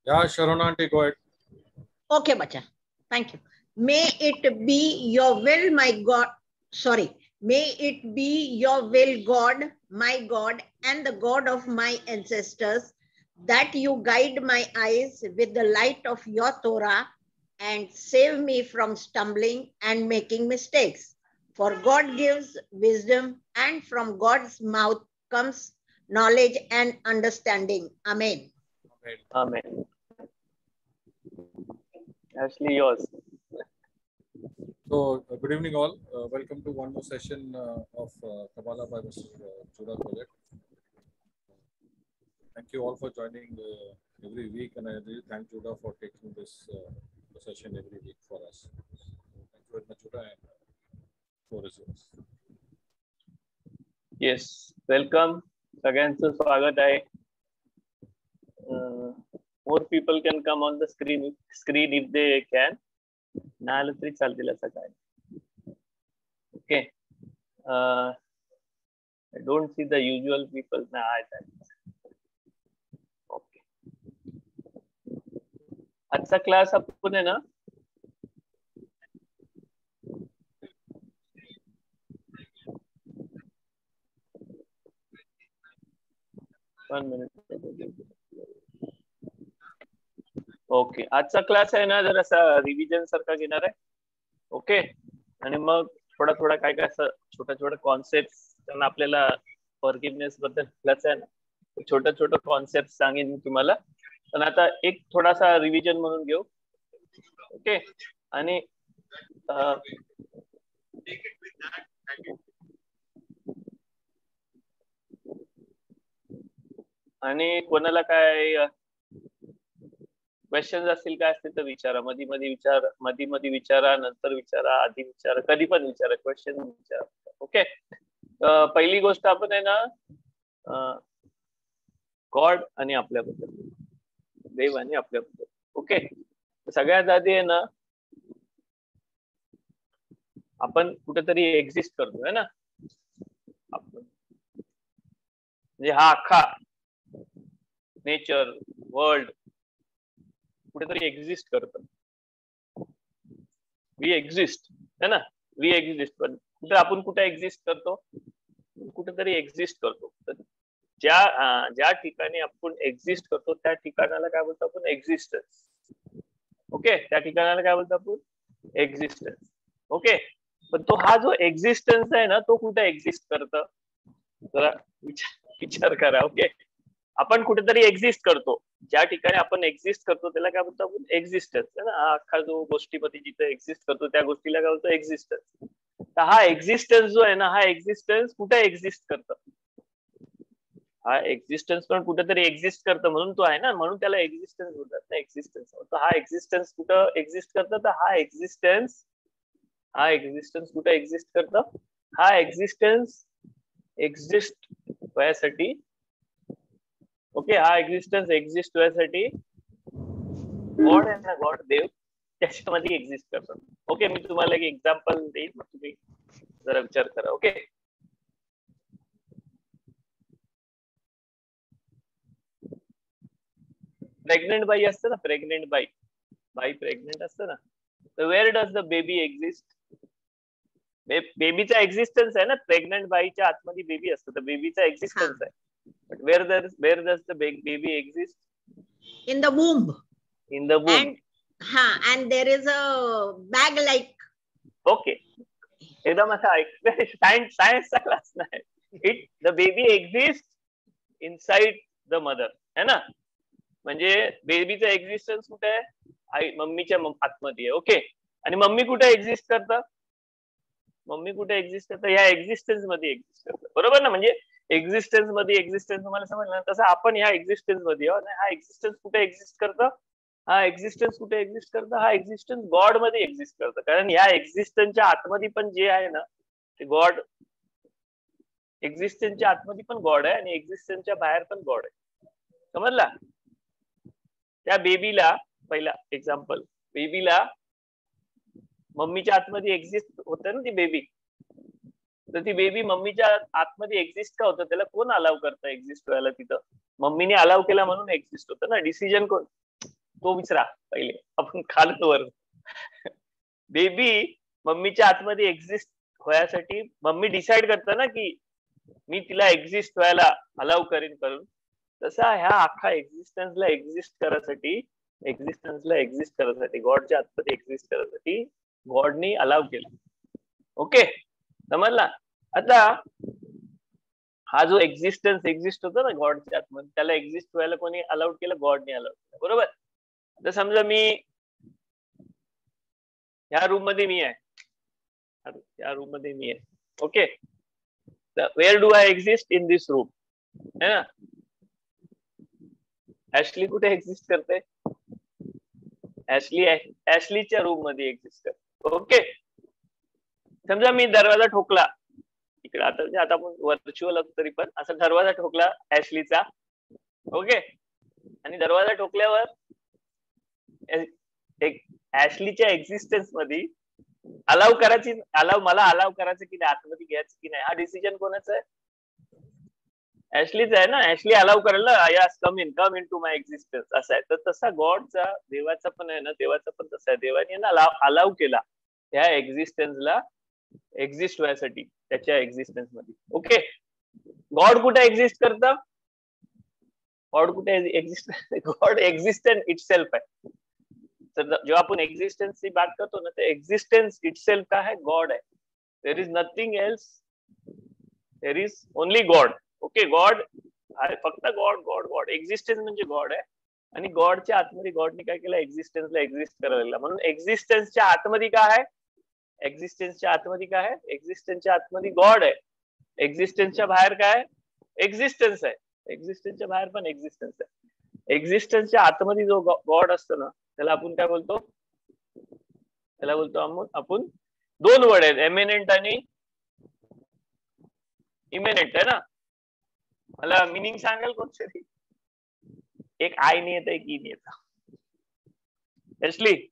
Yeah, Sharona aunty, go ahead. Okay, bacha. Thank you. May it be your will, my God. Sorry. May it be your will, God, my God, and the God of my ancestors, that you guide my eyes with the light of your Torah and save me from stumbling and making mistakes. For God gives wisdom, and from God's mouth comes knowledge and understanding. Amen. Amen. Ashley, yours. So, good evening all. Welcome to one more session of Kabbalah by Mr. Judah Project. Thank you all for joining every week, and I really thank Judah for taking this session every week for us. Thank you very much, Judah, and floor is yours. Yes, welcome. सगळ्यांचं स्वागत आहे. More people can come on the screen if they can. नाही आलं तरी चालतील असं काय. Okay. I don't see the usual people. Okay. आजचा क्लास आपण आहे ना one minute. ओके, आजचा क्लास आहे ना जर असा रिव्हिजन सारखा घेणार आहे. ओके, आणि मग थोडा थोडा काय काय असं छोट्या छोट्या कॉन्सेप्ट त्यांना आपल्याला फॉरगिव्हनेस बद्दल आहे ना, छोट्या छोट्या कॉन्सेप्ट सांगेन मी तुम्हाला. पण आता एक थोडासा रिव्हिजन म्हणून घेऊ. ओके, आणि कोणाला काय क्वेश्चन असतील काय असतील तर विचारा. मध्ये मध्ये विचारा, नंतर विचारा, आधी विचारा, कधी पण विचारा, क्वेश्चन विचारा. ओके, पहिली गोष्ट आपण आहे ना गॉड आणि आपल्याबद्दल, देव आणि आपल्याबद्दल. ओके, सगळ्यात आधी आहे ना आपण कुठेतरी एक्झिस्ट करतो है ना. आपण म्हणजे हा अख्खा नेचर वर्ल्ड कुठेतरी एक्झिस्ट करतो. वी एक्झिस्ट है ना, वी एक्झिस्ट. पण कुठे आपण कुठे एक्झिस्ट करतो, कुठेतरी एक्झिस्ट करतो. ज्या ठिकाणी आपण एक्झिस्ट करतो त्या ठिकाणाला काय बोलतो आपण, एक्झिस्टन्स. ओके, त्या ठिकाणाला काय बोलतो आपण, एक्झिस्टन्स. ओके, पण तो हा जो एक्झिस्टन्स आहे ना तो कुठे एक्झिस्ट करतं, जरा विचार करा. ओके, आपण कुठेतरी एक्झिस्ट करतो, ज्या ठिकाणी आपण एक्झिस्ट करतो त्याला काय बोलतो आपण, एक्झिस्टन्स. हा अख्खा जो गोष्टीमध्ये जिथे एक्झिस्ट करतो त्या गोष्टीला काय बोलतो, एक्झिस्टन्स. तर हा एक्झिस्टन्स जो आहे ना, हा एक्झिस्टन्स कुठे एक्झिस्ट करतं, हा एक्झिस्टन्स पण कुठेतरी एक्झिस्ट करतं म्हणून तो आहे ना, म्हणून त्याला एक्झिस्टन्स बोलतात ना, एक्झिस्टन्स. तर हा एक्झिस्टन्स कुठं एक्झिस्ट करतं, तर हा एक्झिस्टन्स कुठे एक्झिस्ट करतं, हा एक्झिस्टन्स एक्झिस्ट व्हायसाठी. ओके, हा एक्झिस्टन्स एक्झिस्ट व्हायसाठी गॉड आहे ना, गॉड, देव, त्याच्यामध्ये एक्झिस्ट करतात. ओके, मी तुम्हाला एक एक्झाम्पल देईल, मग तुम्ही जरा विचार करा. ओके, प्रेग्नेंट बाई असते ना, प्रेग्नेंट बाई प्रेग्नेंट असते ना, तर where does the baby exist. बेबीचा एक्झिस्टन्स आहे ना, प्रेग्नेंट बाईच्या आतमध्ये बेबी असतं, तर बेबीचा एक्झिस्टन्स आहे. But where does the baby exist? In the womb. In the womb. And there is a bag like. Okay. एकदम असा सायन्सचा क्लास नाही. The baby exists inside the mother, है ना. म्हणजे बेबीचा एक्झिस्टन्स कुठे आहे, आई मम्मीच्या आतमध्ये आहे. ओके, आणि मम्मी कुठे एक्झिस्ट करतं, ह्या एक्झिस्टन्स मध्ये एक्झिस्ट करतं, बरोबर ना. म्हणजे एक्झिस्टन्स मध्ये एक्झिस्टन्स तुम्हाला समजलं, तसं आपण ह्या एक्झिस्टन्स मध्ये आहोत. हा एक्झिस्टन्स कुठे एक्झिस्ट करतं, हा एक्झिस्टन्स गॉड मध्ये एक्झिस्ट करतं. कारण ह्या एक्झिस्टन्सच्या आतमध्ये पण जे आहे ना ते गॉड, एक्झिस्टन्सच्या आतमध्ये पण गॉड आहे आणि एक्झिस्टन्सच्या बाहेर पण गॉड आहे, समजला. त्या बेबीला, पहिला एक्झाम्पल, बेबीला मम्मीच्या आतमध्ये एक्झिस्ट होतं ना ती बेबी, तर ती बेबी मम्मीच्या आतमध्ये एक्झिस्ट का होतं, त्याला कोण अलाव करतं एक्झिस्ट व्हायला, तिथं मम्मीने अलाव केला म्हणून एक्झिस्ट होतं ना. डिसिजन कोण, तो विचारा पहिले, आपण खालून वर. बेबी मम्मीच्या आतमध्ये एक्झिस्ट व्हायसाठी मम्मी डिसाइड करते ना की मी तिला एक्झिस्ट व्हायला अलाव करीन करून, तसा ह्या अख्खा एक्झिस्टन्सला एक्झिस्ट करायसाठी गॉडच्या आतमध्ये एक्झिस्ट करायसाठी गॉडनी अलाव केलं. ओके, समजला? आता हा जो एक्झिस्ट होतो ना गॉडच्या आतमध्ये, त्याला एक्झिस्ट व्हायला कोणी अलाउड केलं? गॉडने अलाउड केलं, बरोबर? आता समजा मी ह्या रूम मध्ये मी आहे, okay, where do I exist? In this room, है ना? ऍशली कुठे एक्झिस्ट करते? ऍशलीच्या रूम मध्ये एक्झिस्ट करते. ओके, समजा मी दरवाजा ठोकला इकडे, आता आपण व्हर्च्युअल तरी पण असं दरवाजा ठोकला ऍशलीचा, ओके, आणि दरवाजा ठोकल्यावर ऍशलीच्या एक्झिस्टन्स मध्ये मला अलाव करायचं की नाही, आतमध्ये घ्यायचं की नाही, हा डिसिजन कोणाचा आहे? ऍशलीच आहे ना. ऍशली अलाव करायला, yes come in to my existence, असं आहे. तर तसा गॉडचा, देवाचा पण आहे ना, देवाचा पण तसा आहे. देवाने ना अलाव केला ह्या एक्झिस्टन्सला एक्झिस्ट व्हायसाठी त्याच्या एक्झिस्टन्स मध्ये. ओके, गॉड कुठे एक्झिस्ट करतं? गॉड एक्झिस्टन्स इटसेल्फ आहे. तर जेव्हा आपण एक्झिस्टन्सची बात करतो ना, तर एक्झिस्टन्स इटसेल्फ काय आहे? गॉड आहे. There is nothing else, there is only God. Okay, God आहे, फक्त गॉड. एक्झिस्टन्स म्हणजे गॉड आहे, आणि गॉडच्या आतमध्ये गॉडने काय केलं? एक्झिस्टन्सला एक्झिस्ट करायला लागला. म्हणून एक्झिस्टन्सच्या आतमध्ये काय आहे? एक्झिस्टन्सच्या आतमध्ये गॉड आहे. एक्झिस्टन्सच्या बाहेर काय? एक्झिस्टन्स आहे. एक्झिस्टन्सच्या बाहेर पण एक्झिस्टन्स आहे. एक्झिस्टन्सच्या आतमध्ये जो गॉड असतो ना, त्याला आपण काय बोलतो? आपण दोन वर्ड आहेत, एमिनेंट आणि इमिनेंट, आहे ना? मला मिनिंग सांगाल कोणतरी? एक आय नाही येत, एक ई नाही येत. ऍशली,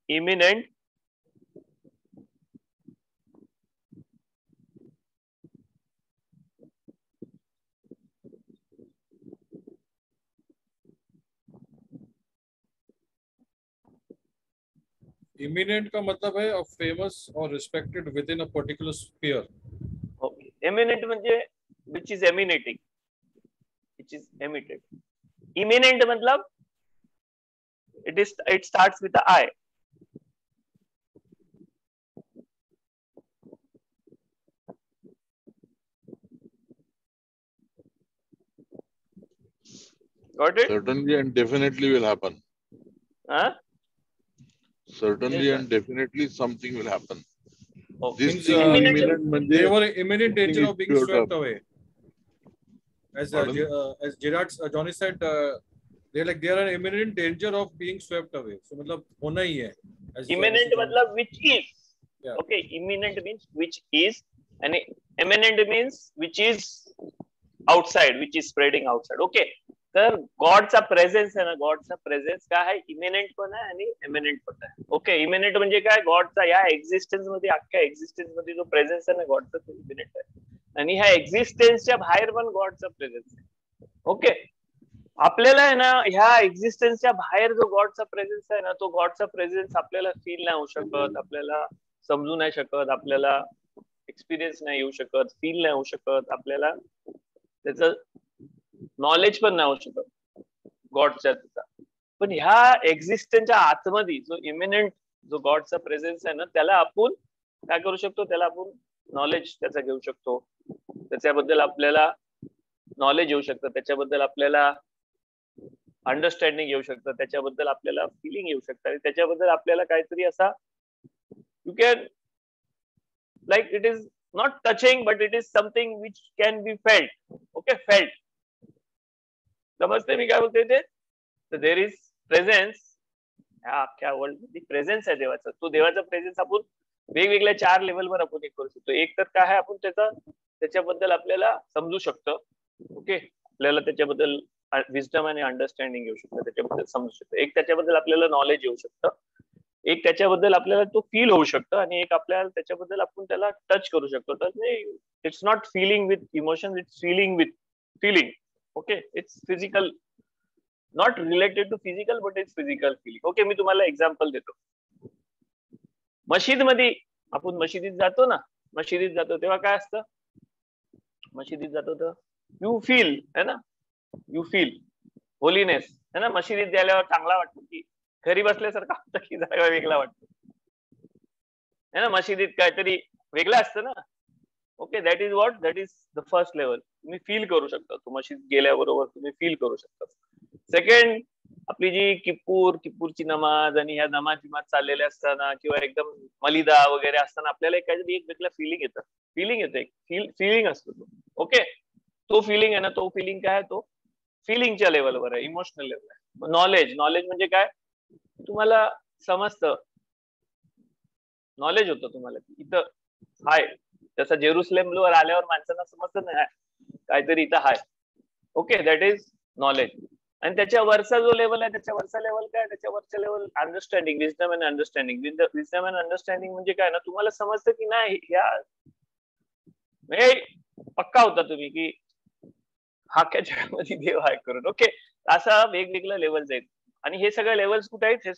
इमिनेंट इमिनेंट का मतलब है फेमस और respected within a particular sphere. Okay, eminent म्हणजे which is emanating, which is emitted. Eminent मतलब it starts with the I. Got it? Certainly and definitely will happen. Huh? Certainly Yes, and definitely something will happen. Okay. This Means, thing imminent they म्हणजे were in imminent danger of being swept swept up. away. As Pardon? as Gerard Johnny said, they are in imminent danger of being swept away. So मतलब होना ही है. Imminent मतलब which is. Yeah. Okay, imminent means which is, and imminent means which is outside, which is spreading outside. Okay. तर गॉडचा presence आहे ना, गॉडचा presence काय आहे? Imminent पण आहे आणि एमिनेंट पण आहे. ओके, इमिनेंट म्हणजे काय? गॉडचा या एक्झिस्टन्स मध्ये, अख्ख्या एक्झिस्टन्स मध्ये जो प्रेझेन्स आहे ना गॉडचा, तो इमिनेंट आहे. आणि ह्या एक्झिस्टन्सच्या बाहेर पण गॉडचा प्रेझेन्स आहे. ओके, आपल्याला आहे ना ह्या एक्झिस्टन्सच्या बाहेर जो गॉडचा प्रेझेन्स आहे ना, तो गॉडचा प्रेझेन्स आपल्याला फील नाही होऊ शकत, आपल्याला समजू नाही शकत, आपल्याला एक्सपिरियन्स नाही येऊ शकत, फील नाही होऊ शकत, आपल्याला त्याचं नॉलेज पण नाही होऊ शकत गॉडच्या त्याचा. पण ह्या एक्झिस्टन्सच्या आतमध्ये जो इमिनेंट, जो गॉडचा प्रेझेन्स आहे ना, त्याला आपण काय करू शकतो? त्याला आपण नॉलेज त्याचा घेऊ शकतो, त्याच्याबद्दल आपल्याला नॉलेज येऊ शकतं, त्याच्याबद्दल आपल्याला अंडरस्टँडिंग येऊ शकतं, त्याच्याबद्दल आपल्याला फिलिंग येऊ शकतं, आणि त्याच्याबद्दल आपल्याला काहीतरी असा, you can like, it is not touching but it is something which can be felt. Okay, felt. समजते मी काय बोलते ते? तर देर इज प्रेझेन्स, ह्या अख्ख्या वर्ल्ड मध्ये प्रेझेन्स आहे देवाचा. तो देवाचा प्रेझेन्स आपण वेगवेगळ्या 4 लेवलवर आपण एक करू शकतो. एक तर काय आहे, आपण त्याच्याबद्दल आपल्याला समजू शकतो. ओके, आपल्याला त्याच्याबद्दल विजडम आणि अंडरस्टँडिंग येऊ शकतं, त्याच्याबद्दल समजू शकतो. एक त्याच्याबद्दल आपल्याला नॉलेज येऊ शकतं, एक त्याच्याबद्दल आपल्याला तो फील होऊ शकतं, आणि एक आपल्याला त्याच्याबद्दल आपण त्याला टच करू शकतो. तर it's not feeling with emotion, it's feeling with feeling. Okay, it's physical not related to physical but it's physical feeling. Okay, मी तुम्हाला एक्झाम्पल देतो. मशीदमध्ये आपण मशिदीत जातो ना, मशिदीत जातो तेव्हा काय असतं, मशिदीत जातो तर यू फील है ना, यू फील होलीनेस है ना. मशिदीत गेल्यावर चांगला वाटतो की घरी बसल्यासारखं वाटतं की जागा वेगळा वाटतो है ना. मशिदीत काहीतरी वेगळं असतं ना. Okay, that is what, that is the first level. तुम्ही फील करू शकता, तू मशीद गेल्याबरोबर तुम्ही फील करू शकता. सेकंड, आपली जी किप्पूरची नमाज आणि ह्या नमाज चाललेल्या असताना किंवा एकदम मलिदा वगैरे असताना आपल्याला काहीतरी एक वेगळं फिलिंग येतं एक फिलिंग असतो तो. ओके, तो फिलिंग आहे ना, तो फिलिंग काय आहे, तो फिलिंगच्या लेवलवर आहे, इमोशनल लेवल आहे. नॉलेज म्हणजे काय, तुम्हाला समजतं, नॉलेज होतं तुम्हाला की इथं हाय. जसं जेरुसलेमवर आल्यावर माणसांना समजतं ना काहीतरी इथं हाय. Okay, that is knowledge. आणि त्याच्या वरचा जो लेवल आहे, त्याच्या वरचा लेवल काय, त्याच्या वरचा level understanding, wisdom and understanding. Wisdom and understanding म्हणजे काय ना, तुम्हाला समजतं की नाही ह्या पक्का होता तुम्ही की हाक्या जगामध्ये देव आहे करून. ओके, असा वेगवेगळ्या लेवल्स आहेत. आणि हे सगळे लेवल्स कुठे आहेत, हे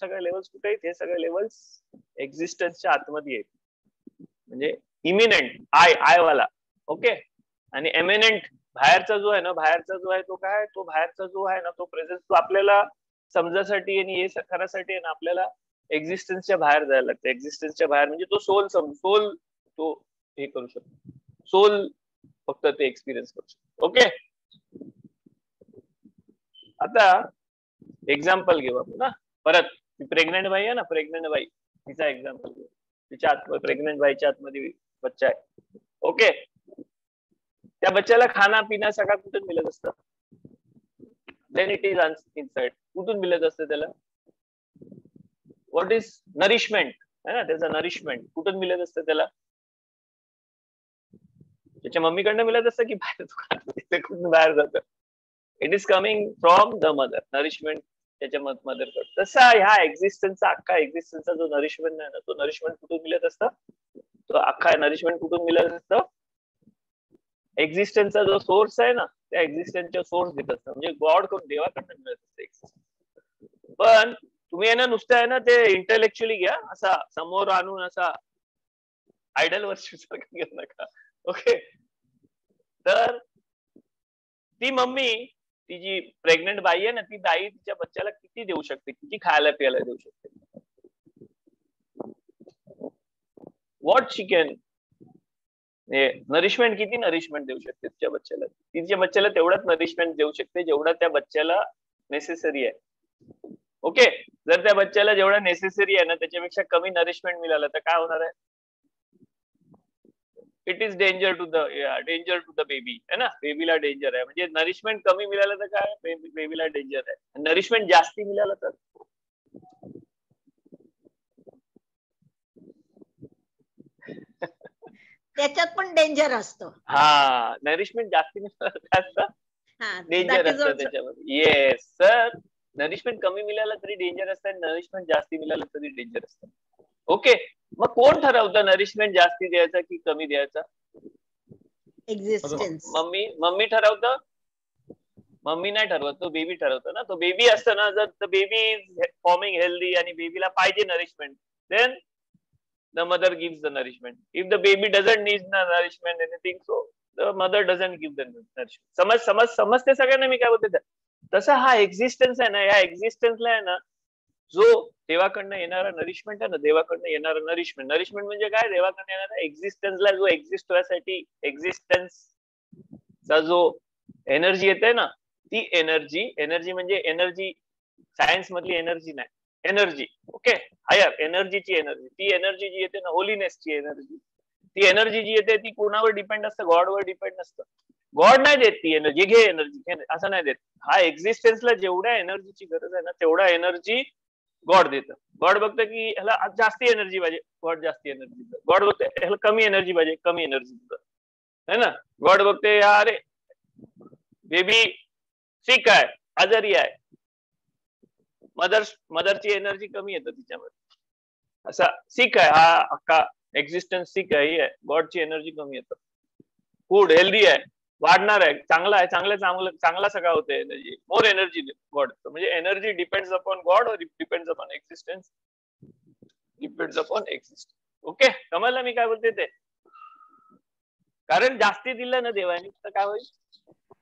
सगळे लेवल्स एक्झिस्टन्सच्या आतमध्ये आहेत. म्हणजे इमिनेंट आय वाला. ओके, आणि एमिनेंट बाहेरचा जो आहे ना, तो काय, तो बाहेरचा जो आहे ना, तो प्रेझेन्स, तो आपल्याला समजासाठी आणि हे करण्यासाठी आहे ना, आपल्याला एक्झिस्टन्सच्या बाहेर जायला लागतं. एक्झिस्टन्सच्या बाहेर म्हणजे तो सोल तो हे करू शकतो. सोल फक्त ते एक्सपिरियन्स करू शकतो. ओके, आता एक्झाम्पल घेऊ आपण ना. परत प्रेग्नेंट बाई आहे ना, प्रेग्नेंट बाई, तिचा एक्झाम्पल घेऊ. तिच्या प्रेग्नेंट बाईच्या आतमध्ये बच्चा आहे. ओके, त्या बच्चाला खाना पिना सगळं कुठून मिळत असतं, देन इट इज इनसाइड. कुठून मिळत असतं त्याला, व्हॉट इज नरिशमेंट है ना, त्याचं नरिशमेंट कुठून मिळत असतं त्याला, त्याच्या मम्मीकडनं मिळत असतं की बाहेर कुठून बाहेर जातं. It is coming from the mother, nourishment त्याच्या मदरकडे. तसा ह्या एक्झिस्टन्सचा, अख्खा एक्झिस्टन्सचा जो नरिशमेंट आहे ना, तो नरिशमेंट कुठून मिळत असतं, तो अख्खा नरिशमेंट कुठून मिळत असतं, एक्झिस्टन्सचा जो सोर्स आहे ना, त्या एक्झिस्टन्सचा सोर्स देत असतं. म्हणजे गॉड कडून, देवाकडनं मिळत असतं एक्झिस्टन्स. पण तुम्ही आहे ना, नुसतं आहे ना ते इंटेलेक्च्युअली घ्या, असा समोर आणून असा आयडल वर्षी घेत नका. ओके, तर ती मम्मी, ती जी प्रेग्नेंट बाई आहे ना, ती बाई तिच्या बच्चाला किती देऊ शकते, किती खायला प्यायला देऊ शकते, व्हॉट शी कॅन, नरिशमेंट, किती नरिशमेंट देऊ शकते तिच्या बच्चाला. तिच्या बच्चाला तेवढाच नरिशमेंट देऊ शकते जेवढा त्या बच्चाला नेसेसरी आहे. ओके, जर त्या बच्चाला जेवढा नेसेसरी आहे ना, त्याच्यापेक्षा कमी नरिशमेंट मिळालं तर काय होणार आहे, it is danger to the baby है ना. बेबीला डेंजर आहे. म्हणजे नरिशमेंट कमी मिळालं तर काय, बेबीला डेंजर आहे. नरिशमेंट जास्ती मिळालं तर त्याच्यात पण डेंजर असतं. हा, नरिशमेंट जास्ती मिळालं काय असतं, डेंजर असतं त्याच्यामध्ये. येस सर, नरिशमेंट कमी मिळालं तरी डेंजर असतं, नरिशमेंट जास्ती मिळालं तरी डेंजर असतं. ओके, मग कोण ठरवतं नरिशमेंट जास्ती द्यायचा की कमी द्यायचा, एक्झिस्टन्स. मम्मी ठरवतं, मम्मी नाही ठरवत, तो बेबी ठरवतो ना. तो बेबी असतं ना, जर बेबी इज फॉर्मिंग हेल्दी आणि बेबीला पाहिजे nourishment, then the mother gives the nourishment. If the baby doesn't need the nourishment anything, so the mother doesn't give the nourishment. समजते सगळ्यांना मी काय बोलते. तसा हा एक्झिस्टन्स आहे ना, या एक्झिस्टन्सला आहे ना, जो देवाकडनं येणारा नरिशमेंट आहे ना, देवाकडनं येणारा नरिशमेंट म्हणजे काय, देवाकडनं येणारा एक्झिस्टन्सला जो एक्झिस्ट होण्यासाठी एक्झिस्टन्सचा जो एनर्जी येते ना, ती एनर्जी म्हणजे एनर्जी सायन्स मधली एनर्जी नाही, एनर्जी. ओके, हायर एनर्जीची एनर्जी, ती एनर्जी जी येते ना, होलीनेसची एनर्जी, ती एनर्जी जी येते ती कोणावर डिपेंड असतं, गॉडवर डिपेंड नसतं. गॉड नाही देत ती एनर्जी, घे एनर्जी, असं नाही देत. हा एक्झिस्टन्सला जेवढ्या एनर्जीची गरज आहे ना, तेवढा एनर्जी गॉड देतं. गॉड बघतं की ह्याला जास्ती एनर्जी पाहिजे, गॉड जास्ती एनर्जी देतं. गॉड बघते ह्याला कमी एनर्जी पाहिजे, कमी एनर्जी देतं, है ना. गॉड बघते अरे बेबी सिक आहे, आजारी आहे, मदरची एनर्जी कमी येतं तिच्यामध्ये, असा सिक आहे, हा अख्खा एक्झिस्टन्स सिक आहे, गॉडची एनर्जी कमी येतं. फूड हेल्दी आहे, वाढणार आहे, चांगला आहे, चांगला सगळा होते एनर्जी, मोर एनर्जी गॉड. म्हणजे एनर्जी डिपेंड्स अपॉन गॉड और depends upon existence, depends upon existence. Okay, समजलं मी काय बोलते ते? कारण जास्ती दिलं ना देवाने तर काय होईल,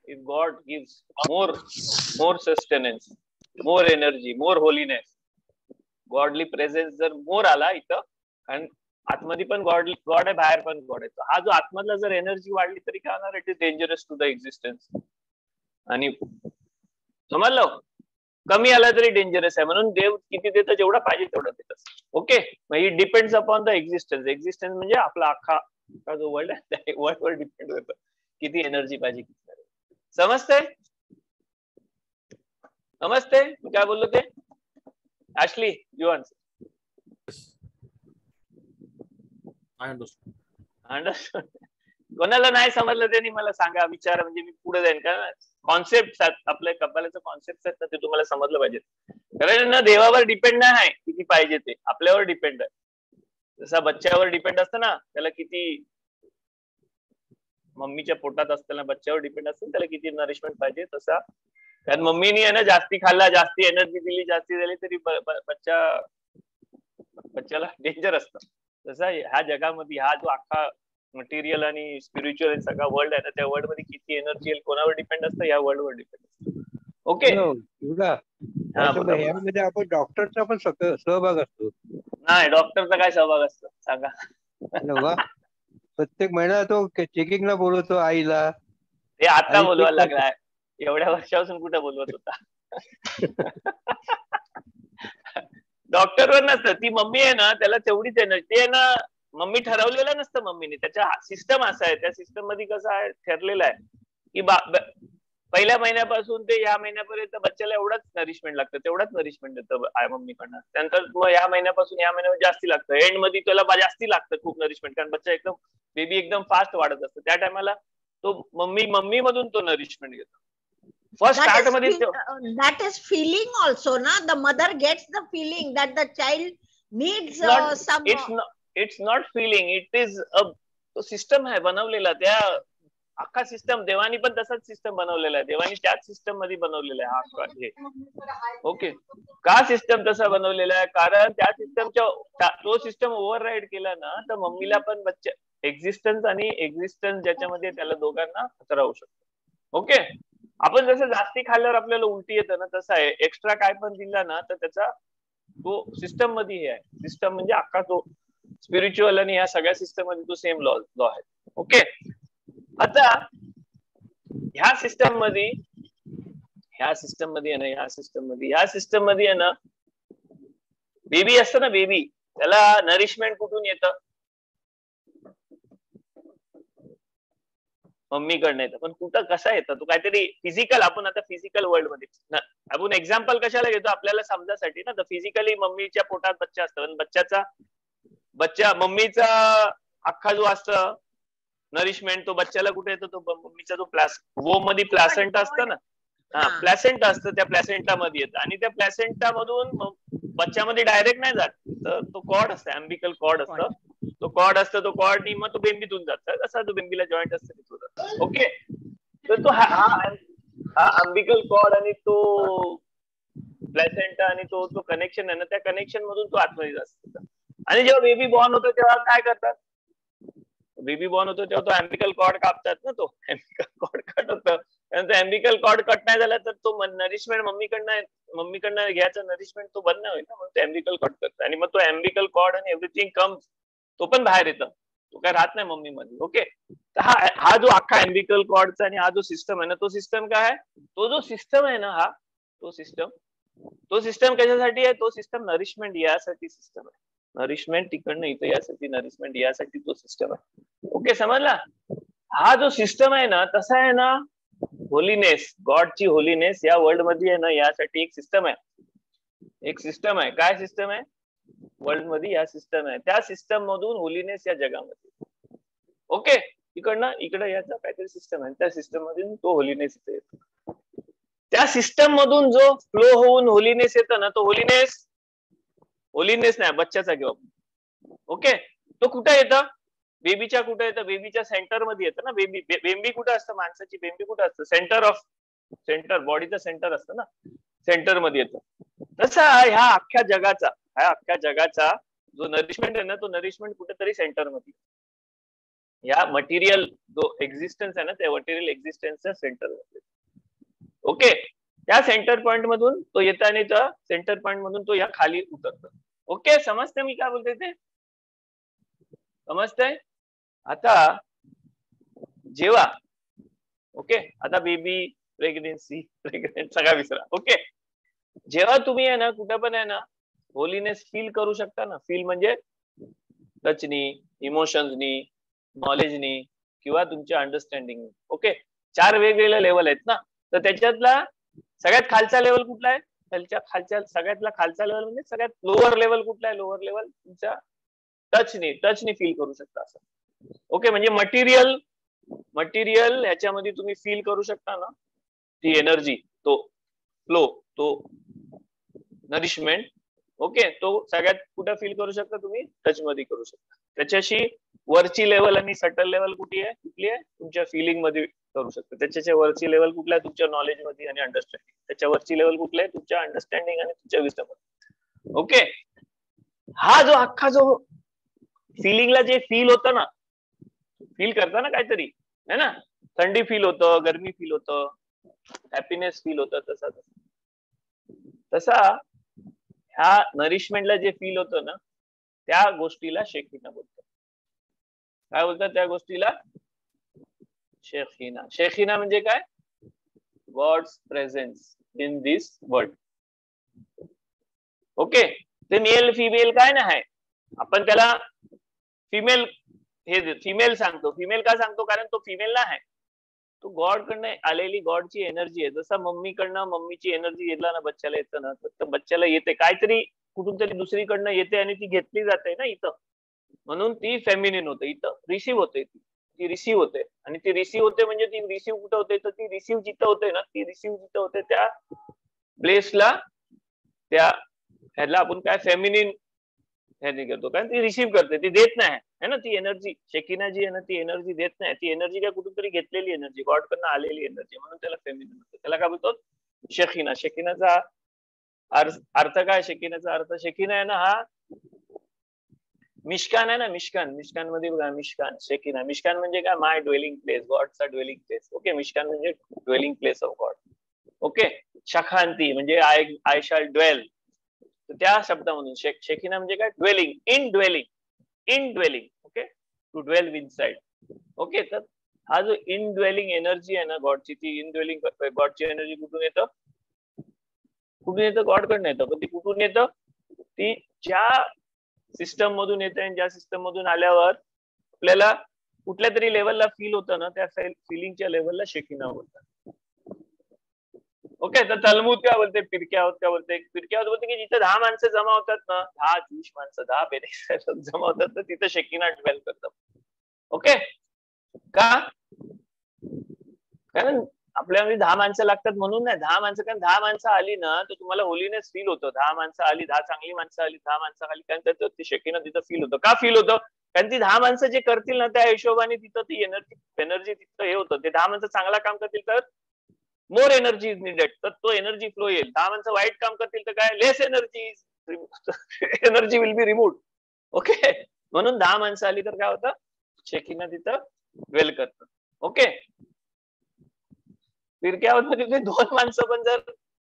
if God gives more sustenance, more energy, more holiness, godly presence जर मोर आला इथं, कारण आतमध्ये पण गॉड आहे, बाहेर पण गॉड आहे, हा जो आतमधला जर एनर्जी वाढली तरी काय होणार, it is dangerous to the existence. आणि समजलं, कमी आला तरी डेंजरस आहे. म्हणून देव किती देतं, जेवढा पाहिजे तेवढा देतात. ओके, मग ही depends upon the existence. Existence म्हणजे आपला अख्खा जो वर्ल्ड आहे त्या वर्ल्ड वर डिपेंड करतं किती एनर्जी पाहिजे, किती. समजतंय? समजतंय मी काय बोललो ते? ऍशली, यू आन्सर. अंडरस्टँड. कोणाला नाही समजलं त्यांनी मला सांगा, विचारा, म्हणजे मी पुढे जाईन. का कॉन्सेप्ट आपल्या कपालाचं कॉन्सेप्ट आहेत ना, ते तुम्हाला समजलं पाहिजे. कारण ना देवावर डिपेंड नाही आहे किती पाहिजे ते, आपल्यावर डिपेंड आहे. जसा बच्च्यावर डिपेंड असतं ना, त्याला किती मम्मीच्या पोटात असताना बच्च्यावर डिपेंड असतं त्याला किती नरिशमेंट पाहिजे, तसा कारण मम्मीने आहे ना जास्ती खाल्ला, जास्ती एनर्जी दिली, जास्ती दिली तरी बच्च्याला डेंजर असतं. तसा ह्या जगामध्ये हा जो अख्खा मटेरियल आणि स्पिरिच्युअल सगळा वर्ल्ड आहे ना, त्या वर्ल्ड मध्ये किती एनर्जी येईल कोणावर डिपेंड असतं, या वर्ल्ड वर डिपेंड असतं. ओके, यामध्ये आपण डॉक्टरचा पण सहभाग असतो. नाही, डॉक्टरचा काय सहभाग असतो सांगा? प्रत्येक महिना तो चेकिंगला बोलवतो आईला. ते आता बोलवायला लागलाय, एवढ्या वर्षापासून कुठे बोलवत होता? डॉक्टरवर नसतं, ती मम्मी आहे ना त्याला तेवढीच एनर्जी, ते आहे ना मम्मी ठरवलेलं नसतं मम्मीने, त्याच्या सिस्टम असा आहे, त्या सिस्टम मध्ये कसं आहे ठरलेलं आहे की पहिल्या महिन्यापासून ते या महिन्यापर्यंत बच्चाला एवढाच नरिशमेंट लागतं, तेवढाच नरिशमेंट देतं आय मम्मीकडनं. त्यानंतर मग या महिन्यापासून या महिन्यामध्ये जास्ती लागतं, एंड मध्ये त्याला जास्ती लागतं खूप नरिशमेंट, कारण बच्चा एकदम बेबी एकदम फास्ट वाढत असतं. त्या टायमाला तो मम्मी मधून तो नरिशमेंट घेतो. फर्स्ट स्टार्ट मध्ये that is feeling also na, the mother gets the feeling that the child needs some. It's not feeling, it is a system आहे बनवलेला. त्या अख्खा सिस्टम देवानी पण तसाच सिस्टम बनवलेला आहे, देवानी त्याच सिस्टम मध्ये बनवलेला आहे हा हे. ओके, का सिस्टम तसा बनवलेला आहे? कारण त्या सिस्टमच्या तो सिस्टम ओव्हरराईड केला ना तर मम्मीला पण बच्चा एक्झिस्टन्स आणि एक्झिस्टन्स ज्याच्यामध्ये त्याला दोघांना राहू शकतो. ओके, आपण जसं जास्ती खाल्ल्यावर आपल्याला उलटी येतं ना, तसं आहे एक्स्ट्रा काय पण दिला ना तर त्याचा तो सिस्टम मध्ये हे आहे. सिस्टम म्हणजे अख्खा तो स्पिरिच्युअल आणि या सगळ्या सिस्टम मध्ये तो सेम लॉ आहे. ओके, आता ह्या सिस्टम मध्ये आहे ना बेबी असतं ना, बेबी त्याला नरिशमेंट कुठून येतं? मम्मीकडनं येतं. पण कुठं कसं येतं? तो काहीतरी फिजिकल, आपण आता फिजिकल वर्ल्ड मध्ये आपण एक्झाम्पल कशाला घेतो आपल्याला समजासाठी ना, तर फिजिकली मम्मीच्या पोटात बच्चा असतं, बच्चा मम्मीचा अख्खा जो असतं नरिशमेंट तो बच्चाला कुठे येतो? तो मम्मीचा जो वोम मध्ये प्लॅसेंटा असतं ना, प्लॅसेंटा असतं, त्या प्लॅसेंटा मध्ये येतं आणि त्या प्लॅसेंटा मधून बच्च्यामध्ये डायरेक्ट नाही जात, तर तो कॉर्ड असतं, अँबिकल कॉर्ड असतं, तो कॉर्ड मग तो बेंबीतून जातं, असा तो बेंबीला जॉईंट असतं तिथून. ओके, तर तो हा अँबिकल कॉर्ड आणि तो प्लॅसेंटा आणि तो कनेक्शन आहे ना, त्या कनेक्शन मधून तो आतमध्ये जात. आणि जेव्हा बेबी बॉर्न होतो तेव्हा काय करतात? बेबी बॉर्न होतो तेव्हा तो अँबिकल कॉर्ड कापतात ना, तो अँबिकल कॉर्ड कट होतं. त्यानंतर अँबिकल कॉर्ड कट नाही झाला तर तो नरिशमेंट मम्मीकडनं घ्यायचा नरिशमेंट तो बंद नाही होईल ना, म्हणून ते अँबिकल कट करतात. आणि मग तो अँबिकल कॉर्ड आणि एव्हरीथिंग कम्स, तो पण बाहेर येतं, तो काय राहत नाही मम्मी मध्ये. ओके, तर हा जो अख्खा अँबिकल कॉर्डचा आणि हा जो सिस्टम आहे ना, तो सिस्टम काय आहे? तो जो सिस्टम आहे ना, तो सिस्टम कशासाठी आहे? तो सिस्टम नरिशमेंट यासाठी सिस्टम आहे. नरिशमेंट तिकडनं इथं यासाठी, नरिशमेंट यासाठी तो सिस्टम आहे. ओके, समजला? हा जो सिस्टम आहे ना, तसा आहे ना होलीनेस, गॉडची होलीनेस या वर्ल्ड मध्ये आहे ना, यासाठी एक सिस्टम आहे. काय सिस्टम आहे वर्ल्ड मध्ये? या सिस्टम आहे. त्या सिस्टम मधून होलीनेस या जगामध्ये. ओके, इकडं याचा काहीतरी सिस्टम आहे, त्या सिस्टम मधून तो होलीनेस इथे येतो. त्या सिस्टम मधून जो फ्लो होऊन होलीनेस येतं ना, तो होलीनेस नाही बच्चाचा घेऊ. ओके, तो कुठं येतं? बेबीच्या कुठे येतं? बेबीच्या सेंटर मध्ये येतं ना. बेंबी कुठे असतं? माणसाची बेंबी कुठे असतं? सेंटर बॉडीचं सेंटर असतं ना, सेंटर मध्ये येतं. तसा ह्या अख्ख्या जगाचा जो नरिशमेंट आहे ना, तो नरिशमेंट कुठेतरी सेंटर मध्ये, या मटेरियल जो एक्झिस्टन्स आहे ना, त्या मटेरियल एक्झिस्टन्सच्या सेंटर मध्ये. ओके, त्या सेंटर पॉइंट मधून तो येतं आणि त्या सेंटर पॉइंट मधून तो या खाली उतरतो. ओके, समजते मी काय बोलते ते? समजतंय? आता जेव्हा ओके, आता बेबी, प्रेग्नेंट सगळा विसरा. ओके, जेव्हा तुम्ही आहे ना कुठं पण आहे ना होलीनेस फील करू शकता ना, फील म्हणजे टचनी, इमोशन्सनी, नॉलेजनी किंवा तुमच्या अंडरस्टँडिंग. ओके, 4 वेगवेगळे लेवल आहेत ना. तर त्याच्यातला सगळ्यात खालचा लेवल कुठला आहे? सगळ्यातला खालचा लेवल म्हणजे सगळ्यात लोअर लेवल कुठला आहे? लोअर लेवल तुमच्या टचनी फील करू शकता असं. ओके, म्हणजे मटेरियल ह्याच्यामध्ये तुम्ही फील करू शकता ना, ती एनर्जी, तो फ्लो, तो नरिशमेंट. ओके, तो सगळ्यात कुठं फील करू शकता तुम्ही? टच मध्ये करू शकता. त्याच्याशी वरची लेवल आणि सटल लेवल कुठली आहे? तुमच्या फिलिंग मध्ये करू शकता. त्याच्याच्या वरची लेवल कुठला आहे? तुमच्या नॉलेज मध्ये आणि अंडरस्टँडिंग. त्याच्या वरची लेवल कुठला आहे? तुमच्या अंडरस्टँडिंग आणि तुमच्या विस्डम मध्ये. ओके, हा जो अख्खा जो फिलिंगला जे फील होतं ना, फील करता ना काहीतरी है ना, थंडी फील होतं, गरमी फील होतं, हॅपीनेस फील होतं, तसा ह्या नरिशमेंटला जे फील होतं ना, त्या गोष्टीला शेखीना बोलतात. काय बोलतात त्या गोष्टीला? शेखीना. शेखीना म्हणजे काय? God's presence in this world. Okay, ते मेल फिमेल काय नाही, आपण त्याला फिमेल सांगतो. फिमेल का सांगतो? कारण तो फिमेल ना आहे, तो गॉड कडनं आलेली गॉडची एनर्जी आहे. जसं मम्मीकडनं मम्मीची एनर्जी येतला ना बच्चाला येतं ना, तर बच्चाला येते काहीतरी कुठून तरी दुसरीकडनं येते आणि ती घेतली जाते ना इथं, म्हणून ती फेमिनिन होते. इथं रिसीव्ह होते, ती रिसीव्ह होते. आणि ती रिसीव्ह होते म्हणजे ती रिसीव्ह कुठं होते? तर ती रिसीव्ह जिथं होते ना, ती रिसीव्ह जिथं होते त्या प्लेसला, त्या ह्याला आपण काय फेमिनिन ह्याने करतो, कारण ती रिसीव्ह करते, ती देत नाही है ना. ती एनर्जी शेकिना जी आहे ना, ती एनर्जी देत नाही. ती एनर्जी काय कुठून तरी घेतलेली एनर्जी, गॉड कडनं आलेली एनर्जी, म्हणून त्याला फेमिनिन म्हणतो. त्याला काय बोलतो? शेकिना. शेकिनाचा अर्थ काय? शेकिनाचा अर्थ, शेकिना आहे ना हा मिशकान आहे ना, मिशकान मध्ये बघा, मिशकान, शेकिना. मिशकान म्हणजे काय? माय ड्वेलिंग प्लेस, गॉडचा ड्वेलिंग प्लेस. ओके, मिशकान म्हणजे dwelling place of God. Okay, शखांती म्हणजे आय शॅल ड्वेल. त्या शब्दामधून शेकिना म्हणजे काय? Dwelling, in dwelling. Okay, to dwell inside. Okay, तर हा जो इन ड्वेलिंग एनर्जी आहे ना गॉडची, ती इन ड्वेलिंग गॉडची एनर्जी कुठून येतं? गॉड कडनं येतं. पण ती कुठून येतं? ती ज्या सिस्टम मधून येते, आणि ज्या सिस्टम मधून आल्यावर आपल्याला कुठल्या तरी लेवलला फील होतं ना, त्या फिलिंगच्या लेवलला शेकिना बोलतात. ओके, तर तलमूद काय बोलते? फिरक्यावत काय बोलते? फिरक्यावत बोलते की जिथे 10 माणसं जमा होतात ना, 10 ज्यूश माणसं, 10 बेनिक्स जमा होतात ना, तिथे शेकिना ड्वेल करतात. ओके, का? कारण आपल्यामध्ये 10 माणसं लागतात म्हणून नाही. 10 माणसं, कारण 10 माणसं आली ना तर तुम्हाला होलीनेस फील होतं. 10 माणसं आली, 10 चांगली माणसं आली, 10 माणसं आली, कारण ती शेकिना तिथं फील होतं. का फील होतं? कारण ती 10 माणसं जे करतील ना, त्या हिशोबाने तिथं ती एनर्जी तिथं हे होतं. ते 10 माणसं चांगला काम करतील तर मोर एनर्जी इज निडेड, तर तो एनर्जी फ्लो येईल. 10 माणसं वाईट काम करतील तर काय? Less energy will be removed. Okay, म्हणून 10 माणसं आली तर काय होतं? शेकिना तिथं ड्वेल करतं. ओके, फिरक्यावर मध्ये 2 माणसं पण जर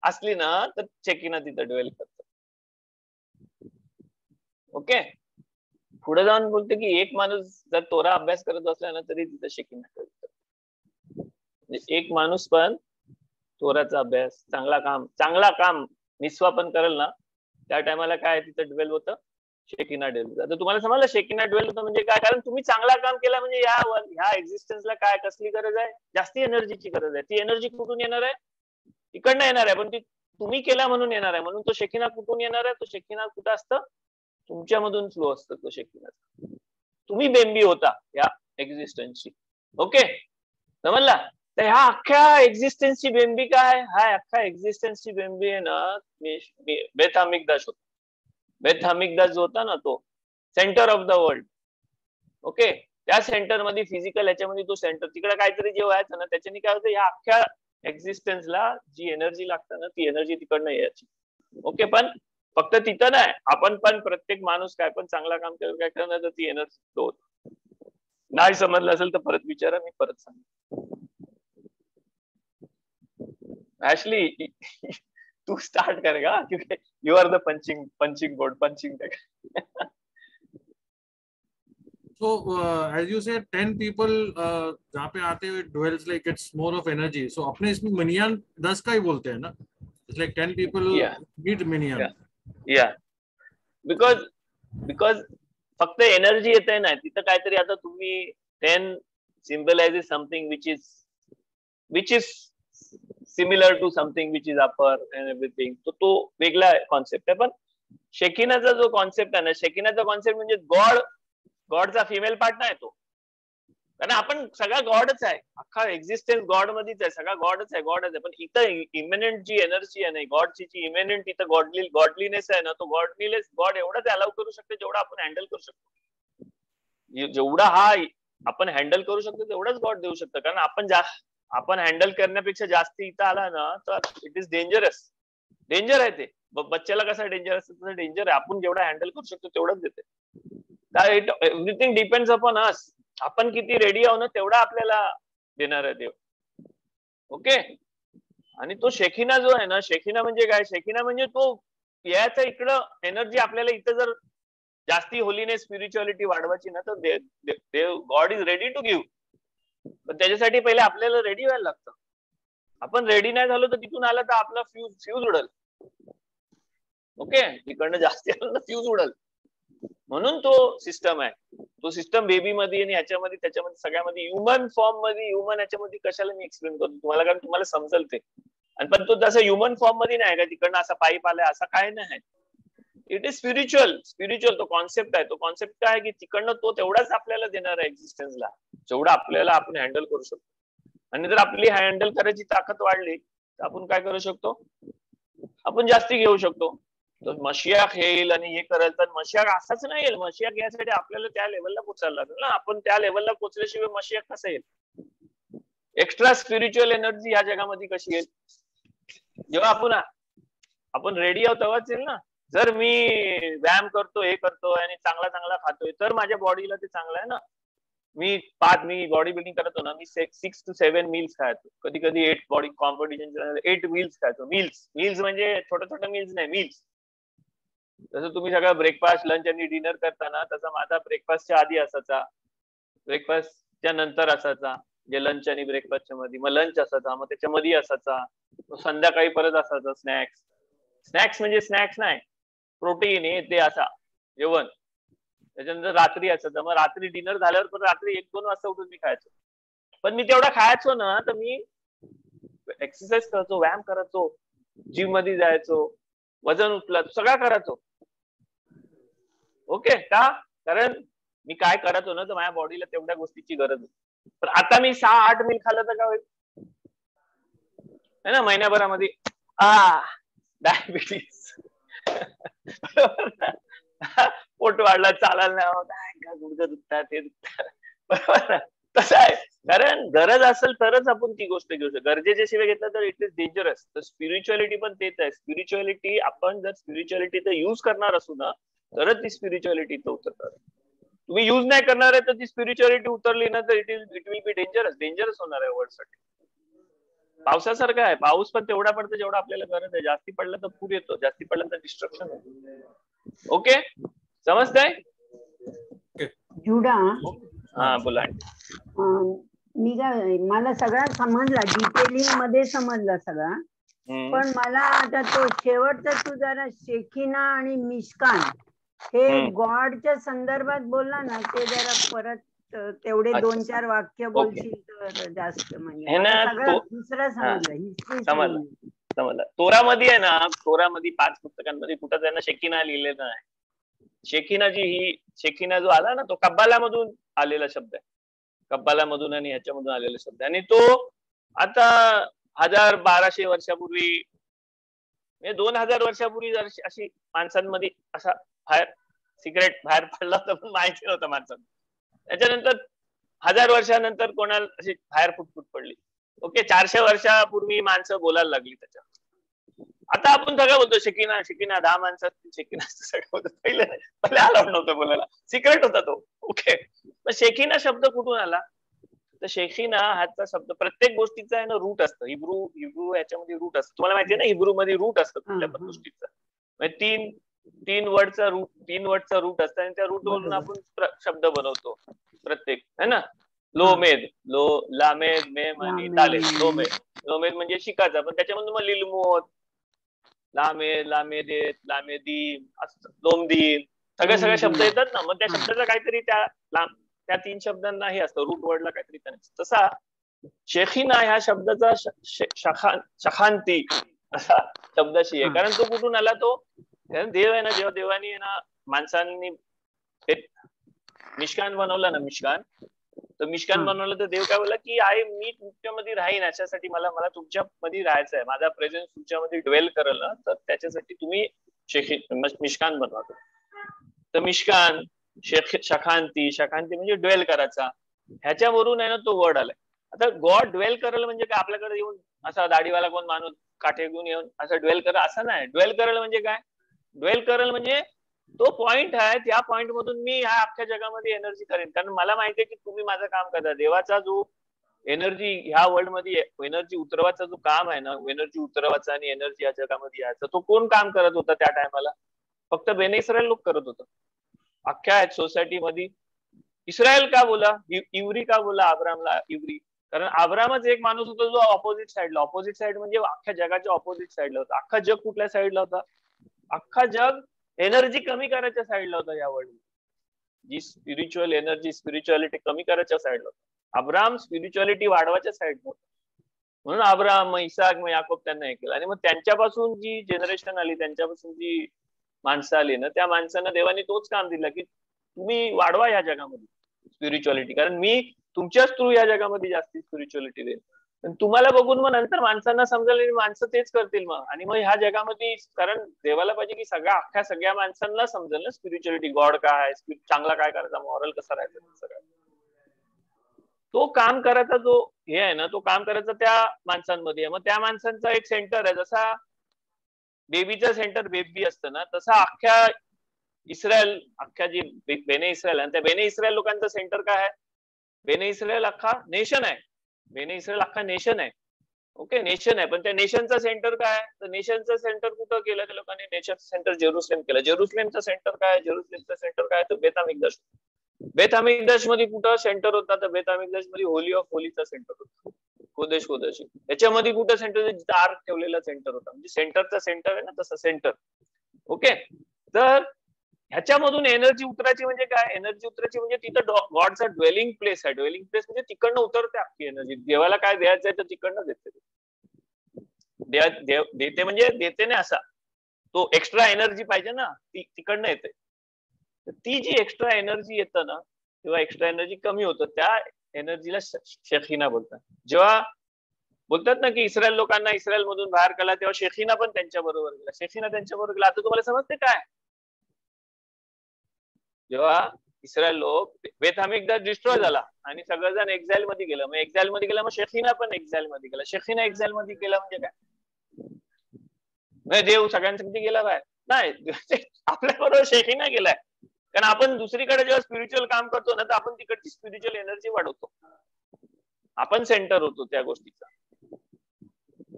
असली ना तर शेकिना तिथं ड्वेल करतं. ओके, पुढे जाऊन बोलते की एक माणूस जर तोरा अभ्यास करत असला ना तरी तिथं शेकिना ड्वेल करतं. एक माणूस पण तोराचा अभ्यास, चांगला काम निस्वा पण करेल ना, त्या टायमाला काय तिथं ड्वेल होतं? शेकिना ड्वेल. आता तुम्हाला समजलं शेकिना ड्वेल होतं म्हणजे काय? कारण तुम्ही चांगला काम केला म्हणजे ह्या एक्झिस्टन्सला काय कसली गरज आहे? जास्ती एनर्जीची गरज आहे. ती एनर्जी कुठून येणार आहे? इकडनं येणार आहे, पण ती तुम्ही केला म्हणून येणार आहे. म्हणून तो शेकिना कुठून येणार आहे? तो शेकिना कुठं असतं? तुमच्यामधून फ्लो असतं तो शेकिना. तुम्ही बेंबी होता या एक्झिस्टन्सची. ओके, समजला? तर ह्या अख्ख्या एक्झिस्टन्सची बेंबी काय? हा अख्खा एक्झिस्टन्सची बेंबी आहे ना, बेथ अमिगदाश होता. बेथ अमिगदाश जो होता ना, तो centre of the world. Okay, त्या सेंटर मध्ये फिजिकल याच्यामध्ये तो सेंटर तिकडे काहीतरी जे व्हायचं ना त्याच्याने काय होतं, या अख्ख्या एक्झिस्टन्सला जी एनर्जी लागतं ना ती एनर्जी तिकडनं यायची. ओके, पण फक्त तिथं नाही, आपण पण प्रत्येक माणूस काय पण चांगला काम केलं काय करणार तर ती एनर्जी फ्लो होत. नाही समजलं असेल तर परत विचारा, मी परत सांग. ऍशली तू स्टार्ट करेगा क्योंकि you are the punching board, punching bag. So as you said, 10 people जहाँ पे आते हुए dwells like it's more of energy. So अपने इसमें मनियान 10 का ही बोलते हैं ना? It's like 10 people meet minion. Yeah. Because फक्त एनर्जी येते ना तिथं काहीतरी. आता तुम्ही 10 symbolizes something which is similar to something which is upper and everything. तो वेगळा कॉन्सेप्ट आहे. पण शेकिनाचा जो कॉन्सेप्ट आहे ना, शेकिनाचा कॉन्सेप्ट म्हणजे गॉडचा फिमेल पार्ट नाही तो. कारण आपण सगळा गॉडच आहे, अख्खा एक्झिस्टन्स गॉड मध्येच आहे, सगळा गॉडच आहे. पण इथं इमिनेंट जी एनर्जी आहे ना, गॉडची जी इमिनेंट इथं गॉडलीनेस आहे ना, तो गॉड एवढाच अलाव करू शकतो जेवढा आपण हँडल करू शकतो. जेवढा हा आपण हँडल करू शकतो तेवढाच गॉड देऊ शकतो. कारण आपण हँडल करण्यापेक्षा जास्त इथं आला ना तर इट इज डेंजर आहे. ते बच्च्याला कसा डेंजर असतं तसं डेंजर आहे. आपण जेवढा हँडल करू शकतो तेवढंच देते. Everything depends upon us. आपण किती रेडी आहो ना तेवढा आपल्याला देणार आहे देव. ओके, आणि तो शेखिना जो आहे ना, शेखिना म्हणजे काय? शेखिना म्हणजे तो याचा इकडं एनर्जी आपल्याला इथं जर जास्ती होलीनेस स्पिरिच्युअलिटी वाढवायची ना तर देव God is ready to give. पण त्याच्यासाठी पहिले आपल्याला रेडी व्हायला लागतं. आपण रेडी नाही झालो तर तिथून आला तर आपला फ्यूज उडल. ओके, तिकडनं जास्ती आलं तर फ्यूज उडल. म्हणून तो सिस्टम आहे. तो सिस्टम बेबी मध्ये आणि ह्याच्यामध्ये त्याच्यामध्ये सगळ्यामध्ये ह्युमन फॉर्म मध्ये ह्युमन ह्याच्यामध्ये कशाला मी एक्सप्लेन करतो तुम्हाला, कारण तुम्हाला समजल ते. आणि पण तो जसं ह्युमन फॉर्म मध्ये नाही का तिकडनं असा पाईप आलाय असं काय नाही. इट इज स्पिरिच्युअल तो कॉन्सेप्ट आहे. तो कॉन्सेप्ट काय आहे की तिकडनं तो तेवढाच आपल्याला देणार आहे एक्झिस्टन्सला जेवढा आपल्याला आपण हँडल करू शकतो. आणि जर आपली हँडल करायची ताकद वाढली तर आपण काय करू शकतो, आपण जास्ती घेऊ शकतो. तर मशियाक येईल आणि हे करेल, तर मशियाक असाच नाही येईल. मशियाक यासाठी आपल्याला त्या लेवलला पोचायला लागेल ना. आपण त्या लेवलला पोचल्याशिवाय मशियाक कसं येईल? एक्स्ट्रा स्पिरिच्युअल एनर्जी या जगामध्ये कशी येईल? जेव्हा आपण रेडी आहोत तेव्हाच येईल ना. जर मी व्यायाम करतो, हे करतोय आणि चांगला खातोय तर माझ्या बॉडीला ते चांगलं आहे ना. मी बॉडी बिल्डिंग करतो ना, मी 6 to 7 मील्स खायचो, कधी 8 बॉडी कॉम्पिटिशन 8 मील्स खायचो. मील्स म्हणजे छोटे मील्स नाही, मील्स. जसं तुम्ही सगळं ब्रेकफास्ट, लंच आणि डिनर करताना तसा माझा ब्रेकफास्टच्या आधी असायचा, ब्रेकफास्टच्या नंतर असायचा, जे लंच आणि ब्रेकफास्टच्या मध्ये, मग लंच असायचा, मग त्याच्यामध्ये असायचा, संध्याकाळी परत असायचा स्नॅक्स म्हणजे स्नॅक्स नाही, प्रोटीन हे ते असा जेवण. त्याच्यानंतर रात्री असायचं, मग रात्री डिनर झाल्यावर पण रात्री 1-2 वाजता उठून मी खायचो. पण मी तेवढा खायचो ना तर मी एक्सरसाइज करायचो, व्यायाम करायचो, जिम मध्ये जायचो, वजन उचलायचो, सगळं करायचो. ओके, का? कारण मी काय करतो ना तर माझ्या बॉडीला तेवढ्या गोष्टीची गरज आहे. पण आता मी 6-8 मील खाल्लं तर काय होईल है ना महिन्याभरामध्ये? डायबिटीस पोट वाढला, चालायला नाही, गुडघं दुखतात, ते दुखतात, बरोबर. कसं आहे, कारण गरज असेल तरच आपण ती गोष्ट घेऊ शकतो. गरजेच्या शिवाय घेतलं तर इट इज डेंजरस. तर स्पिरिच्युअलिटी पण तेच आहे. स्पिरिच्युअलिटी आपण जर स्पिरिच्युअलिटीचा युज करणार असू ना तरच ती स्पिरिच्युअलिटी उतरणार. तुम्ही युज नाही करणार आहे तर ती स्पिरिच्युअलिटी उतरली ना तर इट विल बी डेंजरस होणार आहे वर्ल्डसाठी. पावसासारखं आहे, पाऊस पण तेवढा पडतो जेवढा आपल्याला गरज आहे. जास्ती पडला तर पूर येतो, जास्ती पडला तर डिस्ट्रक्शन होतो. ओके, समजतंय? जुडा, हा बोला. मी काय, मला सगळा समजला, डिटेलिंग मध्ये समजला सगळा. पण मला आता तो शेवटचा तू जरा शेखिना आणि मिशकान हे गॉडच्या संदर्भात बोलला ना, ते जरा परत तेवढे 2-4 वाक्य बोलशील तर जास्त म्हणजे सगळं दुसरं समजलं, हिस्ट्री समजलं. तोरामध्ये आहे ना, तोरामध्ये 5 पुस्तकांमध्ये कुठं त्यांना शेकिना लिहिलेलं आहे. शेकिना जो आला ना तो कब्बाला मधून आलेला शब्द आहे, कब्बाला मधून आणि ह्याच्यामधून आलेला शब्द. आणि तो आता 1000-1200 वर्षापूर्वी, 2000 वर्षापूर्वी अशी माणसांमध्ये असा सिक्रेट बाहेर पडला होता, पण माहिती नव्हतं माणसांना. त्याच्यानंतर 1000 वर्षानंतर कोणाला अशी बाहेर फुटफुट पडली. ओके, 400 वर्षापूर्वी माणसं बोलायला लागली त्याच्यावर. आता आपण सगळं बोलतो शेकिना शेकिना, 10 माणसात शेकिना सगळं बोलतो. पहिले अलाउड नव्हतं बोलायला, सिक्रेट होता तो. ओके, तर शेकिना शब्द कुठून आला? तर शेकिना ह्याचा शब्द प्रत्येक गोष्टीचा आहे ना रूट असतं. हिब्रू याच्यामध्ये रूट असतं. तुम्हाला माहिती आहे ना, हिब्रू मध्ये रूट असतं कुठल्या पण गोष्टीचं. म्हणजे तीन वर्डचा रूट असतं आणि त्या रूट वरून आपण शब्द बनवतो प्रत्येक, है ना. लोमेद, लामेद, मेम आणि दालेद. लोमेद म्हणजे शिकायचा, पण त्याच्यामध्ये मग लिलमोद, लामेदेत, लामेदीन, लोमदीन, सगळे शब्द येतात ना. मग त्या शब्दाचा काहीतरी त्या 3 शब्दांना हे असतं, रूट वर्डला काहीतरी त्यांचं. तसा शेखिना ह्या शब्दाचा शखांती असा शब्दाशी आहे. कारण तो कुठून आला? तो देव आहे ना, जेव्हा देवानी आहे ना माणसांनी मिष्कान बनवलं ना, मिष्कान बनवलं, तर देव काय बोलला की मी तुमच्यामध्ये राहीन, अशासाठी मला तुमच्यामध्ये राहायचं आहे, माझा प्रेझेन्स तुमच्यामध्ये ड्वेल करेल ना, तर त्याच्यासाठी तुम्ही मिष्कान बनवा. तर मिष्कान, शखांती म्हणजे ड्वेल करायचा, ह्याच्यावरून आहे ना तो वर्ड आलाय. आता गॉड ड्वेल करेल म्हणजे काय? आपल्याकडे येऊन असा दाढीवाला कोण माणूस काठे घेऊन येऊन असं ड्वेल करेल असं नाही. ड्वेल करेल म्हणजे काय? ड्वेल करेल म्हणजे तो पॉइंट आहे, त्या पॉइंट मधून मी ह्या अख्ख्या जगामध्ये एनर्जी करेन. कारण मला माहिती आहे की तुम्ही माझं काम करता. देवाचा जो एनर्जी ह्या वर्ल्ड मध्ये एनर्जी उतरवाचा जो काम आहे ना, एनर्जी उतरवाचा आणि एनर्जी या जगामध्ये यायचं, तो कोण काम करत होता त्या टायमाला? फक्त बेने इस्रायल लोक करत होतं अख्ख्या सोसायटी मध्ये. इस्रायल का बोला? इव्हरी का बोला अब्रामला इव्हरी? कारण अब्रामच एक माणूस होता जो ऑपोजिट साइड म्हणजे अख्ख्या जगाच्या ऑपोजिट साइडला होता. अख्खा जग कुठल्या साइडला होता? अख्खा जग एनर्जी कमी करायच्या साइडला होता या वर्ल्ड. जी स्पिरिच्युअल एनर्जी, स्पिरिच्युअलिटी कमी करायच्या साइडला होता. अब्राम स्पिरिच्युअलिटी वाढवायच्या साइडला होता. म्हणून अब्राम, इसाक, याकोब त्यांना हे केलं. आणि मग त्यांच्यापासून जी जनरेशन आली, त्यांच्यापासून जी माणसं आली ना, त्या माणसांना देवाने तोच काम दिला की तुम्ही वाढवा या जगामध्ये स्पिरिच्युअलिटी, कारण मी तुमच्याच थ्रू या जगामध्ये जास्ती स्पिरिच्युअलिटी देईन. तुम्हाला बघून मग नंतर माणसांना समजेल आणि माणसं तेच करतील मग. आणि मग ह्या जगामध्ये, कारण देवाला पाहिजे की सगळ्या माणसांना समजेल ना स्पिरिच्युअलिटी, गॉड काय आहे, चांगला काय करायचा, मॉरल कसा राहायचा, सगळं तो काम करायचा जो हे आहे ना, तो काम करायचा त्या माणसांमध्ये आहे. मग त्या माणसांचा एक सेंटर आहे. जसा बेबीचं सेंटर बेबी असतं ना, तसा अख्ख्या इस्रायल, अख्ख्या जी बेने इस्रायल, आणि त्या बेने इस्रायल लोकांचं सेंटर काय आहे? बेने इस्रायल अख्खा नेशन आहे. बेने इस्रायल अख्खा नेशन आहे. ओके, नेशन आहे. पण त्या नेशनचं सेंटर काय आहे? तर नेशनचं सेंटर कुठं केलं त्या लोकांनी? नेशनचं सेंटर जेरुसलेम केलं. जेरुसलेमचं सेंटर काय? जेरुसलेमचं सेंटर काय? तर बेत हमिकदाश. बेत हमिकदाश मध्ये कुठं सेंटर होता? तर बेत हमिकदाश मध्ये होली ऑफ होलीचा सेंटर होता, कोदेश. त्याच्यामध्ये कुठं सेंटर? जिथं आर्क ठेवलेला सेंटर होता. म्हणजे सेंटरचा सेंटर आहे ना, तसं सेंटर. ओके, तर ह्याच्यामधून एनर्जी उतरायची म्हणजे काय? एनर्जी उतरायची म्हणजे तिथं गॉडचा ड्वेलिंग प्लेस आहे. ड्वेलिंग प्लेस म्हणजे तिकडनं उतरते अख्खी एनर्जी. देवाला काय द्यायचं आहे तर तिकडनं देते. देते म्हणजे देते ना, असा तो एक्स्ट्रा एनर्जी पाहिजे ना, ती तिकडनं येते. ती जी एक्स्ट्रा एनर्जी येतं ना, किंवा एक्स्ट्रा एनर्जी कमी होतं, त्या एनर्जीला शेखिना बोलतात. जेव्हा बोलतात ना की इस्रायल लोकांना इस्रायल मधून बाहेर काढला, तेव्हा शेखिना पण त्यांच्या बरोबर गेला. शेखिना त्यांच्या बरोबर गेला. आता तुम्हाला समजते काय? जेव्हा इस्रायल लोक बेत हमिकदाश डिस्ट्रॉय झाला आणि सगळेजण एक्झाईल मध्ये गेलं, मग एक्झाईल मध्ये गेला, मग शेखिना पण एक्झाईल मध्ये गेला. शेखिना एक्झाईल मध्ये गेला म्हणजे काय? देव सगळ्यांसाठी गेला काय? नाही, आपल्या बरोबर शेखिना गेलाय. कारण आपण दुसरीकडे जेव्हा स्पिरिच्युअल काम करतो ना, तर आपण तिकडची स्पिरिच्युअल एनर्जी वाढवतो. आपण सेंटर होतो त्या गोष्टीचा.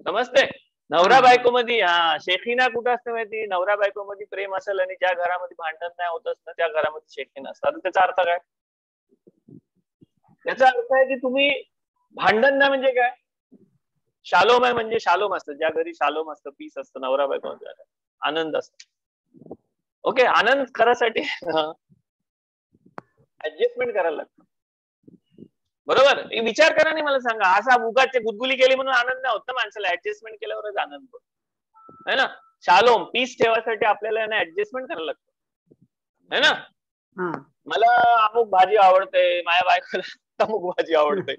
समजते? नवरा बायको मध्ये शेखिना कुठं असते माहिती? नवरा बायको मध्ये प्रेम असेल आणि ज्या घरामध्ये भांडण नाही होत असतं त्या घरामध्ये शेखिना असतं. आता त्याचा अर्थ काय? त्याचा अर्थ आहे की तुम्ही भांडण नाही म्हणजे काय? शालोम आहे म्हणजे शालोम असतं. ज्या घरी शालोम असतं, पीस असतं, नवरा बायको आनंद असतो. ओके, आनंद करायसाठी ऍडजस्टमेंट करायला लागतं. बरोबर? विचार करा आणि मला सांगा, असा उगाच गुदगुली केली म्हणून आनंद नाही होत ना माणसाला. ऍडजस्टमेंट केल्यावरच आनंद होतो, है ना. शालोम, पीस ठेवायसाठी आपल्याला ऍडजस्टमेंट करायला लागतं, है ना. मला अमुक भाजी आवडते, माझ्या बायकोला अमुक भाजी आवडते,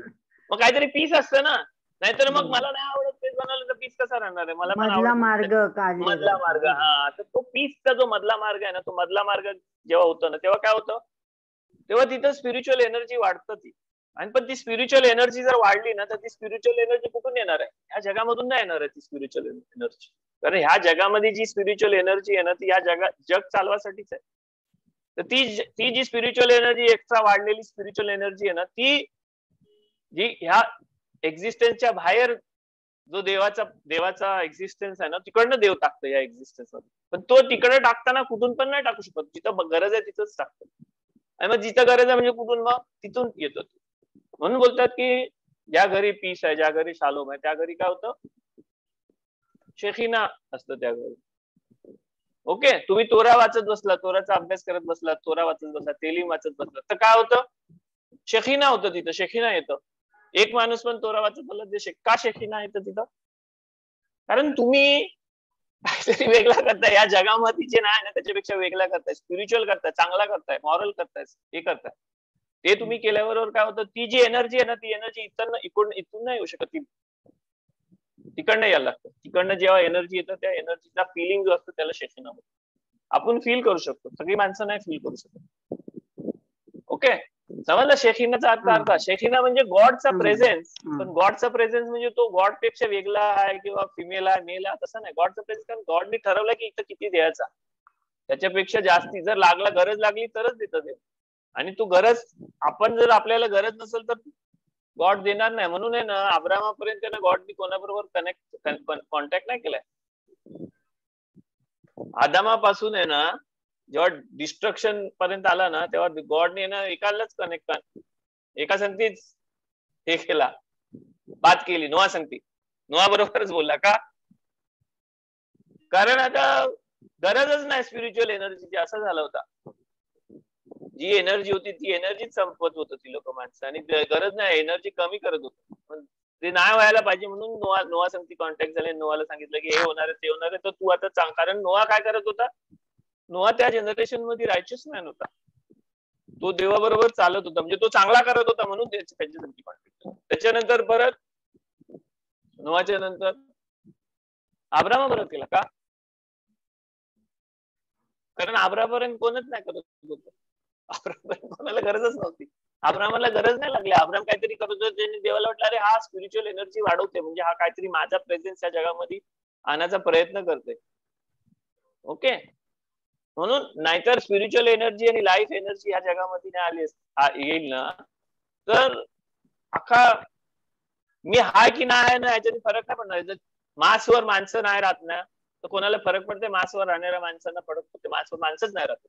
मग काहीतरी पीस असतं ना. नाहीतर मग मला नाही आवडत तेच बनवलं तर पीस कसा राहणार आहे? मला पण मधला मार्ग. तर तो पीसचा जो मधला मार्ग आहे ना, तो मधला मार्ग जेव्हा होतो ना, तेव्हा काय होतं? तेव्हा तिथं स्पिरिच्युअल एनर्जी वाढतं. ती आणि पण ती स्पिरिच्युअल एनर्जी जर वाढली ना, तर ती स्पिरिच्युअल एनर्जी कुठून येणार आहे? ह्या जगामधून नाही येणार आहे ती स्पिरिच्युअल एनर्जी. कारण ह्या जगामध्ये जी स्पिरिच्युअल एनर्जी आहे ना, ती या जग चालवासाठीच आहे. तर ती जी स्पिरिच्युअल एनर्जी, एक्स्ट्रा वाढलेली स्पिरिच्युअल एनर्जी आहे ना, ती जी ह्या एक्झिस्टन्सच्या बाहेर जो देवाचा एक्झिस्टन्स आहे ना, तिकडनं देव टाकतो या एक्झिस्टन्स मध्ये. पण तो तिकडे टाकताना कुठून पण नाही टाकू शकत. जिथं गरज आहे तिथंच टाकतो. आणि मग जिथं गरज आहे म्हणजे कुठून? मग तिथून येतो. म्हणून बोलतात की ज्या घरी पीस आहे, ज्या घरी शालोम आहे, त्या घरी काय होतं? शेखिना असतं त्या घरी. ओके, तुम्ही तोरा वाचत बसला, तोराचा अभ्यास करत बसला, तोरा वाचत बसला, तेलीम वाचत बसला, तर काय होतं? शेखिना होतं तिथं, शेखिना येतं. एक माणूस पण तोरा वाचत बसला, का शेखिना येतं तिथं? कारण तुम्ही काहीतरी वेगळा करताय या जगामध्ये, जे नाही ना त्याच्यापेक्षा वेगळा करताय, स्पिरिच्युअल करताय, चांगला करताय, मॉरल करताय, हे करताय. ते तुम्ही केल्याबरोबर काय होतं? ती जी एनर्जी आहे ना, ती एनर्जी इथून नाही येऊ शकत, तिकडनं यायला लागतं. तिकडनं जेव्हा एनर्जी येतं, त्या एनर्जीचा फिलिंग जो असतो त्याला शेखिना होतं. आपण फील करू शकतो, सगळी माणसं नाही फील करू शकत. ओके, समजलं? शेखिनाचा अर्थ शेखिना म्हणजे गॉडचा प्रेझेन्स. पण गॉडचा प्रेझेन्स म्हणजे तो गॉड पेक्षा वेगळा आहे किंवा फिमेल आहे, मेल आहे, तसं नाही. गॉडचा प्रेझेन्स, कारण गॉडने ठरवलं की इथं किती द्यायचा, त्याच्यापेक्षा जास्ती जर गरज लागली तरच देतं ते. आणि तू आपण जर आपल्याला गरज नसेल तर गॉड देणार नाही. म्हणून आहे ना, अब्रामापर्यंत ना गॉडने कोणाबरोबर कॉन्टॅक्ट नाही केलाय. आदामापासून आहे ना, जेव्हा डिस्ट्रक्शन पर्यंत आला ना, तेव्हा गॉडने ना एकालाच एका संगतीच हे केला, बात केली. नोआ संगती, नोआ बरोबरच बोलला. का? कारण आता गरजच नाही स्पिरिच्युअल एनर्जीची, असं झालं होता. जी एनर्जी होती ती एनर्जीच संपवत होत ती लोक माणसं, आणि गरज नाही, एनर्जी कमी करत होत. पण ते नाही व्हायला पाहिजे म्हणून नोआ संगती कॉन्टॅक्ट झाले. नोआला सांगितलं की हे होणार आहे, ते होणार आहे, तर तू आता सांग. कारण नोआ काय करत होता? नोआ त्या जनरेशन मध्ये रायचियस मॅन होता, तो देवाबरोबर चालत होता, म्हणजे तो चांगला करत होता, म्हणून त्यांच्यासाठी कॉन्टॅक्ट. त्याच्यानंतर परत नोआच्या नंतर अब्रामाबरोबर केला. का? कारण अब्रामपर्यंत कोणच नाही करत होतं, अब्रामपर्यंत कोणाला गरजच नव्हती. अब्रामाला गरज नाही लागली. अब्राम काहीतरी करत होता, त्यांनी देवाला वाटलं अरे हा स्पिरिच्युअल एनर्जी वाढवते, म्हणजे हा काहीतरी माझा प्रेझेन्स या जगामध्ये आणण्याचा प्रयत्न करते. ओके, म्हणून नाहीतर स्पिरिच्युअल एनर्जी आणि लाईफ एनर्जी ह्या जगामध्ये नाही आली येईल ना, तर अख्खा मी हाय की नाही ना याच्याने फरक नाही पडणार. जर मासवर माणसं नाही राहत ना, तर कोणाला फरक पडते? मासवर राहणाऱ्या माणसांना फरक पडते, मासवर माणसंच नाही राहत,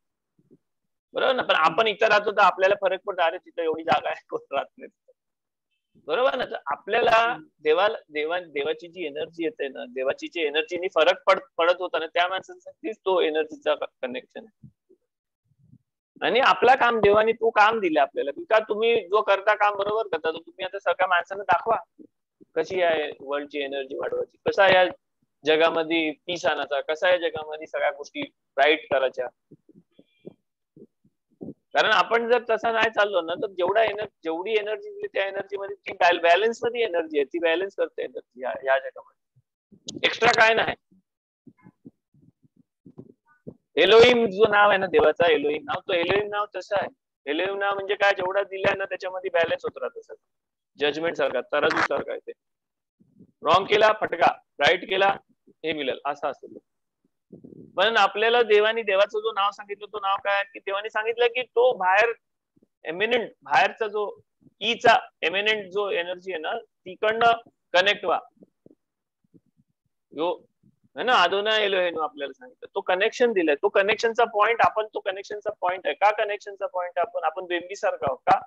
बरोबर ना? पण आपण इथं राहतो तर आपल्याला फरक पडतो, अरे तिथं एवढी जागा आहे, कोण राहत नाही, बरोबर ना? तर आपल्याला देवाची जी एनर्जी येते ना, देवाची जी एनर्जीनी फरक पडत होता ना, त्या माणसांसाठीच तो एनर्जीचा कनेक्शन आहे. आणि आपला काम, देवाने तो काम दिले आपल्याला, का तुम्ही जो करता काम बरोबर करता, तुम्ही आता सगळ्या माणसांना दाखवा कशी आहे वर्ल्डची एनर्जी वाढवायची, कसा या जगामध्ये पीस आणायचा, कसा या जगामध्ये सगळ्या गोष्टी ब्राईट करायच्या. कारण आपण जर तसा नाही चाललो ना, तर जेवढी एनर्जी दिली त्या एनर्जी मध्ये ती बॅलन्स मध्ये एनर्जी आहे, ती बॅलन्स करते एनर्जी या जगामध्ये, एक्स्ट्रा काय नाही. एलोहिम जो नाव आहे ना देवाचा, एलोहिम नाव, तो एलोहिम नाव तसं आहे. एलोहिम नाव म्हणजे काय? जेवढा दिलाय ना त्याच्यामध्ये बॅलन्स होत राहतं सगळं, जजमेंट सारखा, तराजू सारखा आहे ते. रॉंग केला फटका, राईट केला हे मिळेल, असं असतं. पण आपल्याला देवाचं जो नाव सांगितलं, तो नाव काय की देवाने सांगितलं की तो बाहेरचा जो ईचा एमिनेंट जो एनर्जी आहे ना, तिकडनं कनेक्ट व्हा. जो है ना, अदोना एलोहेनु आपल्याला सांगितलं, तो कनेक्शन दिलाय, तो कनेक्शनचा पॉइंट आपण, तो कनेक्शनचा पॉइंट आहे. का कनेक्शनचा पॉइंट आपण बेंबी सारखा आहोत का?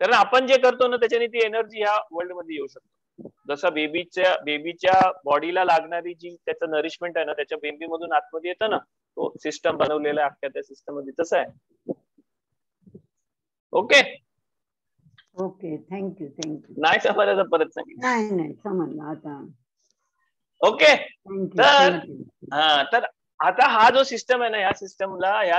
कारण आपण जे करतो ना त्याच्याने ती एनर्जी ह्या वर्ल्ड मध्ये येऊ शकतो. जसं बेबीच्या बॉडीला लागणारी जी त्याचं नरिशमेंट आहे ना, त्याच्या बेबी मधून आतमध्ये येतं ना, तो सिस्टम बनवलेला आहे अख्ख्या त्या सिस्टम मध्ये, तसं आहे. Okay okay, thank you. नाही समजायचं परत सांगितलं. नाही समजलं आता. ओके, तर आता हा जो सिस्टम आहे ना, ह्या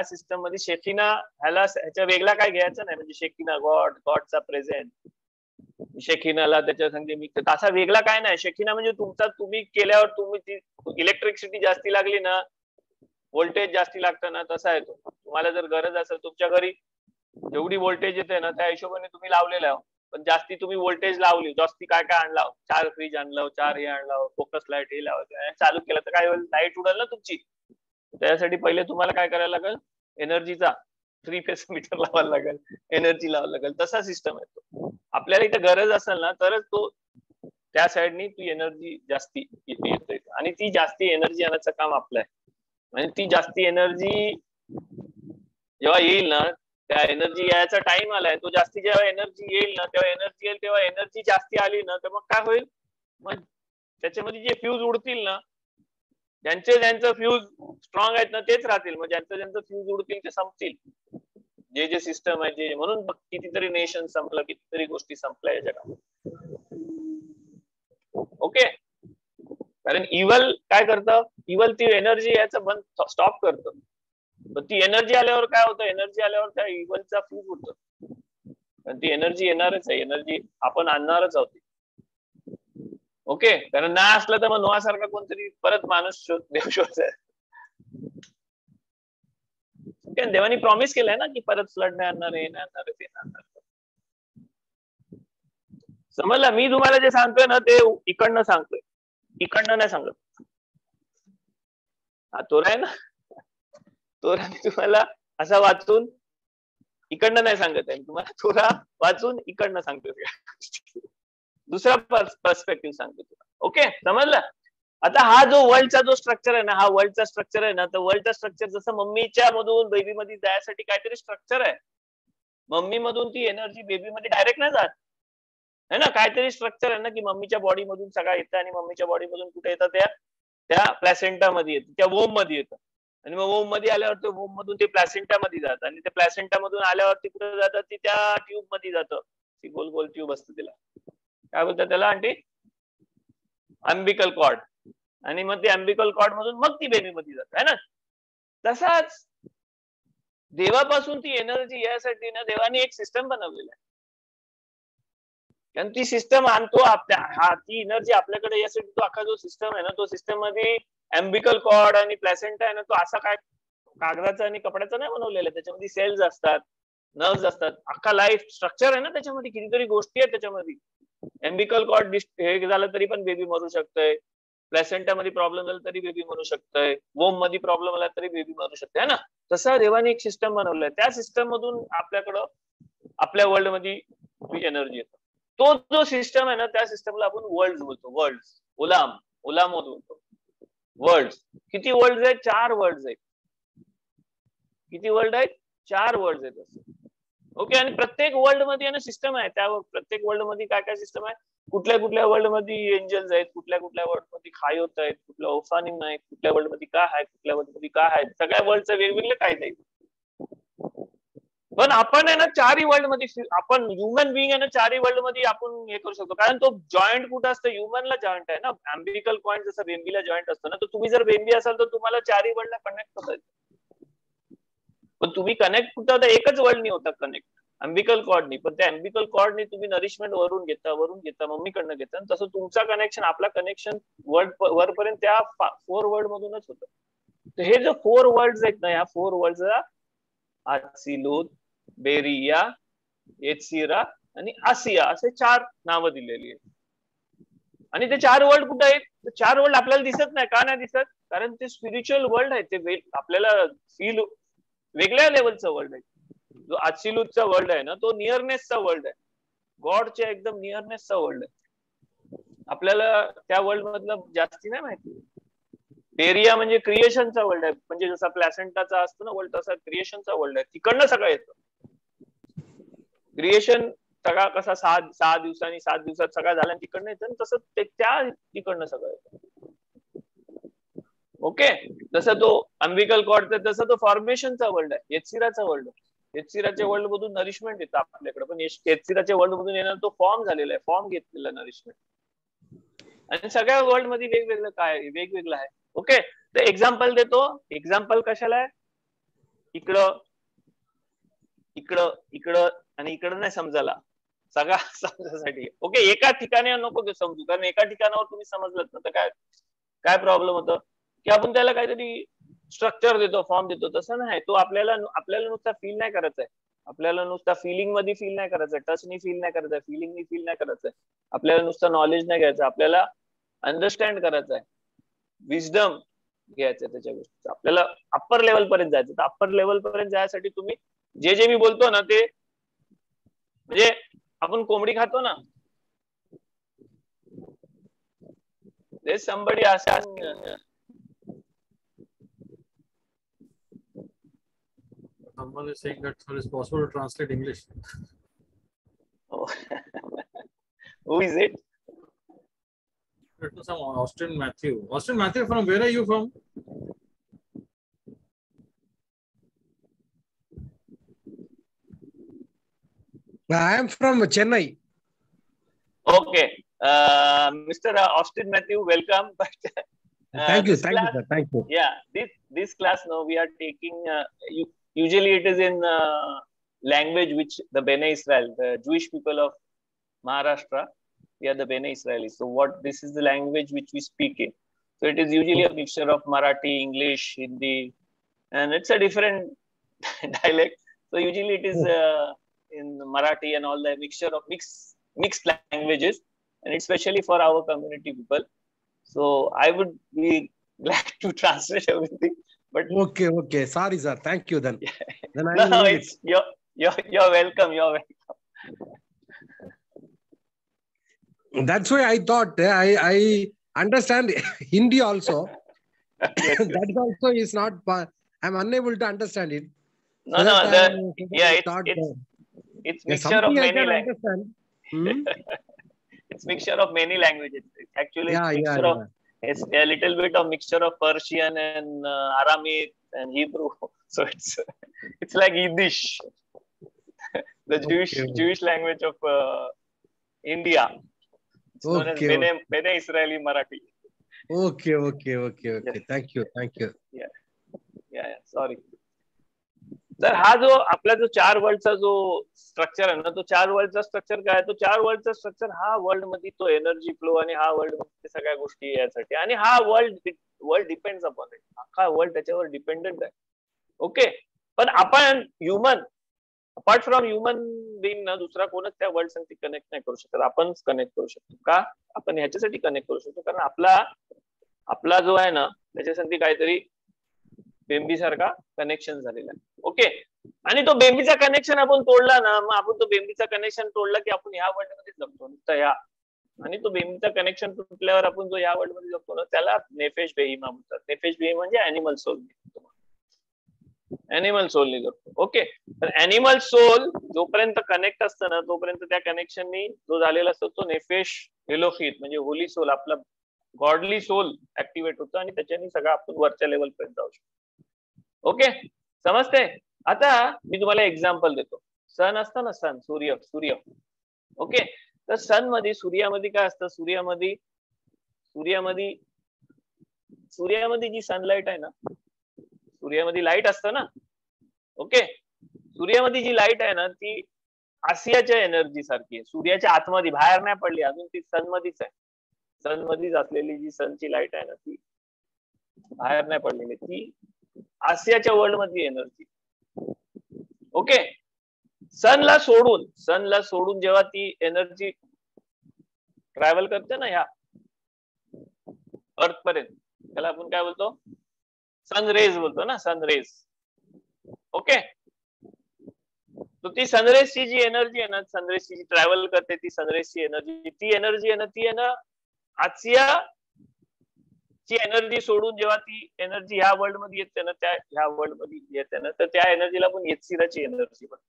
सिस्टम मध्ये शेखिना ह्याच्या वेगळा काय घ्यायचं नाही. म्हणजे शेखिना गॉडचा प्रेझेंट, शेखिनाला त्याच्या संगे मिक्स, असा वेगळा काय नाही. शेखिना म्हणजे तुम्ही केल्यावर तुम्ही इलेक्ट्रिसिटी जास्ती लागली ना, व्होल्टेज जास्ती लागतं ना, तसा आहे तो. तुम्हाला जर गरज असेल तुमच्या घरी जेवढी व्होल्टेज येते ना त्या हिशोबाने तुम्ही लावलेलं आहे. पण जास्ती तुम्ही व्होल्टेज लावली, जास्ती काय काय आणला, 4 फ्रीज आणलं, 4 हे आणलं, फोकस लाईट हे लावायचं, चालू केलं तर काय होईल, लाईट उडेल ना तुमची. त्यासाठी पहिले तुम्हाला काय करायला लागेल, एनर्जीचा 3 फेज मीटर लावायला लागेल, एनर्जी लावायला लागेल. तसा सिस्टम आहे तो. आपल्याला इथे गरज असेल ना तरच तो त्या साईडनी ती एनर्जी जास्ती येते, आणि ती जास्ती एनर्जी आणायचं काम आपलं आहे. म्हणजे ती जास्ती एनर्जी जेव्हा येईल ना, त्या एनर्जी यायचा टाइम आलाय, तो जास्ती जेव्हा एनर्जी येईल ना, तेव्हा एनर्जी येईल, तेव्हा एनर्जी जास्ती आली ना, तर मग काय होईल, मग त्याच्यामध्ये जे फ्यूज उडतील ना, ज्यांचं फ्यूज स्ट्रॉंग आहेत ना तेच राहतील, मग ज्यांचं फ्यूज उडतील ते संपतील. जे सिस्टम आहे जे, म्हणून कितीतरी नेशन संपलं, कितीतरी गोष्टी संपल्या या जगात. ओके, कारण इव्हल काय करतं, इव्हल ती एनर्जी याचं बंद स्टॉप करतं. पण ती एनर्जी आल्यावर काय होतं, एनर्जी आल्यावर त्या इव्हलचा फ्यूज उडतो. कारण ती एनर्जी येणारच आहे, एनर्जी आपण आणणारच आहोत. ओके, कारण नाही असलं तर मग नोआसारखा कोणतरी परत माणूस देव शोधायचा. देवानी प्रॉमिस केलंय ना की परत फ्लड नाही आणणार, हे नाही आणणार, ते नाही आणणार. समजलं, मी तुम्हाला जे सांगतोय ना ते इकडनं सांगतोय, इकडनं नाही सांगत. हा तोरा आहे ना, तोरा मी तुम्हाला असा वाचून इकडनं नाही सांगत आहे, तुम्हाला तोरा वाचून इकडनं सांगतोय, दुसरा पर्स्पेक्टिव्ह सांगतो तुला. ओके, समजलं. आता हा जो वर्ल्डचा जो स्ट्रक्चर आहे ना, हा वर्ल्डचा स्ट्रक्चर आहे ना, तर वर्ल्डचा स्ट्रक्चर जसं मम्मीच्या मधून बेबी मध्ये जायसाठी काहीतरी स्ट्रक्चर आहे. मम्मी मधून ती एनर्जी बेबी मध्ये डायरेक्ट नाही जात है ना, काहीतरी स्ट्रक्चर आहे ना, की मम्मीच्या बॉडी मधून सगळं येतं, आणि मम्मीच्या बॉडी मधून कुठे येतं, त्या प्लॅसेंटा मध्ये येतं, त्या वोम मध्ये येतं, आणि मग वोम मध्ये आल्यावर ते वोम मधून ते प्लॅसेंटा मध्ये जातं, आणि त्या प्लॅसेंटा मधून आल्यावरती कुठे जातं, ती त्या ट्यूब मध्ये जातं. ती गोल गोल ट्यूब असते, तिला काय बोलतात त्याला आंटी, अम्बिकल कॉर्ड. आणि मग ती अम्बिकल कॉर्ड मधून मग ती बेबी मध्ये जात आहे ना. तसाच देवापासून ती एनर्जी यासाठी ना देवाने एक सिस्टम बनवलेला आहे, कारण ती सिस्टम आणतो आपल्या, ती एनर्जी आपल्याकडे यासाठी तो अख्खा जो सिस्टम आहे ना, तो सिस्टम मध्ये अम्बिकल कॉर्ड आणि प्लॅसेंटा आहे ना, तो असा काय कागदाचा आणि कपड्याचा नाही बनवलेला. त्याच्यामध्ये सेल्स असतात, नर्व्स असतात, अख्खा लाईफ स्ट्रक्चर आहे ना त्याच्यामध्ये, कितीतरी गोष्टी आहेत त्याच्यामध्ये. एम्बिकल कॉर्ड हे झालं तरी पण बेबी मरू शकतंय, प्लॅसेंटा मध्ये प्रॉब्लेम झाला तरी बेबी मरू शकतंय, वोम मध्ये प्रॉब्लेम आला तरी बेबी मरू शकते है ना. तसं देवाने एक सिस्टम बनवलंय, त्या सिस्टम मधून आपल्याकडं आपल्या वर्ल्ड मध्ये एनर्जी येतो. तो जो सिस्टम आहे ना, त्या सिस्टमला आपण वर्ल्ड बोलतो. वर्ल्ड, ओलाम बोलतो. वर्ल्ड, किती वर्ल्ड आहेत, 4 वर्ल्ड आहेत. किती वर्ल्ड आहेत, 4 वर्ल्ड आहेत. ओके, आणि प्रत्येक वर्ल्ड मध्ये ना सिस्टम आहे, त्या प्रत्येक वर्ल्ड मध्ये काय काय सिस्टम आहे, कुठल्या वर्ल्ड मध्ये एंजल्स आहेत, कुठल्या वर्ल्ड मध्ये खाय होत आहेत, कुठल्या ओफानिंग नाही, कुठल्या वर्ल्ड मध्ये काय आहे, कुठल्या वर्ल्ड मध्ये काय आहे, सगळ्या वर्ल्डचं वेगवेगळे कायदे आहेत. पण आपण आहे ना 4ही वर्ल्ड मध्ये, आपण ह्युमन बिईंग आहे ना 4ही वर्ल्ड मध्ये आपण हे करू शकतो, कारण तो जॉईंट कुठं असतं, ह्युमनला जॉईंट आहे ना. अम्बिकल पॉईंट जसं बेंबीला जॉईंट असतं ना, तर तुम्ही जर बेंबी असाल तर तुम्हाला 4ही वर्ल्डला कनेक्ट होता येतं. पण तुम्ही कनेक्ट कुठं होता, एकच वर्ल्डनी होता कनेक्ट, अम्बिकल कॉर्डनी. पण त्या अम्बिकल कॉर्डनी तुम्ही नरिशमेंट वरून घेता मम्मीकडनं घेता, तसं तुमचा कनेक्शन, आपला कनेक्शन वरपर्यंत त्या 4 वर्ल्ड मधूनच होतं. तर हे जो 4 वर्ल्ड आहेत ना, या 4 वर्ल्डला आसिलूत, बेरिया, एत्सिरा आणि आसिया असे 4 नावं दिलेली आहेत. आणि ते 4 वर्ल्ड कुठे आहेत, 4 वर्ल्ड आपल्याला दिसत नाही. का नाही दिसत, कारण ते स्पिरिच्युअल वर्ल्ड आहे, ते आपल्याला फील वेगळ्या लेवलचं वर्ल्ड आहे. जो आसिलूतचा वर्ल्ड आहे ना, तो नियरनेसचा वर्ल्ड आहे, गॉडच्या एकदम नियरनेसचा वर्ल्ड आहे. आपल्याला त्या वर्ल्ड मधलं जास्ती नाही माहिती. बेरिया म्हणजे क्रिएशनचा वर्ल्ड आहे, म्हणजे जसा प्लॅसेंटाचा असतो ना वर्ल्ड, तसा क्रिएशनचा वर्ल्ड आहे. तिकडनं सगळं येतं क्रिएशन, सगळा कसा 6 दिवसांनी 7 दिवसात सगळं झालं तिकडनं येतं, तसं त्या तिकडनं सगळं येतं. ओके, जसं तो अम्बिकल कॉर्ड, तसं तो फॉर्मेशनचा वर्ल्ड आहे, एत्सिराचा वर्ल्ड आहे. एत्सिराच्या वर्ल्ड मधून नरिशमेंट येतं आपल्याकडे, पण एत्सिराच्या वर्ल्ड मधून येणार तो फॉर्म झालेला आहे, फॉर्म घेतलेला नरिशमेंट. आणि सगळ्या वर्ल्ड मध्ये वेगवेगळं काय वेगवेगळं आहे. ओके, तर एक्झाम्पल देतो. एक्झाम्पल कशाला आहे, इकडं आणि इकडं नाही समजायला, सगळा समजायसाठी. ओके, एका ठिकाणी नको समजू, कारण एका ठिकाणावर तुम्ही समजलं ना तर काय प्रॉब्लेम होतं, की आपण त्याला काहीतरी स्ट्रक्चर देतो, फॉर्म देतो, तसं नाही. तो आपल्याला नुसता फील नाही करायचा आहे, आपल्याला नुसता फिलिंग मध्ये फील नाही करायचं, टचनी फील नाही करायचं, फिलिंगनी फील नाही करायचं, आपल्याला नुसतं नॉलेज नाही घ्यायचं, आपल्याला अंडरस्टँड करायचं आहे, विजडम घ्यायचं त्याच्या गोष्टीचं. आपल्याला अप्पर लेवल पर्यंत जायचं. तर अप्पर लेवल पर्यंत जायसाठी तुम्ही जे मी बोलतो ना ते, म्हणजे आपण कोंबडी खातो ना, there's somebody asking someone is saying that it's possible to translate English. oh. Who is it? It was some Austin Matthew. Austin Matthew, from where are you from? I am from Chennai. Okay. Mr. Austin Matthew, welcome. But thank you, sir. Thank you. Yeah, this class now we are taking. Usually it is in language which the Bene Israel, the Jewish people of Maharashtra, we are the Bene Israelis. So this is the language which we speak in. So it is usually a mixture of Marathi, English, Hindi, and it's a different dialect. So usually it is in Marathi and all the mixture of mixed languages, and especially for our community people. So I would be glad to translate everything. But okay. Sorry, sir. Thank you then. Then no, it's you're welcome. You're welcome. That's why I thought I understand Hindi also. Yes. That also is not. I'm unable to understand it. No, it's mixture of many languages. It's mixture of many languages. Actually, it's a little bit of mixture of Persian and Aramaic and Hebrew. So it's like Yiddish, the Jewish language of India. It's known as Bene Israeli Marathi. Okay. Yes. Thank you. Yeah. Sorry. तर हा जो आपला जो 4 वर्ल्डचा जो structure आहे ना, तो 4 वर्ल्डचा structure काय आहे? तो 4 वर्ल्डचा स्ट्रक्चर हा वर्ल्ड मध्ये तो एनर्जी फ्लो आणि हा वर्ल्ड मध्ये सगळ्या गोष्टी यासाठी, आणि हा वर्ल्ड डिपेंड्स अपॉन इट. अख्खा वर्ल्ड त्याच्यावर डिपेंडंट आहे. ओके. पण आपण human, apart from human being ना, दुसरा कोणच त्या वर्ल्ड संगती कनेक्ट नाही करू शकत. आपणच कनेक्ट करू शकतो. का? आपण ह्याच्यासाठी कनेक्ट करू शकतो कारण आपला जो आहे ना त्याच्या संगती काहीतरी बेंबी सारखा कनेक्शन झालेला आहे. ओके. आणि तो बेंबीचा कनेक्शन आपण तोडला ना, मग आपण तो बेंबीचा कनेक्शन तोडला की आपण ह्या वर्ल्ड मध्ये जगतो नुसतं ह्या, आणि तो बेंबीचा कनेक्शन तुटल्यावर आपण जो ह्या वर्ल्ड मध्ये जगतो ना त्याला नेफेश बेहिमा म्हणतात. नेफेश बेहिमा म्हणजे अॅनिमल सोल. अॅनिमल सोलनी जगतो. ओके. तर अॅनिमल सोल जोपर्यंत कनेक्ट असतं ना तोपर्यंत त्या कनेक्शननी जो झालेला असतो तो नेफेश एलोहित म्हणजे होली सोल, आपला गॉडली सोल ऍक्टिव्हेट होतं आणि त्याच्याने सगळं आपण वरच्या लेवल पर्यंत जाऊ शकतो. ओके. समजते? आता मी तुम्हाला एक्झाम्पल देतो. सन असतं ना, सन, सूर्य. ओके. तर सूर्यामध्ये काय असतं? सूर्यामध्ये जी सनलाइट आहे ना, सूर्यामध्ये लाईट असतं ना. ओके. सूर्यामध्ये जी लाईट आहे ना ती आसियाच्या एनर्जी सारखी आहे. सूर्याच्या आतमध्ये, बाहेर नाही पडली अजून, ती सन मध्येच आहे. सन मध्येच असलेली जी सनची लाईट आहे ना ती बाहेर नाही पडलेली, ती आसियाच्या वर्ल्ड मधली एनर्जी. ओके. सनला सोडून जेव्हा ती एनर्जी ट्रॅव्हल करते ना ह्या अर्थ पर्यंत, त्याला आपण काय बोलतो? सनरेज बोलतो ना, सनरेज. ओके. तर ती सनरेजची जी एनर्जी आहे ना, सनरेजची जी ट्रॅव्हल करते ती सनरेजची एनर्जी, ती एनर्जी आहे ना आसियाची एनर्जी सोडून जेव्हा ती एनर्जी ह्या वर्ल्ड मध्ये येते ना, ह्या वर्ल्ड मध्ये येते ना, तर त्या एनर्जीला आपण येत्सिराची एनर्जी म्हणतो.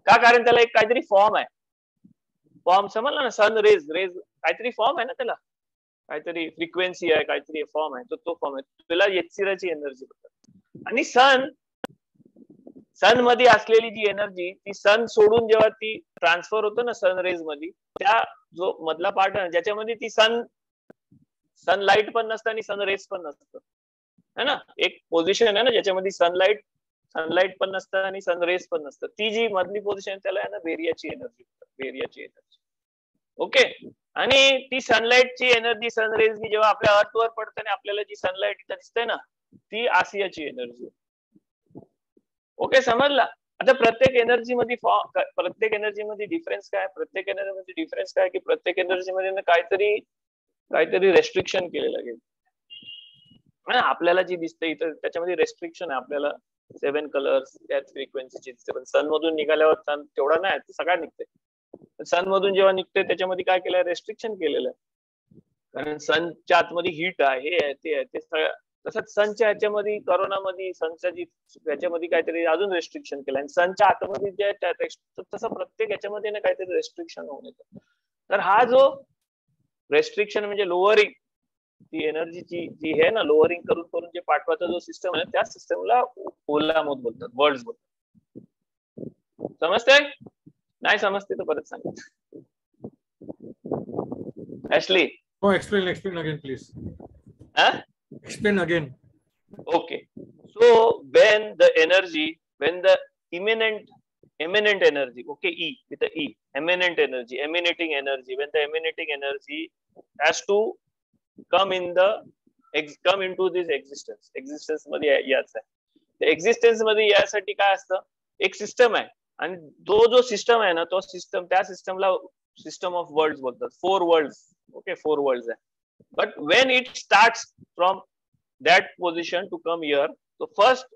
का? कारण त्याला एक काहीतरी फॉर्म आहे. फॉर्म समजला ना, सन रेज काहीतरी फॉर्म आहे ना, त्याला काहीतरी फ्रिक्वेन्सी आहे, काहीतरी फॉर्म आहे, तो फॉर्म आहे, त्याला येत्सिराची एनर्जी म्हणतात. आणि सन मध्ये असलेली जी एनर्जी, ती सन सोडून जेव्हा ती ट्रान्सफर होतो ना सन रेज मध्ये, त्या जो मधला पार्ट आहे ज्याच्यामध्ये ती सनलाइट पण नसतं आणि सन रेज पण नसतं, है ना. एक पोझिशन आहे ना ज्याच्यामध्ये सनलाइट पण नसतं आणि सन रेज पण नसतं, ती जी मधली पोझिशन त्याला आहे ना बेरियाची एनर्जी. ओके. आणि ती सनलाइटची एनर्जी सन रेजनी जेव्हा आपल्या अर्थवर पडते आणि आपल्याला जी सनलाइट दिसते ना ती आसियाची एनर्जी. ओके. समजला? आता प्रत्येक एनर्जी मध्ये डिफरन्स काय, प्रत्येक एनर्जी मध्ये डिफरन्स काय की प्रत्येक एनर्जी मध्ये काहीतरी रेस्ट्रिक्शन केलेलं आहे. आपल्याला जी दिसते इथं त्याच्यामध्ये रेस्ट्रिक्शन आहे. आपल्याला 7 कलर्स त्याच फ्रिक्वेन्सीचे दिसते, पण सन मधून निघाल्यावर सन तेवढा नाही, सगळा निघते. सन मधून जेव्हा निघते त्याच्यामध्ये काय केलंय, रेस्ट्रिक्शन केलेलं आहे. कारण सनच्या आतमध्ये हीट आहे, ते आहे, ते सगळं. तसंच सनच्या ह्याच्यामध्ये करोनामध्ये सनच्या याच्यामध्ये काहीतरी अजून रेस्ट्रिक्शन केलं, आणि सनच्या आतमध्ये जे तसं प्रत्येक याच्यामध्ये ना काहीतरी रेस्ट्रिक्शन होऊन येतं. तर हा जो रेस्ट्रिक्शन म्हणजे लोअरिंग ती एनर्जीची जी आहे ना, लोअरिंग करून करून जे पाठवायचा जो सिस्टम आहे त्या सिस्टमला ओला मोड बोलतात, वर्ड्स बोलतात. समजते? नाही समजते तर परत सांग. ऍशली, Oh, explain again, please. Explain again. Okay. So when the eminent energy, okay, E with the E, eminent energy, emanating energy, when the emanating energy has to come into this existence मध्ये यायचं आहे. Existence मध्ये यासाठी काय असतं, एक system आहे, आणि तो जो सिस्टम आहे ना, तो सिस्टम, त्या सिस्टमला सिस्टम ऑफ वर्ल्ड्स बोलतात. 4 वर्ल्ड्स, ओके, 4 वर्ल्ड्स आहे. But Wien it starts from that position to come here, so first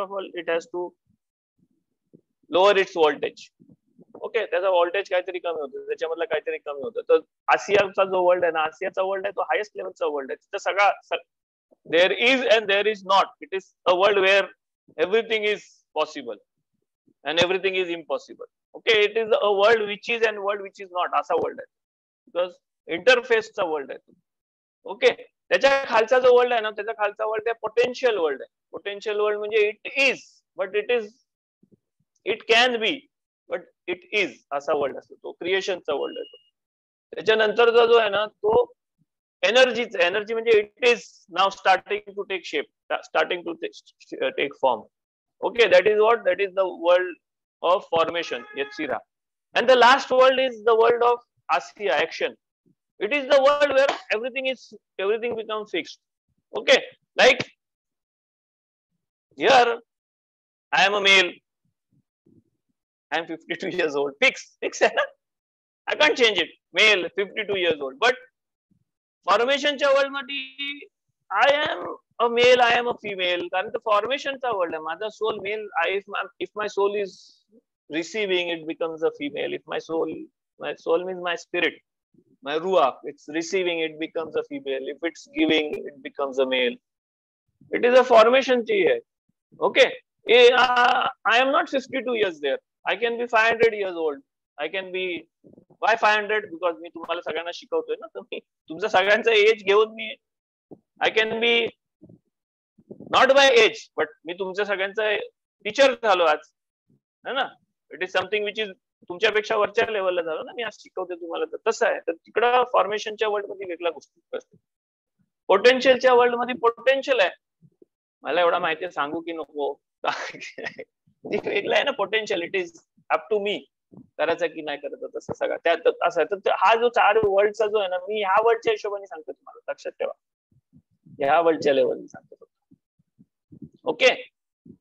of all it has to lower its voltage. Okay, त्याचा voltage काहीतरी कमी होतं, त्याच्यामधला काहीतरी कमी होतं. तर आशियाचा जो वर्ल्ड आहे ना, आशियाचा वर्ल्ड आहे तो हायेस्ट लेवलचा वर्ल्ड आहे. तिथं सगळा there is and there is not. It is a world where everything is possible and everything is impossible. Okay, it is a world which is and world which is not, असा world आहे. because इंटरफेसचा world आहे. Okay, त्याच्या खालचा जो world आहे ना, त्याच्या खालचा वर्ल्ड आहे पोटेन्शियल वर्ल्ड आहे. पोटेन्शियल वर्ल्ड म्हणजे it is, but it can be, but it is, असा वर्ल्ड असतो. तो क्रिएशनचा वर्ल्ड आहे. त्याच्यानंतरचा जो आहे ना, तो एनर्जी म्हणजे it is now starting to take shape, starting to take form. Okay, that is the world of formation, Yetzirah. And the last world is the world of Assiah, action. It is the world where everything becomes fixed. Okay, like here I am a male, I am 52 years old. Fix I can't change it. Male, 52 years old. But formation च्या world मध्ये I am a male, I am a female. कारण the formation चा world आहे. माझा soul male. If my soul is receiving, it becomes a female. If my soul means my spirit, my ruach, it's receiving, it becomes a female. If it's giving, it becomes a male. It is a formation hai. Okay, I am not 52 years there. I can be 500 years old. I can be, why 500? Because मी तुम्हाला सगळ्यांना शिकवतोय ना, तुम्ही तुमचा सगळ्यांचा age घेऊन मी, I can be not by age, but मी तुमच्या सगळ्यांचा teacher झालो आज, है ना. It is something which is तुमच्यापेक्षा वरच्या लेवलला झालं ना, मी आज शिकवते तुम्हाला. तर तसं आहे. तर तिकडं फॉर्मेशनच्या वर्ल्ड मध्ये वेगळ्या गोष्टी असते. पोटेन्शियलच्या वर्ल्ड मध्ये पोटेन्शियल आहे. मला एवढा माहिती सांगू की नको, वेगळं आहे ना potential. It is up to me करायचं की नाही करायचं, तसं सगळं त्यात असं आहे. तर हा जो 4 वर्ल्डचा जो आहे ना, मी ह्या वर्ल्डच्या हिशोबाने सांगतो तुम्हाला, लक्षात ठेवा, ह्या वर्ल्डच्या लेवलने सांगतो. ओके,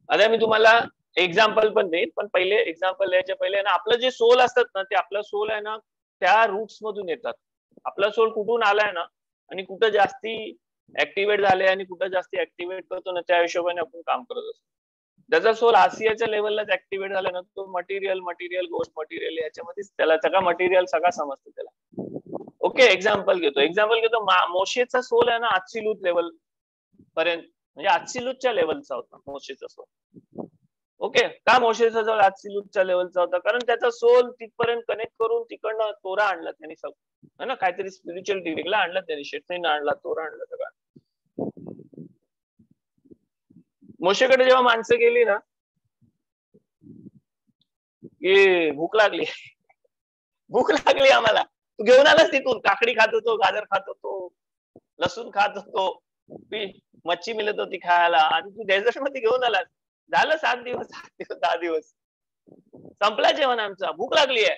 आता मी तुम्हाला एक्झाम्पल पण देईन, पण पहिले एक्झाम्पल द्यायच्या पहिले ना, आपलं जे सोल असतात ना, ते आपला सोल आहे ना त्या रूट्स मधून येतात. आपला सोल कुठून आलाय ना, आणि कुठं जास्ती ऍक्टिव्हेट झाले आणि कुठं जास्ती ऍक्टिव्हेट करतो ना, त्या हिशोबाने आपण काम करत असतो. ज्याचा सोल आसियाच्या लेवललाच ऍक्टिव्हेट झाला ना, तो मटेरियल गोष्ट मटेरियल याच्यामध्येच त्याला सगळा मटेरियल सगळा समजतो त्याला. ओके, एक्झाम्पल घेतो. मोशेचा सोल आहे ना आत्सिलूत लेवल पर्यंत, म्हणजे आत्सिलूतच्या लेवलचा होता मोशेचा सोल. ओके, का मोशेचा जवळ ऍब्सोल्यूटच्या लेवलचा होता? कारण त्याचा सोल तिथपर्यंत कनेक्ट करून तिकडनं तोरा आणला त्यांनी, सगळं ना, काहीतरी स्पिरिच्युअल डिग्रीला आणला त्यांनी, शेतने आणला, तोरा आणला सगळं. मोशेकडे जेव्हा माणसं गेली ना, की भूक लागली आम्हाला, तू घेऊन आलास तिथून, काकडी खात होतो, गाजर खात होतो, लसूण खात होतो, मच्छी मिळत होती खायला, आणि तू डेझर्ट मध्ये घेऊन आलास. झालं 7 दिवस 10 दिवस, संपला जेवण आमचा, भूक लागली आहे.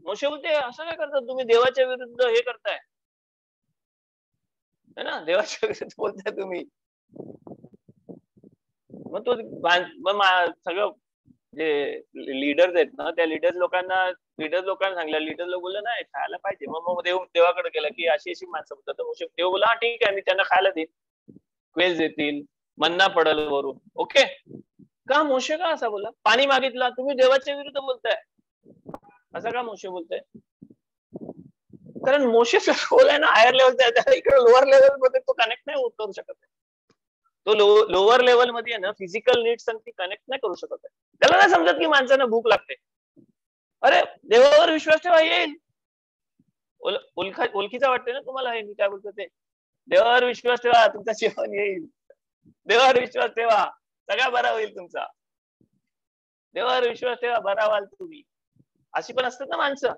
मोशे बोलते, असं काय करतात तुम्ही, देवाच्या विरुद्ध हे करताय, है ना, देवाच्या विरुद्ध बोलताय तुम्ही. मग तो सगळं जे लीडर्स आहेत ना, त्या लीडर्स लोकांना सांगलं, लीडर लोक बोललं नाही खायला पाहिजे. मग देवाकडे गेला की अशी अशी माणसं बोलतात. तर देव बोला हा ठीक आहे, मी त्यांना खायला देईन, क्वेल देतील, मन्ना पडल वरून. ओके, का मोशे का असा बोला? पाणी मागितला, तुम्ही देवाच्या विरुद्ध बोलताय असं का मोशे बोलताय? कारण मोशेचा सोल आहे ना हायर लेवलचा, त्याला इकडे लोअर लेवल मध्ये तो कनेक्ट नाही करू शकत आहे. तो लोअर लेवल मध्ये ना फिजिकल नीड्स ती कनेक्ट नाही करू शकत आहे. त्याला नाही समजत की माणसांना भूक लागते. अरे देवावर विश्वास ठेवा, येईल. ओळखीचा वाटते ना तुम्हाला हे मी काय बोलतो ते? देवावर विश्वास ठेवा, तुमचा जेवण येईल. देवावर विश्वास ठेवा, सगळा बरा होईल तुमचा. देवावर विश्वास ठेवा, बरा व्हाल तुम्ही. अशी पण असतात ना माणसं.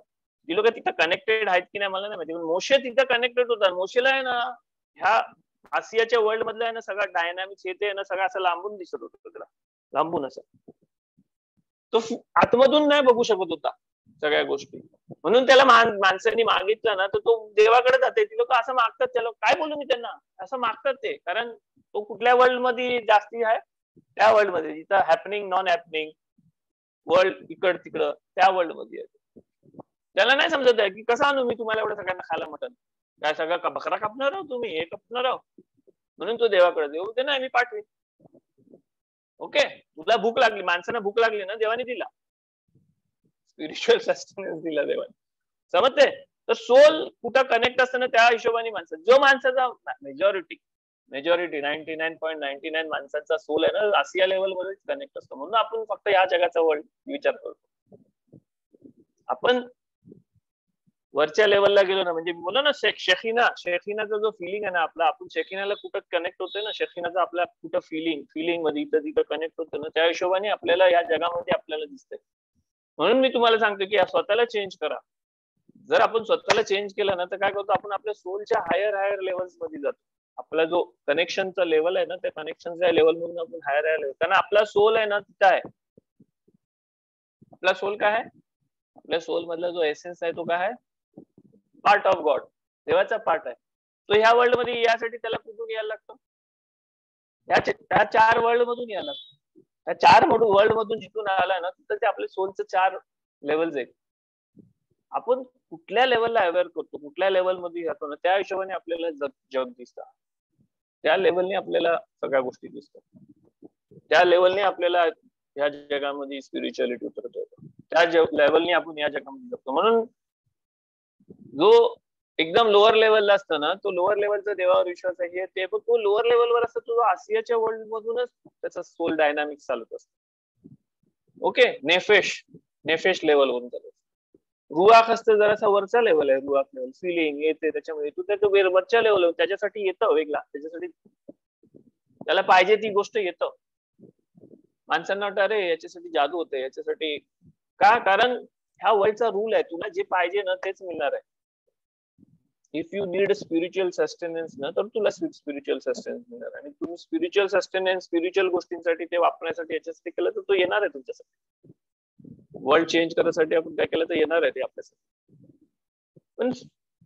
ती लोक तिथं कनेक्टेड आहेत की नाही मला नाही माहिती, पण मोशे तिथं कनेक्टेड होता. मोशेला आहे ना ह्या आशियाच्या वर्ल्ड मधलं आहे ना सगळं डायनामिक्स येते ना, सगळं असं लांबून दिसत होतं त्याला, लांबून असं. तो आतमधून नाही बघू शकत होता सगळ्या गोष्टी. म्हणून त्याला माणसांनी मागितलं ना तर तो देवाकडे जाते. ती लोक असं मागतात, त्याला काय बोलू मी त्यांना, असं मागतात ते. कारण तो कुठल्या वर्ल्ड मध्ये जास्ती आहे, त्या वर्ल्ड मध्ये जिथं हॅपनिंग नॉन हॅपनिंग वर्ल्ड इकड तिकडं त्या वर्ल्ड मध्ये आहे. त्याला नाही समजत आहे की कसं आणू मी तुम्हाला एवढं सगळ्यांना खायला मटन, काय सगळं बकरा कापणार आहो तुम्ही, हे कापणार आहो. म्हणून तो देवाकडे देऊ ते नाही, मी पाठवेन. ओके, तुला भूक लागली, माणसांना भूक लागली ना, देवाने दिला स्पिरिच्युअल सस्टेनन्स दिला देवाने. समजते? तर सोल कुठं कनेक्ट असतं ना त्या हिशोबाने माणसं, जो माणसाचा मेजॉरिटी 99.99 माणसांचा सोल आहे ना आसिया लेवल मध्येच कनेक्ट असतो. म्हणून आपण फक्त या जगाचा वर्ल्ड विचार करतो. आपण वरच्या लेवलला गेलो ना, म्हणजे बोला ना शेखिनाचा जो फिलिंग आहे ना आपला, आपण शेखिनाला कुठं कनेक्ट होतोय ना, शेखिनाचा आपला कुठं फिलिंग मध्ये इथं तिथं कनेक्ट होतं ना, त्या हिशोबाने आपल्याला या जगामध्ये आपल्याला दिसतंय. म्हणून मी तुम्हाला सांगतो की स्वतःला चेंज करा. जर आपण स्वतःला चेंज केलं ना तर काय करतो, आपण आपल्या सोलच्या हायर लेवल्स मध्ये जातो. आपला जो कनेक्शनचा लेवल आहे ना, त्या कनेक्शनच्या लेवल मधून आपण हायर लेवल, कारण आपला सोल आहे ना तिथं आहे. आपला सोल काय आहे? आपल्या सोल मधला जो एसेन्स आहे तो काय आहे? पार्ट ऑफ गॉड, देवाचा पार्ट आहे. तो ह्या वर्ल्ड मध्ये यासाठी त्याला कुठून यायला लागतं? त्या 4 वर्ल्ड मधून यायला लागतं. त्या 4 वर्ल्ड मधून जिथून आला ना तिथं ते आपले सोलचे 4 लेवल्स आहेत. आपण कुठल्या लेवलला अवेअर करतो, कुठल्या लेवल मध्ये जातो ना, त्या हिशोबाने आपल्याला जग दिसतं. त्या लेवलने आपल्याला सगळ्या गोष्टी दिसतात. त्या लेवलने आपल्याला ह्या जगामध्ये स्पिरिच्युअलिटी उतरत येतो. त्या लेवलने आपण या जगामध्ये जगतो. म्हणून जो एकदम लोअर लेवलला असतं ना, तो लोअर लेवलचा देवावर विश्वास आहे ते, पण तो लोअर लेवलवर असतो तो आसियाच्या वर्ल्ड मधूनच त्याचा सोल डायनामिक्स चालत असतो. ओके, नेफेश लेवल वरून चालत. रुआख असतं जरासा वरचा लेवल आहे, रुआख लेवल फिलिंग येते त्याच्यामध्ये, तू त्याचं वरच्या लेवल त्याच्यासाठी येतं वेगळा, त्याच्यासाठी त्याला पाहिजे ती गोष्ट येतं. माणसांना वाटतं अरे याच्यासाठी जादू होते, याच्यासाठी का? कारण ह्या वर्ल्डचा रूल आहे, तुला जे पाहिजे ना तेच मिळणार आहे. If you need spiritual sustenance ना, तर तुला स्पिरिच्युअल सस्टेनन्स मिळणार. आणि तुम्ही स्पिरिच्युअल सस्टेनन्स स्पिरिच्युअल गोष्टींसाठी ते वापरण्यासाठी याच्यासाठी केलं तर तो येणार आहे तुमच्यासाठी. वर्ल्ड चेंज करण्यासाठी आपण काय केलं तर येणार आहे ते आपल्यासाठी. पण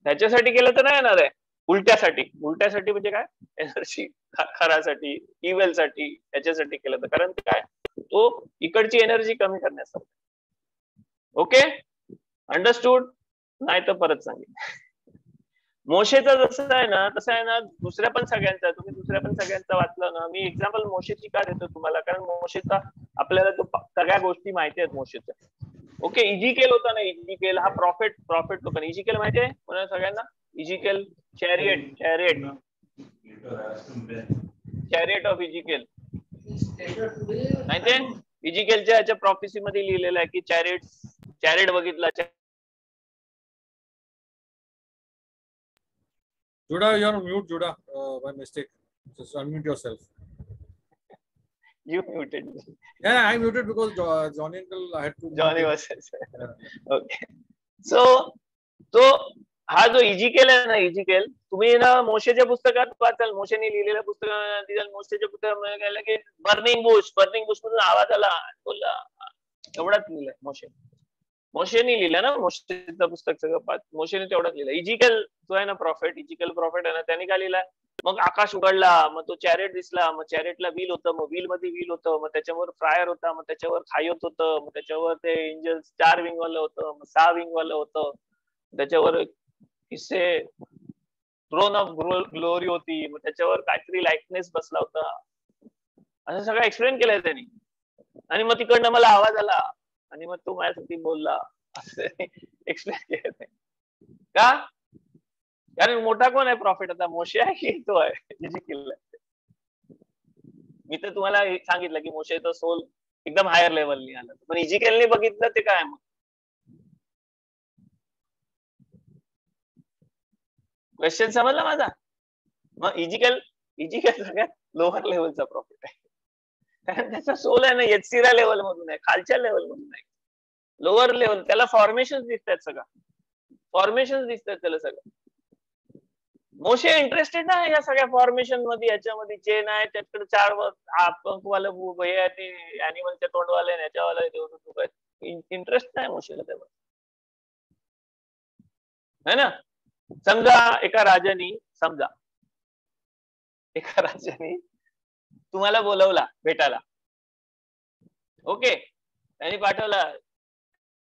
त्याच्यासाठी केलं तर नाही येणार आहे. उलट्यासाठी म्हणजे काय? एनर्जी खरासाठी, इव्हल साठी, याच्यासाठी केलं तर. कारण ते काय, तो इकडची एनर्जी कमी करण्यासाठी. Okay, understood? नाही तर परत सांगेन. मोशेचा जसं आहे ना तसं आहे ना दुसऱ्या पण सगळ्यांचा, तुम्ही दुसऱ्या पण सगळ्यांचा वाचलं ना. मी एक्झाम्पल मोशेची का देतो तुम्हाला, कारण मोशेचा आपल्याला तो सगळ्या गोष्टी माहिती आहेत मोशेच्या. ओके, इजिकेल होता ना, इजिकेल हा प्रॉफिट होता. इजिकेल माहिती आहे कोणाला सगळ्यांना? इजिकेल चॅरियट ऑफ इजिकेल माहितीये? इजिकेलच्या याच्या प्रॉफेसी मध्ये लिहिलेलं आहे की चॅरिट बघितला. Judah, you're on mute, Judah, by mistake. Just unmute yourself. You muted me. Yeah, I muted because Johnny uncle I had to. Johnny was. Okay. So, हा जो इजिकेल आहे ना, इजिकेल तुम्ही ना मोशेच्या पुस्तकात वाचाल, मोशेने लिहिलेल्या पुस्तकात, मोशेच्या पुस्तकात गेलं की बर्निंग बुश मधून आवाज आला, बोलला, एवढाच लिहिलंय मोशेने लिहिलं ना. मोशेचं पुस्तक सगळं मोशेने तेवढंच लिहिलं. इजिकेल जो आहे ना प्रॉफिट, इजिकेल प्रॉफिट आहे ना, त्यांनी काय लिहिलंय? मग आकाश उघडला, मग तो चॅरेट दिसला, मग चॅरेटला व्हील होतं, मग व्हील मध्ये व्हील होतं, मग त्याच्यावर फ्रायर होता, मग त्याच्यावर खायत होतं, मग त्याच्यावर ते एंजल 4 विंग वालं होतं, मग 6 विंग वालं होतं, त्याच्यावर किस्से थ्रोन ऑफ ग्लोरी होती, मग त्याच्यावर काहीतरी लाईटनेस बसला होता, असं सगळं एक्सप्लेन केलंय त्यांनी. आणि मग तिकडनं मला आवाज आला आणि मग तो माझ्यासाठी बोलला, असं एक्सप्लेन केलं का. कारण मोठा कोण आहे प्रॉफिट आता, मोशे आहे की तो आहे इजिकेल. मी तर तुम्हाला सांगितलं की मोशेचं सोल एकदम हायर लेवलनी आलं, पण इजिकेलने बघितलं ते काय. मग क्वेश्चन समजला माझा. मग इजिकेल सगळ्यात लोअर लेवलचा प्रॉफिट आहे, कारण त्याचा सोल आहे ना एचसीरा लेवल मधून आहे, खालच्या लेवल मधून आहे, लोअर लेवल. त्याला फॉर्मेशन दिसतात, सगळं फॉर्मेशन दिसतात त्याला सगळं. मोशे इंटरेस्टेड ना या सगळ्या फॉर्मेशन मध्ये, याच्यामध्ये चेन आहे, त्याच्याकडे 4 पंखवालं हे आहे, ते अॅनिमलच्या तोंडवाले याच्यावाला, इंटरेस्ट नाही मोशेला त्यामध्ये, है ना. समजा एका राजाने तुम्हाला बोलवला भेटायला, ओके, त्यांनी पाठवला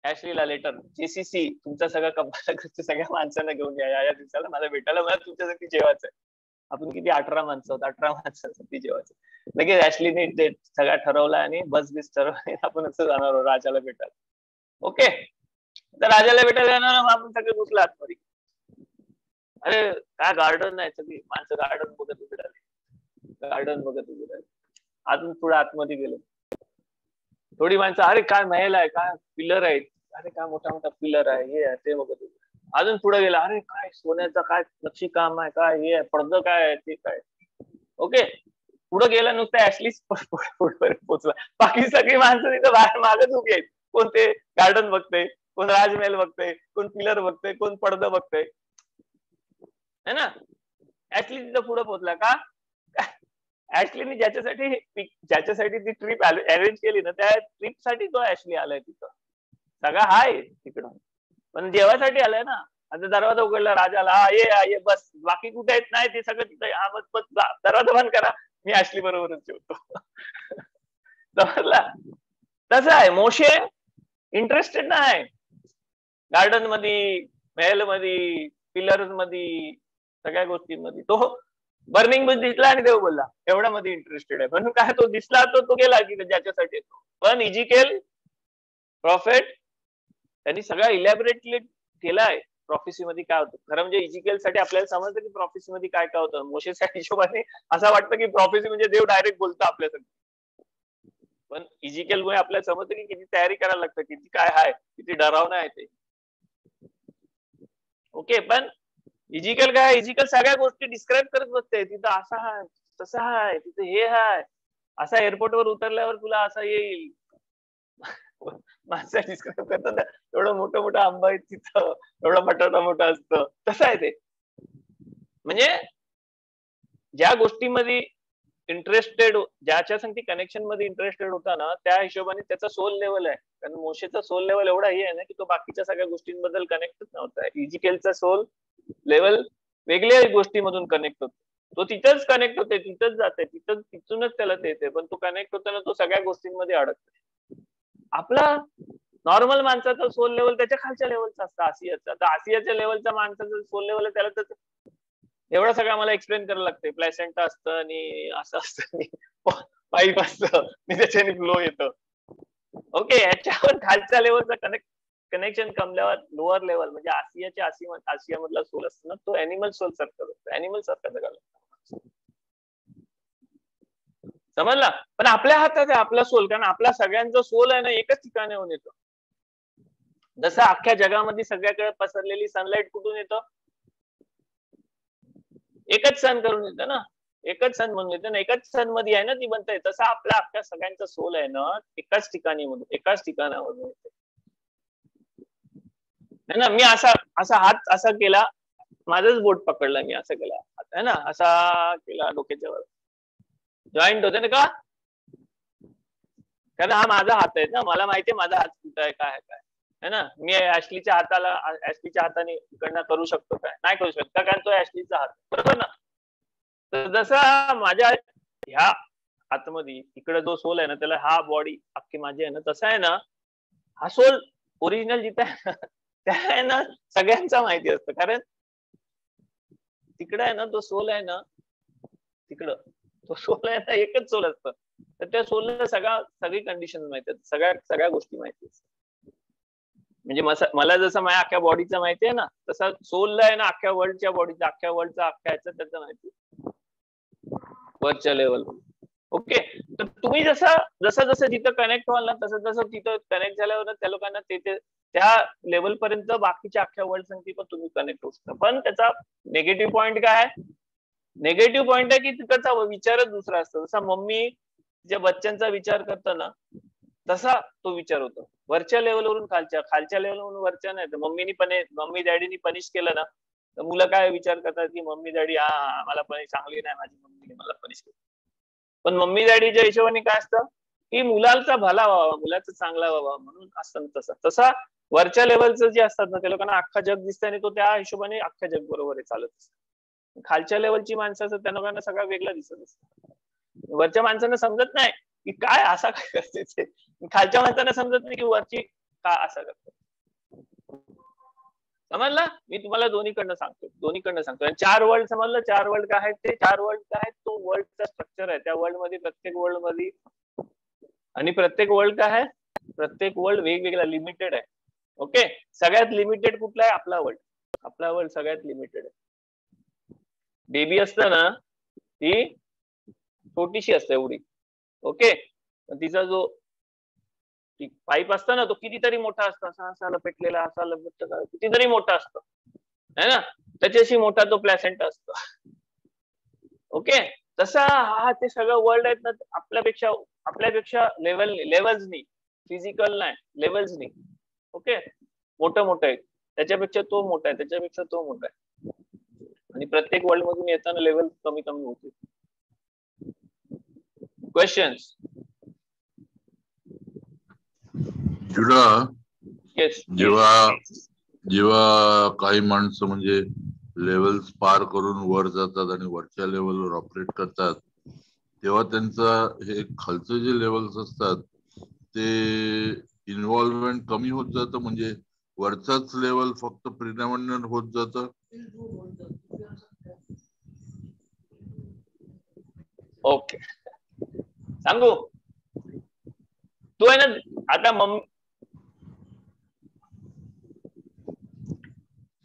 ऍशलीला लेटर, जेसीसी तुमचा सगळा कंपनी सगळ्या माणसांना घेऊन या दिवसाला मला भेटायला, मला तुमच्यासाठी जेवायचंय. आपण किती 18 माणसं आहोत, 18 माणसांसाठी जेवायचं. लगेच ऍशलीने ते सगळा ठरवला आणि बस ठरवली, आपण असं जाणार आहोत राजाला भेटायला. ओके, तर राजाला भेटायला जाणार, आपण सगळे घुसला आतमध्ये. अरे काय गार्डन नाही, सगळी माणसं गार्डन बघत उभी राहिली. अजून पुढे आतमध्ये गेलो, थोडी माणसं, अरे काय महल आहे, काय पिलर आहेत, अरे काय मोठा मोठा पिलर आहे, हे आहे ते बघत उभी. अजून पुढे गेला, अरे काय सोन्याचा काय नक्षीकाम आहे, काय हे आहे, पडदं काय आहे, ते काय. ओके, पुढे गेला, नुसतं ऍशलीच पुढपर्यंत पोहोचला. बाकी सगळी माणसं तिथं बाहेर मागच उभी आहेत. कोण ते गार्डन बघते, कोण राजमहल बघते, कोण पिलर बघते, कोण पडदं बघते, है ना. ऍशली तिथं पुढे पोहोचला का, ऍशलीने ज्याच्यासाठी ती ट्रिप अरेंज केली ना, त्या ट्रिपसाठी तो ऍशली आलाय तिथं. सगळा हाय तिकडं, पण जेवायसाठी आलाय ना. आता दरवाजा उघडला, राजाला ये बस, बाकी कुठे आहेत नाही, ते सगळं तिथं, हा बस दरवाजा बंद करा, मी ऍशली बरोबरच जेवतो. समजला. तसं आहे मोशे इंटरेस्टेड नाही गार्डन मध्ये, महल मध्ये, पिलर्स मध्ये, सगळ्या गोष्टींमध्ये. तो बर्निंग बुश दिसला आणि देव बोलला, एवढ्या मध्ये इंटरेस्टेड आहे. म्हणून काय, तो दिसला तो गेला की ज्याच्यासाठी येतो. पण इजिकेल प्रॉफिट त्यांनी सगळा इलॅबोरेटली केलाय. प्रॉफेसी मध्ये काय होतं खरं म्हणजे इजिकेल साठी आपल्याला समजतं की प्रॉफेसी मध्ये काय काय होतं. मोशेच्या हिशोबाने असं वाटतं की प्रॉफेसी म्हणजे देव डायरेक्ट बोलतो आपल्यासाठी, पण इजिकेल मुळे आपल्याला समजतं की किती तयारी करायला लागतं, किती काय आहे, किती डरावणं आहे ते. ओके, पण इजिकेल काय, इजिकेल सगळ्या गोष्टी डिस्क्राईब करत बसते. तिथं असं आहे, तसं आहे, तिथं हे आहे, असा एअरपोर्टवर उतरल्यावर तुला असं येईल. माणसं डिस्क्राईब करतात, एवढं मोठं मोठं आंबा आहे तिथं, एवढा बटाटा मोठा असतं, तसं आहे ते. म्हणजे ज्या गोष्टीमध्ये इंटरेस्टेड, ज्याच्या संगती कनेक्शन मध्ये इंटरेस्टेड होता ना, त्या हिशोबाने त्याचा सोल लेवल आहे. कारण मोशेचा सोल लेवल एवढा हे आहे ना की तो बाकीच्या सगळ्या गोष्टींबद्दल कनेक्टच नव्हता. इजिकेलचा सोल लेवल वेगळ्या गोष्टीमधून कनेक्ट होतो, तो तिथंच कनेक्ट होते, तिथंच जाते, तिथूनच त्याला ते येते, पण तो कनेक्ट होताना तो सगळ्या गोष्टींमध्ये अडकतो. आपला नॉर्मल माणसाचा सोल लेवल त्याच्या खालच्या लेवलचा असतं, आसियाचा. तर आसियाच्या लेवलच्या माणसाचं सोल लेवल आहे, त्याला तर एवढं सगळं मला एक्सप्लेन करायला लागते. प्लॅसेंटा असतं आणि असं असतं, पाईप असतं आणि त्याच्याने फ्लो येतं. ओके, याच्यावर खालच्या लेवलचा कनेक्शन कमल्यावर लोअर लेवल म्हणजे आसिया मधला सोल असतो ना, तो अॅनिमल सोल सारखा असतो, अॅनिमल सारखा समजला. पण आपल्या हातात आहे आपला सोल, कारण आपला सगळ्यांचा सोल आहे ना एकच ठिकाणी येऊन येतो. जसं अख्ख्या जगामध्ये सगळ्याकडे पसरलेली सनलाईट कुठून येतं, एकच सन करून येतं ना, एकच सन म्हणून येतं ना, एकच सन मध्ये आहे ना ती बनते. तसं आपल्या अख्ख्या सगळ्यांचा सोल आहे ना एकाच ठिकाणावरून येते ना. मी असा हात असा केला, माझाच बोट पकडला, मी असं केला हात आहे ना, असा केला डोक्याच्या वर, जॉईंट होते ना का, कारण हा माझा हात आहे ना, मला माहितीये माझा हात कुठं आहे, काय है ना. मी ऍशलीच्या हाताने इकडनं करू शकतो काय, नाही करू शकत, कारण तो ऍशलीचा हात, बरोबर ना. तर जसा माझ्या ह्या आतमध्ये इकडे जो सोल आहे ना, त्याला हा बॉडी अख्खी माझी आहे ना, तसा आहे ना हा सोल ओरिजिनल जिथे आहे ना त्या आहे ना सगळ्यांचा माहिती असतं. कारण तिकडे आहे ना तो सोल आहे ना, तिकडं तो सोल आहे ना, एकच सोल असतं. तर त्या सोलला सगळी कंडिशन माहिती असतात, सगळ्या गोष्टी माहिती असतात. म्हणजे मला जसं माझ्या अख्ख्या बॉडीचं माहिती आहे ना, तसा सोलला आहे ना अख्ख्या वर्ल्डच्या बॉडीचं, अख्ख्या वर्ल्डचा अख्ख्या ह्याचं त्याचं माहिती वरच्या लेवलवर. ओके. तर तुम्ही जसं जिथं कनेक्ट व्हाल ना, तसं तिथं कनेक्ट झाल्यावर त्या लोकांना त्या लेवल पर्यंत बाकीच्या अख्ख्या वर्ल्ड संगती पण तुम्ही कनेक्ट होऊ शकता. पण त्याचा नेगेटिव्ह पॉईंट काय आहे? नेगेटिव्ह पॉईंट आहे की तिकडचा विचारच दुसरा असतो. जसा मम्मी ज्या बच्चांचा विचार करतो ना, तसा तो विचार होतो वरच्या लेवलवरून खालच्या लेवलवरून वरच्या नाही. तर मम्मी डॅडीनी पनिश केलं ना, तर मुलं काय विचार करतात की मम्मी डॅडी मला पनिश चांगली नाही, माझी मम्मीने मला पनिश केलं. पण मम्मी डॅडीच्या हिशोबाने काय असतं की मुलाचा भला व्हावा, मुलाचा चांगला व्हावा म्हणून असतं. तसा वरच्या लेवलचं जे असतात ना, त्या लोकांना अख्खा जग दिसतं आणि तो त्या हिशोबाने अख्ख्या जग बरोबर चालत असतं. खालच्या लेवलची माणसं असतात त्या लोकांना सगळं वेगळं दिसत असतं. वरच्या माणसांना समजत नाही की काय असा काय करते ते, खालच्या माणसांना समजत नाही की वरची का असं करते. समजला? मी तुम्हाला दोन्हीकडनं सांगतो. आणि 4 वर्ल्ड समजलं. 4 वर्ल्ड काय आहेत ते? 4 वर्ल्ड काय आहेत? तो वर्ल्डचा स्ट्रक्चर आहे. त्या वर्ल्ड मध्ये प्रत्येक वर्ल्ड मध्ये आणि प्रत्येक वर्ल्ड काय आहे? प्रत्येक वर्ल्ड वेगवेगळा लिमिटेड आहे. ओके. सगळ्यात लिमिटेड कुठला आहे? आपला वर्ल्ड सगळ्यात लिमिटेड आहे. बेबी असतं ना, ती छोटीशी असते एवढी. ओके. तिचा जो पाईप असतो ना, तो कितीतरी मोठा असतो, असा लपेटलेला, असा लपेटलेला, कितीतरी मोठा असतो है ना. त्याच्याशी मोठा तो प्लॅसेंटा असतो. ओके. तसा हा ते सगळं वर्ल्ड आहेत ना, आपल्यापेक्षा लेवल्सनी, फिजिकल नाही, लेवल्सनी. ओके. मोठं आहे. त्याच्यापेक्षा तो मोठा आहे, त्याच्यापेक्षा तो मोठा आहे. आणि प्रत्येक वर्ल्ड मधून येताना लेवल कमी होते. क्वेश्चन्स? येस. जेव्हा काही माणसं म्हणजे लेवल्स पार करून वर जातात आणि वरच्या लेवलवर ऑपरेट करतात, तेव्हा त्यांचं हे खालचं जे लेवल्स असतात ते इन्व्हॉल्वमेंट कमी होत जातं. म्हणजे वरचाच लेवल फक्त प्रिडॉमिनंट होत जातं. ओके. सांगू तू आहे ना, आता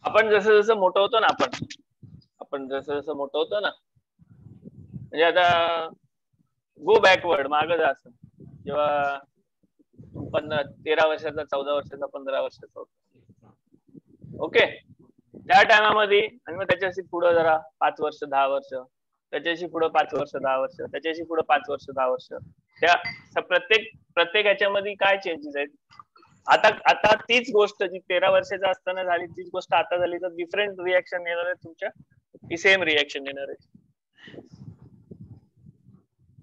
आपण जसं मोठं होतो ना, आपण जसं मोठं होतो ना, म्हणजे आता गो बॅकवर्ड, मागं जा. असं जेव्हा 13 वर्षाचा, 14 वर्षाचा, 15 वर्षाचा होता. ओके. त्या टायमामध्ये आणि मग त्याच्याशी पुढं जरा 5 वर्ष 10 वर्ष, त्याच्याशी पुढं 5 वर्ष 10 वर्ष, त्याच्याशी पुढं 5 वर्ष 10 वर्ष, त्या प्रत्येक याच्यामध्ये काय चेंजेस आहेत. आता तीच गोष्ट जी 13 वर्षाचा असताना झाली, तीच गोष्ट आता झाली तर डिफरंट रिएक्शन येणार आहे तुमच्या की सेम रिएक्शन येणार आहे?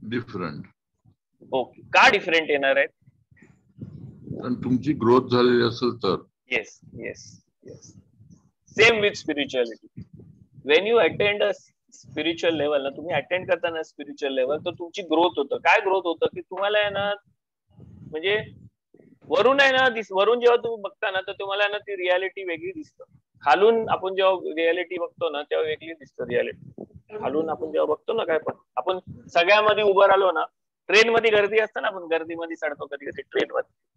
डिफरंट. ओके. का डिफरंट येणार आहे? कारण तुमची ग्रोथ झालेली असेल तर. Yes. Same with spirituality. Wien you attend a spiritual level ना, तुम्ही अटेंड करताना स्पिरिच्युअल लेवल, तर तुमची ग्रोथ होतं. काय ग्रोथ होतं की तुम्हाला आहे ना, म्हणजे वरून आहे ना, वरून जेव्हा तुम्ही बघता ना, तर तुम्हाला ना ती रियालिटी वेगळी दिसतं. खालून आपण जेव्हा रियालिटी बघतो ना, तेव्हा वेगळी दिसतं रियालिटी. खालून आपण जेव्हा बघतो ना, काय पण आपण सगळ्यामध्ये उभं राहिलो ना, ट्रेन मध्ये गर्दी असतं ना, आपण गर्दीमध्ये चढतो कधी ट्रेन मध्ये.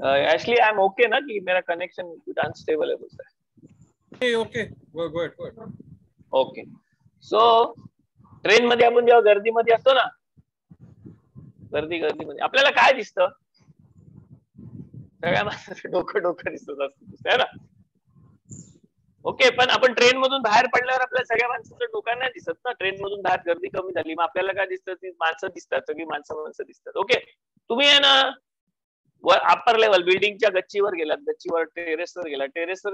Actually, I'm okay ना कि मेरा कनेक्शन अनस्टेबल है बोलता है. ओके. ओके. सो ट्रेन मध्ये आपण जेव्हा गर्दीमध्ये असतो ना, गर्दीमध्ये आपल्याला काय दिसतं? सगळ्या माणसाचं डोकं दिसत है ना. ओके. पण आपण ट्रेन मधून बाहेर पडल्यावर आपल्याला सगळ्या माणसाचं डोकं नाही दिसत ना. ट्रेन मधून बाहेर गर्दी कमी झाली, मग आपल्याला काय दिसतं? ती माणसं दिसतात, सगळी माणसं दिसतात. ओके. तुम्ही आहे ना अप्पर लेवल बिल्डिंगच्या गच्चीवर गेलात, गच्चीवर टेरेसवर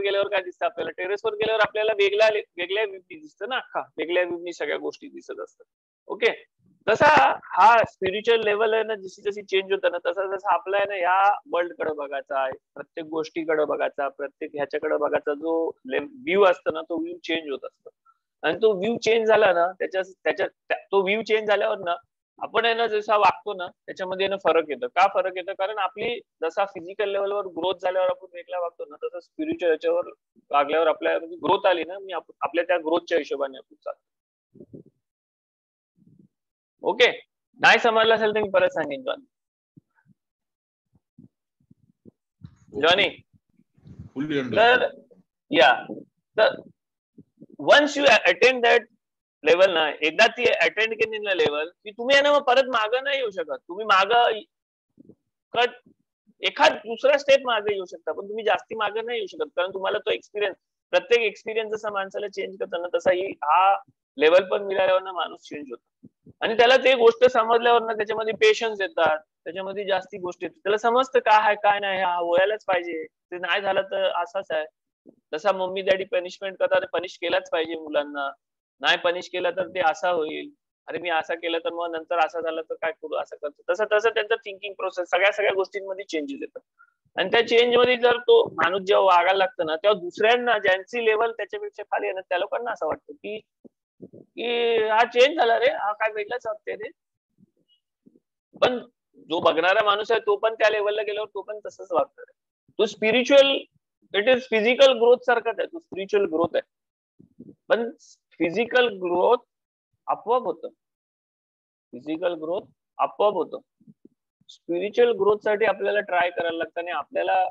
गेल्यावर काय दिसतं आपल्याला? टेरेसवर गेल्यावर आपल्याला वेगळ्या व्ह्यूनी दिसतं ना, अख्खा वेगळ्या व्ह्यूनी सगळ्या गोष्टी दिसत असतात. ओके. तसा हा स्पिरिच्युअल लेवल आहे ना, जशी चेंज होतं ना, तसा आपला आहे ना या वर्ल्ड कडे बघायचा आहे, प्रत्येक गोष्टीकडे बघायचा, प्रत्येक ह्याच्याकडे बघायचा जो व्ह्यू असतो ना, तो व्ह्यू चेंज होत असतो. आणि तो व्ह्यू चेंज झाला ना, तो व्ह्यू चेंज झाल्यावर ना आपण आहे ना जसा वागतो ना त्याच्यामध्ये ना फरक येतो. का फरक येतो? कारण आपली जसा फिजिकल लेवलवर ग्रोथ झाल्यावर आपण वेगळा वागतो ना, तसं स्पिरिच्युअल याच्यावर वागल्यावर आपल्या म्हणजे ग्रोथ आली ना, मी आपल्या त्या ग्रोथच्या हिशोबाने आपण चालतो. ओके, नाही समजलं असेल तर मी परत सांगेन जॉनी. तर या तर once you attend that level ना, एकदा ती अटेंड केली ना लेवल, की तुम्ही आहे ना मग परत मागं नाही येऊ शकत. तुम्ही मागं एखाद दुसरा स्टेप मागे येऊ शकता, पण तुम्ही जास्ती मागे नाही येऊ शकत, कारण तुम्हाला तो एक्सपिरियन्स, प्रत्येक एक्सपिरियन्स जसा माणसाला चेंज करताना तसा हा लेवल पण मिळाल्यावर ना माणूस चेंज होतो. आणि त्याला ते गोष्ट समजल्यावर ना त्याच्यामध्ये पेशन्स येतात, त्याच्यामध्ये जास्ती गोष्टी येतात, त्याला समजतं काय आहे काय नाही, हा व्हायलाच पाहिजे, ते नाही झालं तर असंच आहे. जसा मम्मी डॅडी पनिशमेंट करतात, पनिश केलाच पाहिजे मुलांना, नाही पनिश केलं तर ते असा होईल, अरे मी असं केलं तर मग नंतर असं झालं तर काय करू, असं करतो. तसं तसं त्यांचं थिंकिंग प्रोसेस सगळ्या गोष्टींमध्ये चेंजेस येतात. आणि त्या चेंज मध्ये जर तो माणूस जेव्हा वागायला लागतो ना, तेव्हा दुसऱ्यांना ज्यांची लेवल त्याच्यापेक्षा खाली आहे ना, त्या लोकांना असं वाटतं की हा चेंज झाला रे, हा काय वेगळाच वाटतंय रे. पण जो बघणारा माणूस आहे तो पण त्या लेवलला गेल्यावर तो पण तसंच वागतो. तो spiritual, it is physical growth सारखाच आहे, तो स्पिरिच्युअल ग्रोथ आहे. पण फिजिकल ग्रोथ आपोआप होतं, फिजिकल ग्रोथ आपोआप होतं. स्पिरिच्युअल ग्रोथ साठी आपल्याला ट्राय करायला लागतं आणि आपल्याला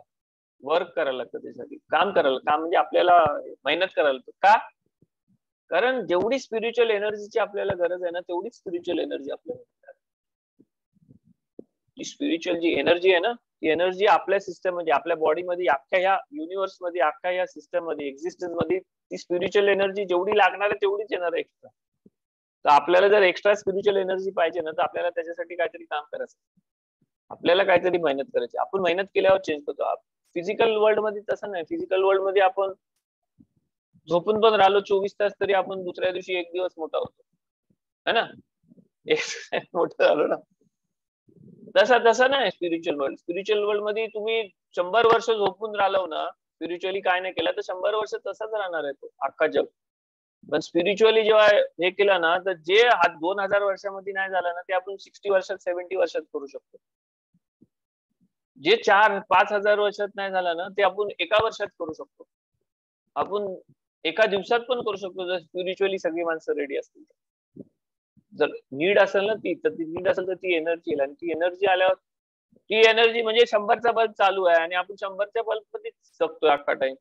वर्क करायला लागतं, त्यासाठी काम म्हणजे आपल्याला मेहनत करायला लागतं. का? कारण जेवढी स्पिरिच्युअल एनर्जीची आपल्याला गरज आहे ना, तेवढीच स्पिरिच्युअल एनर्जी आपल्याला, स्पिरिच्युअल जी एनर्जी आहे ना, ती एनर्जी आपल्या सिस्टम मध्ये, आपल्या बॉडीमध्ये, अख्ख्या ह्या युनिव्हर्स मध्ये, अख्ख्या ह्या सिस्टम मध्ये, एक्झिस्टन्स मध्ये ती स्पिरिच्युअल एनर्जी जेवढी लागणार आहे तेवढीच येणार आहे एक्स्ट्रा. तर आपल्याला जर एक्स्ट्रा स्पिरिच्युअल एनर्जी पाहिजे ना, तर आपल्याला त्याच्यासाठी काहीतरी काम करायचं, आपल्याला काहीतरी मेहनत करायची. आपण मेहनत केल्यावर चेंज करतो. फिजिकल वर्ल्ड मध्ये तसं नाही. फिजिकल वर्ल्ड मध्ये आपण झोपून पण राहिलो 24 तास तरी आपण दुसऱ्या दिवशी 1 दिवस मोठा होतो, है ना, मोठं झालो ना. तसं नाही स्पिरिच्युअल वर्ल्ड. स्पिरिच्युअल वर्ल्ड मध्ये तुम्ही 100 वर्ष झोपून राहिलो ना, स्पिरिच्युअली काय नाही केलं तर 100 वर्ष तसाच राहणार आहे तो अख्खा जग. पण स्पिरिच्युअली जेव्हा हे केलं ना, तर जे 2000 वर्षामध्ये नाही झालं ना, ते आपण 60 वर्षात 70 वर्षात करू शकतो. जे 4-5 हजार वर्षात नाही झालं ना, ते आपण 1 वर्षात करू शकतो, आपण 1 दिवसात पण करू शकतो, जर स्पिरिच्युअली सगळी माणसं रेडी असतील. जर नीड असेल ना ती एनर्जी येईल, आणि ती एनर्जी आल्यावर, ती एनर्जी म्हणजे 100चा बल्ब चालू आहे आणि आपण 100च्या बल्ब मध्ये जगतोय अख्खा टाइम.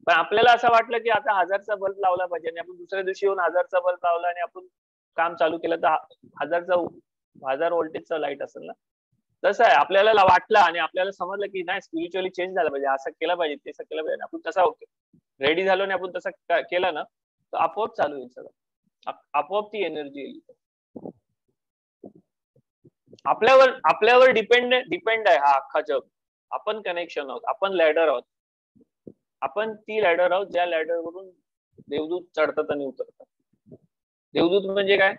पण आपल्याला असं वाटलं की आता 1000चा बल्ब लावला पाहिजे, आणि आपण दुसऱ्या दिवशी येऊन 1000चा बल्ब लावला आणि आपण काम चालू केलं तर 1000 व्होल्टेजचा लाईट असेल ना. तसं आहे, आपल्याला वाटलं आणि आपल्याला समजलं की नाही स्पिरिच्युअली चेंज झालं पाहिजे, असं केलं पाहिजे, तसं केलं पाहिजे, आपण तसा रेडी झालो आणि आपण तसं केलं ना, तर आपोआप चालू होईल सगळं, आपोआप ती एनर्जी येईल. आपल्यावर डिपेंड आहे हा अख्खा जग. आपण कनेक्शन आहोत, आपण लॅडर आहोत, आपण ती लॅडर आहोत ज्या लॅडर वरून देवदूत चढतात आणि उतरतात. देवदूत म्हणजे काय?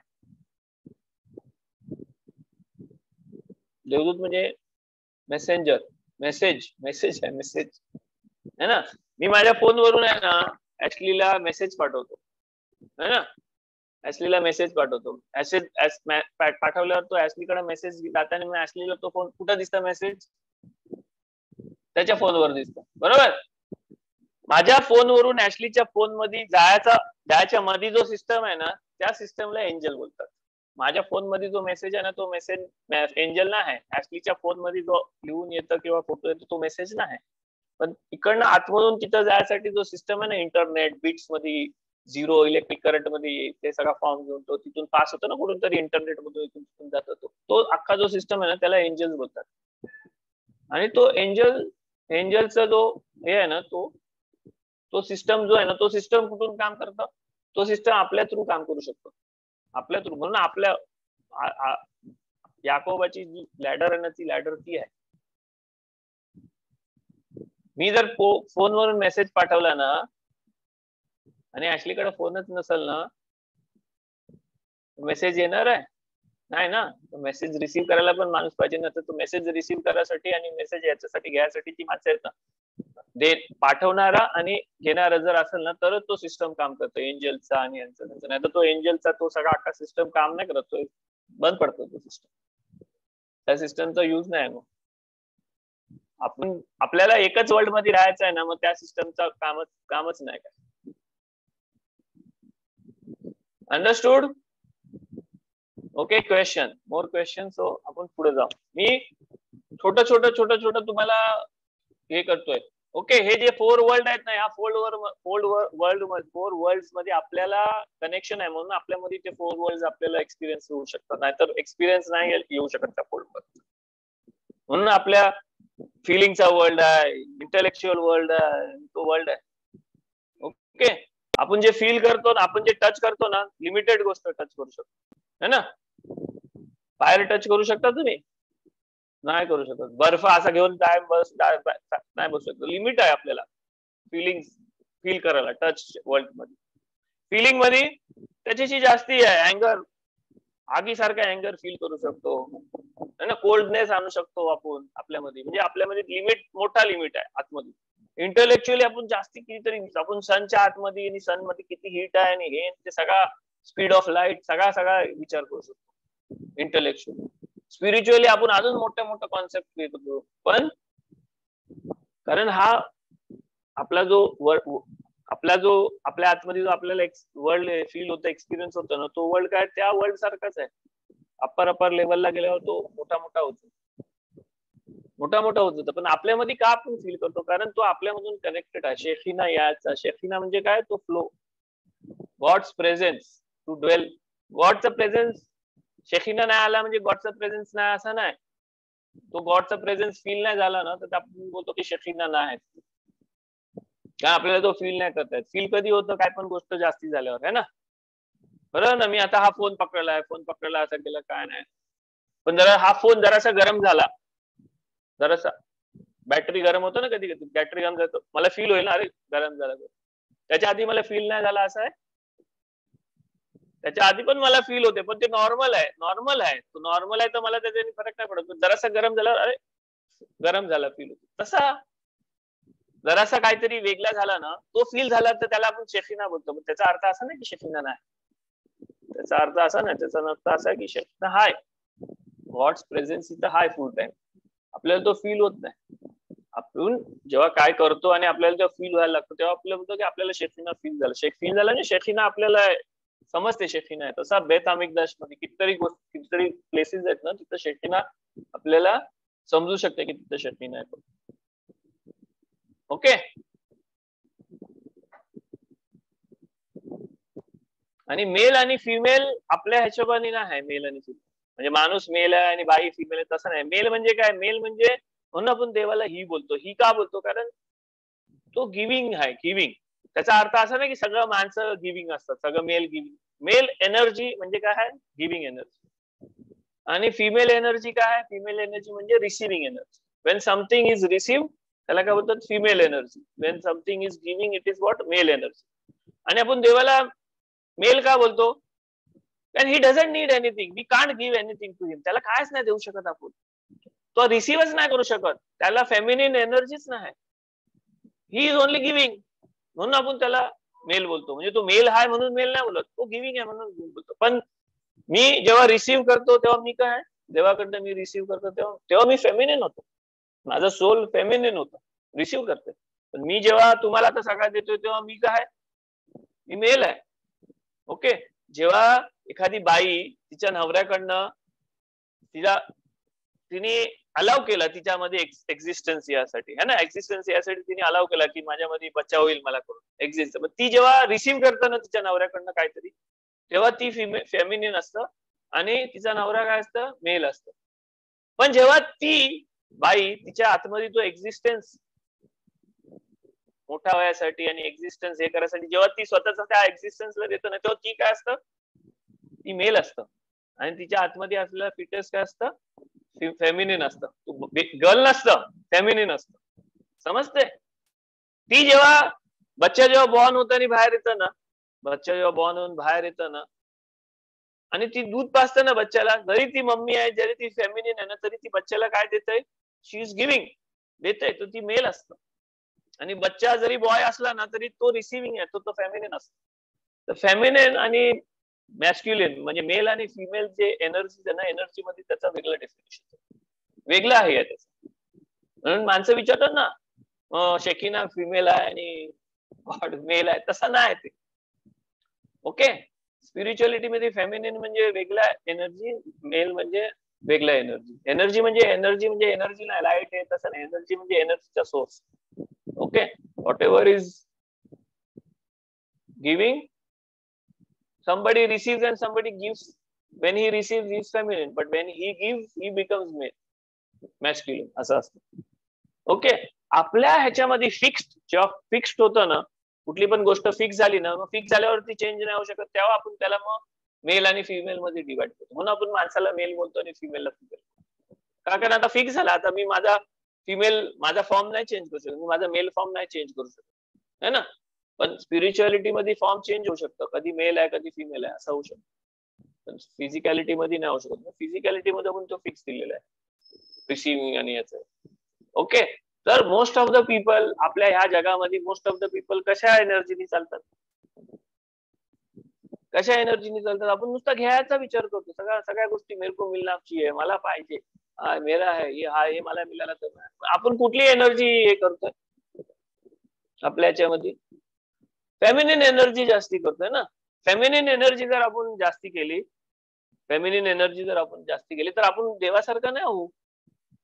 देवदूत म्हणजे मेसेंजर, मेसेज है ना. मी माझ्या फोनवरून आहे ना ऍशलीला मेसेज पाठवतो, है ना, ऍशलीला मेसेज पाठवतो. पाठवल्यावर तो ऍशलीकडे मेसेज जाताना मग ऍशलीला तो फोन कुठं दिसतं, मेसेज त्याच्या फोनवर दिसतं, बरोबर. माझ्या फोनवरून ऍशलीच्या फोन मध्ये जायच्या मध्ये जो सिस्टम आहे ना, त्या सिस्टमला एंजल बोलतात. माझ्या फोन मध्ये जो मेसेज आहे ना, तो मेसेज एंजल ना आहे. ऍशलीच्या फोन मध्ये जो लिहून येतं किंवा फोटो येतो तो मेसेज ना आहे. पण इकडनं आतमधून तिथं जायसाठी जो सिस्टम आहे ना, इंटरनेट बिट्स मध्ये 0 इलेक्ट्रिक करंट मध्ये ते सगळा फॉर्म घेऊन तो तिथून पास होतो ना कुठून तरी इंटरनेट मधून, इथून जातो तो अख्खा जो सिस्टम आहे ना, त्याला एंजल बोलतात. आणि तो एंजलचा जो हे आहे ना, तो सिस्टम जो आहे ना, तो सिस्टम कुठून काम करतो, तो सिस्टम आपल्या थ्रू काम करू शकतो, आपल्या थ्रू. म्हणून आपल्या याकोबाची जी लॅडर आहे ना, ती लॅडर ती आहे. मी जर फोनवरून मेसेज पाठवला ना आणि ऍशलीकडे फोनच नसेल ना, मेसेज येणार आहे नाही ना. मेसेज रिसीव्ह करायला पण माणूस पाहिजे ना, तर तो मेसेज रिसीव्ह करायसाठी आणि मेसेज याच्यासाठी घ्यायसाठी ती माणसं आहेत ना. पाठवणारा आणि घेणारा जर असेल ना तरच तो सिस्टम काम करतो, एंजलचा आणि यांचा त्यांचा. नाही तर तो एंजलचा तो सगळा अख्खा सिस्टम काम नाही करत, तो बंद पडतो तो सिस्टम, त्या सिस्टमचा युज नाही. मग आपल्याला एकच वर्ल्ड मध्ये राहायचं आहे ना, मग त्या सिस्टमचा कामच नाही काय. Understood? Okay, question, more question. So आपण पुढे जाऊ. मी छोट तुम्हाला हे करतोय. ओके, हे जे 4 वर्ल्ड आहेत ना, या 4 वर्ल्ड मध्ये आपल्याला कनेक्शन आहे, म्हणून आपल्यामध्ये ते 4 वर्ल्ड आपल्याला एक्सपिरियन्स होऊ शकतात, नाहीतर एक्सपिरियन्स नाही येऊ शकत त्या 4 वर्ल्ड. म्हणून आपल्या फिलिंगचा वर्ल्ड आहे, इंटेलेक्च्युअल वर्ल्ड आहे, तो वर्ल्ड आहे. ओके, आपण जे फील करतो ना, आपण जे टच करतो ना, लिमिटेड गोष्ट टच करू शकतो, है ना. फायर टच करू शकता तुम्ही? नाही करू शकत. बर्फ असा घेऊन नाही बसू शकतो. लिमिट आहे आपल्याला फिलिंग फील करायला टच वर्ल्ड मध्ये. फिलिंग मध्ये त्याच्याशी जास्ती आहे. अँगर, आगीसारखा अँगर फील करू शकतो, है ना. कोल्डनेस आणू शकतो आपण आपल्यामध्ये, म्हणजे आपल्यामध्ये लिमिट, मोठा लिमिट आहे आतमध्ये. इंटेलेक्च्युअली आपण जास्ती कितीतरी, आपण सनच्या आतमध्ये आणि सन मध्ये किती हीट आहे आणि हे ते सगळा स्पीड ऑफ लाईट सगळा विचार करू शकतो इंटेलेक्च्युअली. स्पिरिच्युअली आपण अजून मोठ्या कॉन्सेप्ट क्रिएट करतो, पण कारण हा आपला आपल्या आतमध्ये जो आपल्याला वर्ल्ड फील होतं, एक्सपिरियन्स होतो ना, तो वर्ल्ड काय त्या वर्ल्ड सारखाच आहे. अप्पर लेवलला गेल्यावर तो मोठा होतो. पण आपल्यामध्ये का आपण फील करतो? कारण तो आपल्यामधून कनेक्टेड आहे. शेखिना याचा, शेखिना म्हणजे काय? तो flow, God's presence, to dwell, गॉडचा प्रेझेन्स. शेखिना नाही आला म्हणजे गॉडचा प्रेझेन्स नाही असं नाही. तो गॉडचा प्रेझेन्स फील नाही झाला ना, तर आपण बोलतो की शेखिना नाही, कारण आपल्याला तो फील नाही करता येत. फील कधी होतं? काय पण गोष्ट जास्ती झाल्यावर, है ना. बरोबर ना. मी आता हा फोन पकडलाय असं केलं काय नाही, पण जरा हा फोन जरासा गरम झाला, जरासा बॅटरी गरम होतो ना, कधी बॅटरी गरम जातो, मला फील होईल ना, अरे गरम झाला. त्याच्या आधी मला फील नाही झाला असं आहे? त्याच्या आधी पण मला फील होते, पण ते नॉर्मल आहे. तो नॉर्मल आहे, तर मला त्याच्याने फरक नाही पडत. जरासा गरम झाला, अरे गरम झाला फील होतो. तसा जरासा काहीतरी वेगळा झाला ना, तो फील झाला, तर त्याला आपण शेखिना बोलतो. पण त्याचा अर्थ असा नाही की शेखिना नाही, त्याचा अर्थ असा नाही. त्याचा अर्थ असा आहे की शेखिना हाय, गॉड्स प्रेझेन्स इथं हाय फुल टाइम. आपल्याला तो फील होत नाही. आपण जेव्हा काय करतो आणि आपल्याला जेव्हा फील व्हायला लागतो, तेव्हा आपल्याला बोलतो की आपल्याला शेखिना फील झाला. आणि शेखिना आपल्याला समजते शेखिना आहे. तसा बेत अमिगदाश मध्ये कितीतरी प्लेसेस आहेत ना, तिथं शेखिना आपल्याला समजू शकते की तिथं शेखिना आहे. ओके. आणि मेल आणि फिमेल आपल्या ह्याच्याबाने नाही आहे. मेल आणि फिमेल म्हणजे माणूस मेल आहे आणि बाई फिमेल आहे तसं नाही. मेल म्हणजे काय? मेल म्हणजे म्हणून आपण देवाला ही बोलतो. ही का बोलतो? कारण तो गिव्हिंग आहे. गिव्हिंग त्याचा अर्थ असा नाही की सगळं माणसं गिव्हिंग असतात, सगळं मेल गिव्हिंग. मेल एनर्जी म्हणजे काय आहे? Giving energy. आणि फिमेल एनर्जी काय आहे? फिमेल एनर्जी म्हणजे receiving energy. When something is receive त्याला काय बोलतात? Female energy. When something is giving it is what? Male energy. आणि आपण देवाला मेल का बोलतो? कारण he doesn't need anything, we can't give anything to him. त्याला कायच नाही देऊ शकत आपण, तो रिसिव्हच नाही करू शकत, त्याला फेमिनिन एनर्जीच नाही. ही इज ओनली गिव्हिंग, म्हणून आपण त्याला मेल बोलतो. म्हणजे तो मेल आहे म्हणून मेल नाही बोलत, तो गिव्हिंग आहे म्हणून बोलतो. पण मी जेव्हा रिसिव्ह करतो तेव्हा मी काय? देवाकडनं मी रिसिव्ह करतो तेव्हा मी फेमिनिन होतो. माझा सोल फेमिनिन होतो, रिसिव्ह करते. पण मी जेव्हा तुम्हाला आता सगळा देतोय तेव्हा मी काय? मी मेल आहे. ओके. जेव्हा एखादी बाई तिच्या नवऱ्याकडनं तिने अलाव केला तिच्यामध्ये एक्झिस्टन्स यासाठी, है ना, एक्झिस्टन्स यासाठी तिने अलाव केला की माझ्यामध्ये बच्चा होईल मला करून एक्झिस्ट. मग ती जेव्हा रिसिव्ह करताना तिच्या नवऱ्याकडनं काहीतरी, तेव्हा ती फेमिनिन असतं आणि तिचा नवरा काय असतं? मेल असतं. पण जेव्हा ती बाई तिच्या आतमध्ये तो एक्झिस्टन्स मोठा व्हायसाठी आणि एक्झिस्टन्स हे करायसाठी जेव्हा ती स्वतःचा त्या एक्झिस्टन्सला देतो ना, तेव्हा ती काय असतं? ती मेल असतं. आणि तिच्या आतमध्ये असलेलं फिटस काय असतं? फेमिनिन असतं. गर्ल नसतं, फेमिनिन असतं. समजते? ती जेव्हा बच्चा जेव्हा बॉर्न होतं आणि बाहेर येतं ना, बच्चा जेव्हा बॉर्न होऊन बाहेर येतं ना आणि ती दूध पाजतं ना बच्चाला, जरी ती मम्मी आहे, जरी ती फेमिनिन आहे ना, तरी ती बच्चाला काय देते? शी इज गिव्हिंग, देते. तर ती मेल असतं. आणि बच्चा जरी बॉय असला ना तरी तो रिसिव्हिंग आहे, तो फेमिनिन असतो. तर फेमिनिन आणि मॅस्क्युलिन म्हणजे मेल आणि फिमेल जे एनर्जी आहे ना, एनर्जी मध्ये त्याचा वेगळं डेफिनेशन वेगळं आहे त्याचं. म्हणून माणसं विचारतात ना शेकिना फिमेल आहे आणि गॉड मेल आहे, तसं नाही ते. ओके, स्पिरिच्युअलिटी मध्ये फेमिनिन म्हणजे वेगळा एनर्जी, मेल म्हणजे वेगळा एनर्जी. एनर्जी म्हणजे एनर्जी नाही, लाईट आहे तसं नाही. एनर्जी म्हणजे एनर्जीचा source. Okay, whatever is giving, somebody receives and somebody gives. When he receives he is feminine, but when he gives he becomes male, masculine असं असतं. ओके, आपल्या ह्याच्यामध्ये जेव्हा फिक्स्ड होतं ना, कुठली पण गोष्ट फिक्स झाली ना, मग फिक्स झाल्यावरती चेंज नाही होऊ शकत, तेव्हा आपण त्याला मग मेल आणि फिमेल मध्ये डिवाइड करतो. म्हणून आपण माणसाला मेल बोलतो आणि फिमेलला फिमेल. का? कारण आता फिक्स झाला, आता मी माझा फॉर्म नाही चेंज करू शकत, मी माझा मेल फॉर्म नाही चेंज करू शकत, है ना. पण स्पिरिच्युअलिटी मध्ये फॉर्म चेंज होऊ शकतं, कधी मेल आहे कधी फिमेल आहे असं होऊ शकतं. पण फिजिकॅलिटी मध्ये नाही होऊ शकत. फिजिकॅलिटी मध्ये आपण तो फिक्स दिलेला आहे, रिसिव्हिंग आणि याचं. ओके, तर मोस्ट ऑफ द पीपल आपल्या ह्या जगामध्ये मोस्ट ऑफ द पीपल कशा एनर्जीनी चालतात, कशा एनर्जीनी चालतात. आपण नुसता घ्यायचा विचार करतो, सगळ्या गोष्टी मेरे को मिलना चाहिए, मला पाहिजे, मेरा है हे मला मिळाला तर. आपण कुठली एनर्जी हे करतोय आपल्या ह्याच्यामध्ये, फेमिनिन एनर्जी जास्ती करतोय ना. फेमिनिन एनर्जी जर आपण जास्ती केली, तर आपण देवासारखं नाही होऊ.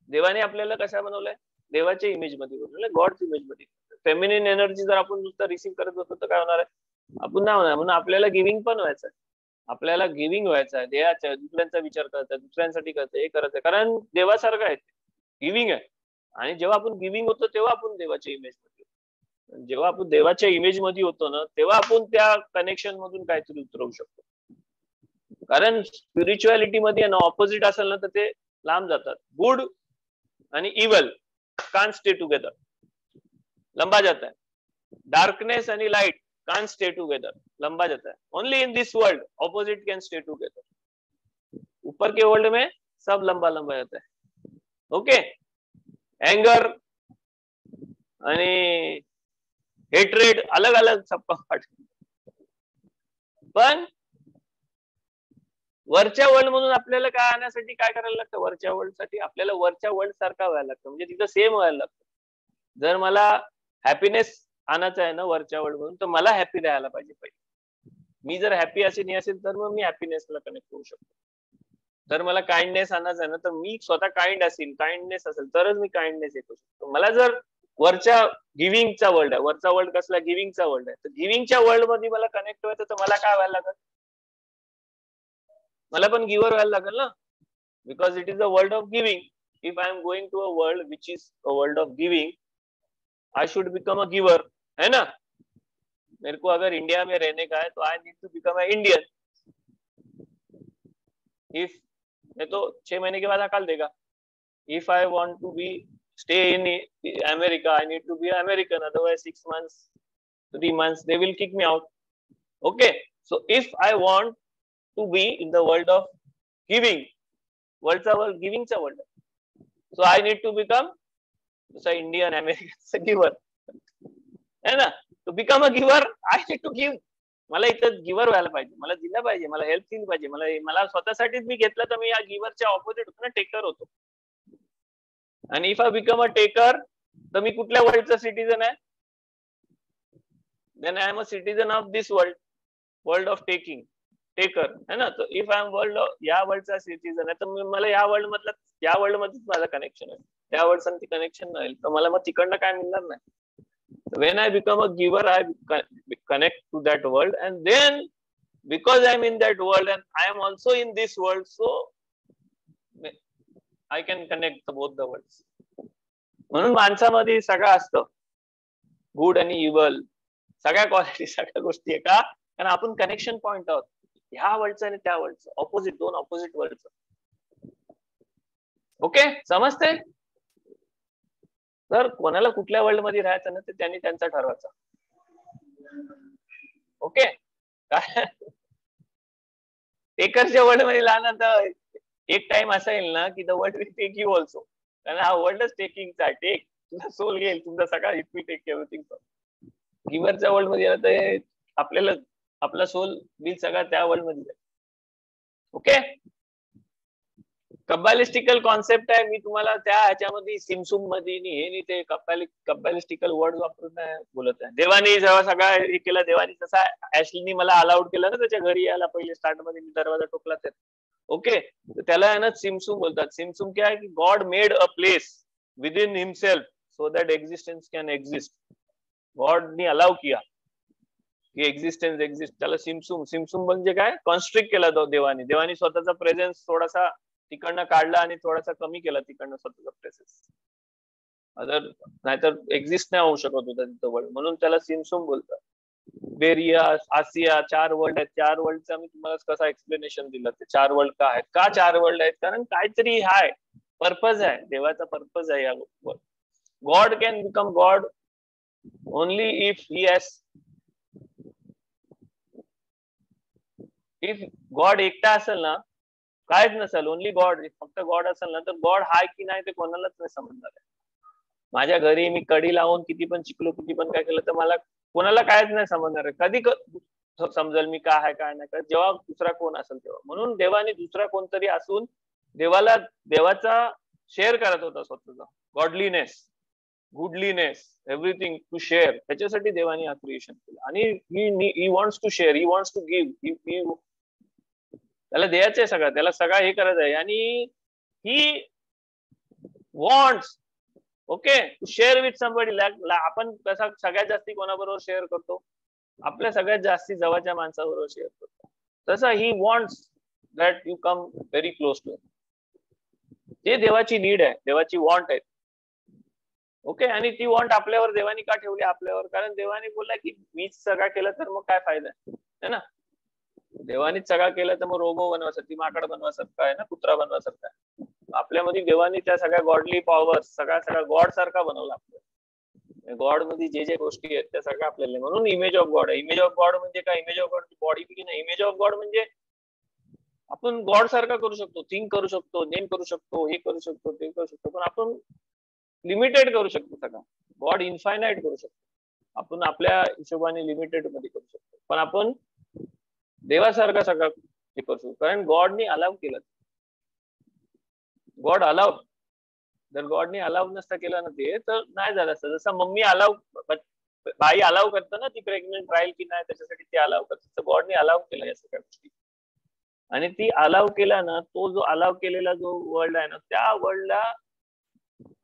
देवाने आपल्याला कशा बनवलंय, देवाच्या इमेज मध्ये बनवलंय, गॉडच्या इमेज मध्ये. फेमिनिन एनर्जी जर आपण नुसतं रिसीव्ह करत होतो तर काय होणार आहे, आपण नाही होणार. म्हणून आपल्याला गिव्हिंग पण व्हायचं आहे, आपल्याला गिव्हिंग व्हायचं आहे, देवाच्या दुसऱ्यांचा विचार करायचा, दुसऱ्यांसाठी करायचं, हे करायचं, कारण देवासारखं आहे, गिव्हिंग आहे. आणि जेव्हा आपण गिव्हिंग होतो तेव्हा आपण देवाच्या इमेज मध्ये, जेव्हा आपण देवाच्या इमेज मध्ये होतो ना, तेव्हा आपण त्या कनेक्शन मधून काहीतरी उतरवू शकतो. कारण स्पिरिच्युअलिटी मध्ये ना ऑपोजिट असेल ना तर ते लांब जातात. गुड आणि इव्हल कांट स्टे टुगेदर, लंबा जाता है. डार्कनेस आणि लाइट कांट स्टे टुगेदर, लंबा जाता है. Only in this world opposite can stay together. ऊपर के वर्ल्ड में सब लंबा लंबा जाता है. ओके, एंगर आणि हेट्रेड अलग अलग सबका पार्ट. पण वरच्या वर्ल्ड म्हणून आपल्याला काय आणण्यासाठी काय करायला लागतं, वरच्या वर्ल्ड साठी आपल्याला वरच्या वर्ल्ड सारखा व्हायला लागतं, म्हणजे तिथं सेम व्हायला लागतं. जर मला हॅपीनेस आणायचं आहे ना वरच्या वर्ल्ड म्हणून, तर मला हॅपी राहायला पाहिजे पहिले. मी जर हॅपी असेल तर मग मी हॅपीनेसला कनेक्ट करू शकतो. जर मला काइंडनेस आणायचं आहे ना, तर मी स्वतः काइंड असेल, काइंडनेस असेल तरच मी काइंडनेस येऊ शकतो. मला जर वरच्या गिव्हिंगचा वर्ल्ड आहे, वरचा वर्ल्ड कसला, गिव्हिंगचा वर्ल्ड आहे, तर गिव्हिंगच्या वर्ल्ड मध्ये मला कनेक्ट व्हायचं, तर मला काय व्हायला लागेल, मला पण गिव्हर व्हायला लागेल ना, because it is a world of giving. If I am going to a world which is a world of giving, I should become a giver, है ना. मेरे को अगर इंडिया में रहने का है तो I need to become a Indian. If मैं तो 6 महीने के बाद हकाल देगा. If I want to be stay in America, I need to be American, otherwise 6 months 3 months they will kick me out. Okay, so if I want to be in the world of giving, world giving cha world, so I need to become say Indian American giver, है ना. To become a giver I need to give. मला इथं giver व्हायला पाहिजे, मला दिलं पाहिजे, मला हेल्प केली पाहिजे, मला स्वतःसाठीच मी घेतलं तर मी या गिव्हरच्या ऑपोजिट होतो ना, टेकर होतो. आणि if I become a taker, तर मी कुठल्या वर्ल्डचा सिटीजन आहे, then I am a citizen of this world, world of taking, taker, है ना. तर इफ आय एम या वर्ल्डचा सिटीजन आहे, तर मला या वर्ल्ड मधलं, या वर्ल्ड मध्येच माझं कनेक्शन आहे, त्या वर्ल्ड साठी कनेक्शन नाही, तर मला मग तिकडनं काय मिळणार नाही. When I become a giver, I connect to that world, and then because I am in that world and I am also in this world, so I can connect both the worlds. म्हणून माणसामध्ये सगळं असतं, good आणि evil, सगळ्या quality, सगळ्या गोष्टी आहे. का? कारण आपण कनेक्शन पॉइंट आहोत, ह्या वर्ल्डचं आणि त्या वर्ल्डचं, ऑपोजिट, दोन ऑपोजिट वर्ल्डचं. ओके, समजते. तर कोणाला कुठल्या वर्ल्ड मध्ये राहायचं ना, ते त्यांनी त्यांचा ठरवायचा. ओके, काय टेकरच्या वर्ल्ड मध्ये लहान, तर एक टाइम असा येईल ना की the world will take you also, कारण हा वर्ल्डच टेकिंगचा आहे. टेक तुझा सोल घेईल, तुमचा सगळा इट विल टेक एव्हरीथिंग. गिव्हरच्या वर्ल्ड मध्ये गेला तर आपल्याला आपला सोल बिल सगळा त्या वर्ल्ड मध्ये जाईल. ओके, कब्बालिस्टिकल कॉन्सेप्ट आहे. मी तुम्हाला त्या ह्याच्यामध्ये सिमसुम मध्ये हे नाही ते कब्बालिस्टिकल वर्ड वापरून बोलत आहे. देवानी जेव्हा सगळा हे केला, देवानी तसा ऍशलीनी मला अलाउड केलं ना त्याच्या घरी यायला, पहिले स्टार्ट मध्ये मी दरवाजा टोकला तर. ओके, त्याला आहे ना सिमसुम बोलतात. सिमसुम क्या है की God made a place within himself so that existence can exist. गॉडनी अलाउ किया की एक्झिस्टन्स एक्झिस्ट, त्याला सिमसुम. सिमसुम म्हणजे काय, कॉन्स्ट्रिक्ट केला तो देवानी. देवानी स्वतःचा प्रेझेन्स थोडासा तिकडनं काढला आणि थोडासा कमी केला तिकडनं स्वतःचा प्रेझेन्स. नाहीतर एक्झिस्ट नाही होऊ शकत होता तिथं वर्ल्ड, म्हणून त्याला सिमसुम बोलतात. बेरिया, आसिया 4 वर्ल्ड आहेत. 4 वर्ल्डचा मी तुम्हाला कसा एक्सप्लेनेशन दिलं. ते 4 वर्ल्ड का आहेत, का 4 वर्ल्ड आहेत, कारण काहीतरी हाय, पर्पज आहे, देवाचा पर्पज आहे या world. God can become God only if he has, if God एकटा असेल ना, कायच नसेल, ओनली गॉड, फक्त गॉड असेल ना, तर गॉड हाय की नाही ते कोणालाच नाही समजणार आहे. माझ्या घरी मी कडी लावून किती पण शिकलो, किती पण काय केलं, तर मला कोणाला कायच नाही समजणार आहे. कधी समजेल मी काय आहे काय नाही, जेव्हा दुसरा कोण असेल तेव्हा. म्हणून देवाने दुसरा कोणतरी असून देवाचा शेअर करत होता स्वतःचा godliness, goodliness, everything to share. त्याच्यासाठी देवाने हा क्रिएशन केलं. आणि he wants to share, he wants to give. त्याला द्यायचंय सगळं, त्याला सगळं हे करायचं आहे. आणि he wants okay to share with somebody. आपण कसा सगळ्यात जास्ती कोणाबरोबर शेअर करतो, आपल्या सगळ्यात जास्ती जवळच्या माणसाबरोबर शेअर करतो. तसं he wants that you come very close to. ते देवाची नीड आहे, देवाची वॉन्ट आहे. ओके, आणि ती वॉन्ट आपल्यावर देवानी का ठेवली आपल्यावर, कारण देवाने बोलला की मीच सगळा केलं तर मग काय फायदा आहे ना. देवानीच सगळा केलं तर मग रोबो बनवासाठी, माकड बनवासारखा आहे ना, कुत्रा बनवासारखा आहे. आपल्यामध्ये देवानी त्या सगळ्या गॉडली पॉवर सगळ्या गॉड सारखा बनवला आपल्याला. गॉड मध्ये जे जे गोष्टी आहेत त्या सगळ्या आपल्याला, म्हणून इमेज ऑफ गॉड आहे. इमेज ऑफ गॉड म्हणजे काय, इमेज ऑफ गॉड बॉडी की नाही. इमेज ऑफ गॉड म्हणजे आपण गॉड सारखा करू शकतो, थिंक करू शकतो, नेम करू शकतो, हे करू शकतो, ते करू शकतो, पण आपण लिमिटेड करू शकतो सगळं. गॉड इन्फायनाइट करू शकतो, आपण आपल्या हिशोबाने लिमिटेड मध्ये करू शकतो, पण आपण देवासारखा सगळं हे करू शकतो, कारण गॉडनी अलाव केलं. गॉड अलाव, जर गॉडनी अलाव नसता केलं ना ते, तर नाही झालं असतं. जसं मम्मी अलाव, बाई अलाव करतं ना, ती प्रेग्नेंट राहील की नाही त्याच्यासाठी ते अलाव करतं, तर गॉडनी अलाव केलं या सगळ्या गोष्टी. आणि ती अलाव केला ना, तो जो अलाव केलेला जो वर्ल्ड आहे ना, त्या वर्ल्डला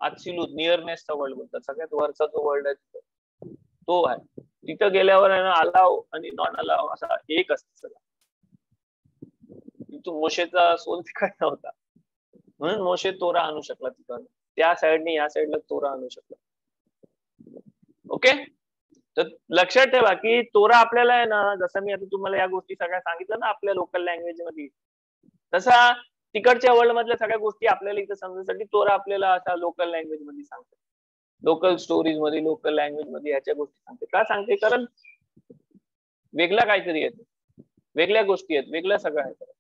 ऍब्सोल्यूट नियरनेसचा वर्ल्ड बोलतात. सगळ्यात वरचा जो वर्ल्ड आहे तो आहे. तिथं गेल्यावर आहे ना, अलाव आणि नॉन अलाव असा एक असतं सगळं. तिथून मोशेचा सोल तिकडे नव्हता, म्हणून मोशे तोरा आणू शकला तिथं, त्या साईडने या साईडला तोरा आणू शकला. ओके, तर लक्षात ठेवा की तोरा आपल्याला आहे ना, जसं मी आता तुम्हाला या गोष्टी सगळ्या सांगितलं ना आपल्या लोकल लँग्वेज मध्ये, तसा तिकडच्या वर्ल्ड मधल्या सगळ्या गोष्टी आपल्याला इथं समजण्यासाठी तोरा आपल्याला असा लोकल लँग्वेज मध्ये सांगते, लोकल स्टोरीज मध्ये, लोकल लँग्वेज मध्ये ह्याच्या गोष्टी सांगते. का सांगते, कारण वेगळा काहीतरी येतो, वेगळ्या गोष्टी आहेत, वेगळं सगळं आहे.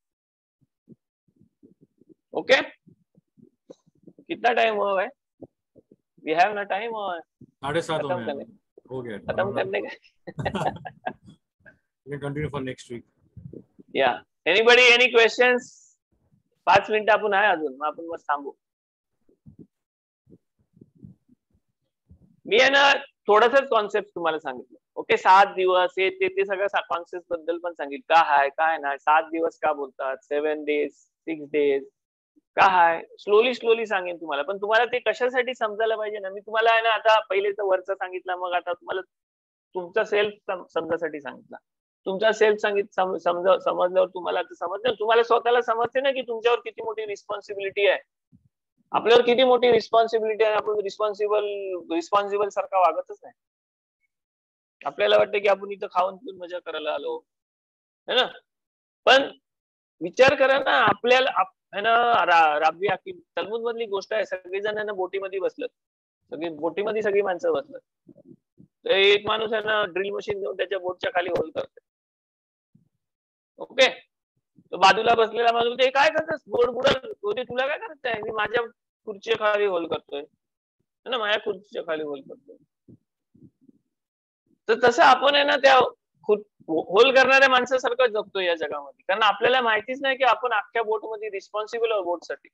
ओके, कितना टाइम हुआ है, वी हैव ना टाइम, 7:30 हो गया, खत्म करने का. we can continue for next week. Yeah, anybody any questions? 5 मिनिटं आपण आहे अजून, मग आपण मस्त थांबू. मी आहे ना थोडंसं कॉन्सेप्ट तुम्हाला सांगितलं. ओके, 7 दिवस हे ते सगळ्या कॉन्सेप्ट बद्दल पण सांगितलं, का आहे काय नाही, 7 दिवस का बोलतात, 7 days 6 days का आहे, स्लोली सांगेन तुम्हाला. पण तुम्हाला ते कशासाठी समजायला पाहिजे ना, मी तुम्हाला आहे ना आता पहिले तर वरचं सांगितलं, मग आता तुम्हाला तुमचा सेल्फ समजासाठी सांगितलं. तुमचा सेल्फ समजल्यावर तुम्हाला समजलं, तुम्हाला स्वतःला समजते ना की तुमच्यावर किती मोठी रिस्पॉन्सिबिलिटी आहे, आपल्यावर किती मोठी रिस्पॉन्सिबिलिटी आहे. आपण रिस्पॉन्सिबल सारखा वागतच नाही. आपल्याला वाटतं की आपण इथं खाऊन पिऊन मजा करायला आलो है ना, पण विचार करा ना, आपल्याला है ना, राबी हाकीम तलमुद मधली गोष्ट आहे. सगळेजण ना बोटीमध्ये बसलं, बोटीमध्ये सगळी माणसं बसलं, तर एक माणूस आहे ना ड्रिल मशीन घेऊन त्याच्या बोटच्या खाली होल करते. ओके, तो बाजूला बसलेला माणूस, ते काय करतोस, बोट बुडल होते, तुला काय करायचं आहे, मी माझ्या खुर्ची खाली होल करतोय. ना, माझ्या खुर्चीच्या खाली होल करतो. तर तसं आपण आहे ना त्या होल करणाऱ्या माणसासारखं जगतो या जगामध्ये. कारण आपल्याला माहितीच नाही की आपण अख्ख्या बोटमध्ये रिस्पॉन्सिबल आहोत बोटसाठी.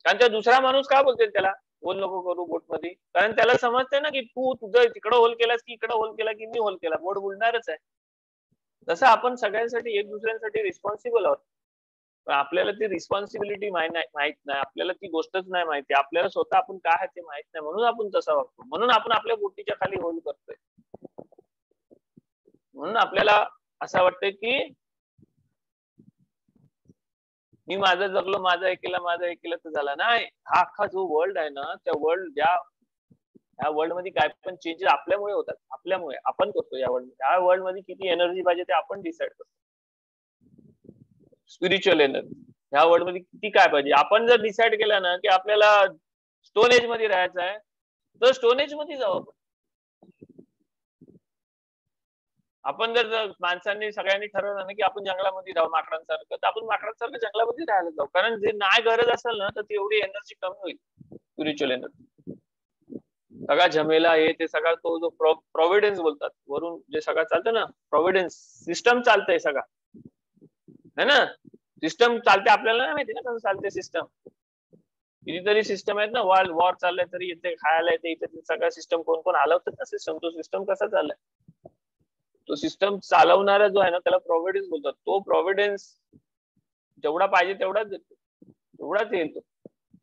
कारण त्या दुसरा माणूस का बोलते त्याला होल नको करू बोटमध्ये? कारण त्याला समजते ना की तू तुझं तिकडं होल केलास की इकडं होल केला की मी होल केला, बोट बुडणारच आहे. तसं आपण सगळ्यांसाठी एक दुसऱ्यांसाठी रिस्पॉन्सिबल आहोत. पण आपल्याला ती रिस्पॉन्सिबिलिटी माहित नाही, आपल्याला ती गोष्टच नाही माहिती, आपल्याला स्वतः आपण काय आहे ते माहित नाही, म्हणून आपण तसा वागतो. म्हणून आपण आपल्या बोटीच्या खाली होल करतोय. म्हणून आपल्याला असं वाटतंय की मी माझं जगलो, माझं हे केलं तर झालं नाही. हा अख्खा जो वर्ल्ड आहे ना, त्या वर्ल्ड ह्या वर्ल्ड मध्ये काय पण चेंजेस आपल्यामुळे होतात, आपल्यामुळे आपण करतो. या वर्ल्ड मध्ये किती एनर्जी पाहिजे ते आपण डिसाइड करतो. स्पिरिच्युअल एनर्जी ह्या वर्ल्ड मध्ये किती काय पाहिजे आपण जर डिसाइड केलं ना की आपल्याला स्टोन एज मध्ये राहायचं आहे, तर स्टोन एज मध्ये जाऊ आपण. जर माणसांनी सगळ्यांनी ठरवलं ना की आपण जंगलामध्ये राहू माकडांसारखं, तर आपण माकडांसारखं जंगलामध्ये राहायला जाऊ. कारण जे नाही गरज असेल ना तर ती एवढी एनर्जी कमी होईल. स्पिरिच्युअल एनर्जी सगळा झमेला आहे ते सगळा तो जो प्रोव्हिडन्स बोलतात वरून जे सगळं चालतं ना, प्रोव्हिडन्स सिस्टम चालतंय सगळा है ना. सिस्टम चालते आपल्याला नाही माहिती ना कसं चालते सिस्टम. कितीतरी सिस्टम आहेत ना, वॉर चाललाय तरी इथे खायला येते, इथे सगळं सिस्टम कोण कोण हलवतात ना सिस्टम. तो सिस्टम कसा चाललाय, तो सिस्टम चालवणारा जो आहे ना त्याला प्रोव्हिडन्स बोलतात. तो प्रोव्हिडन्स जेवढा पाहिजे तेवढाच देतो, तेवढाच येईल. तो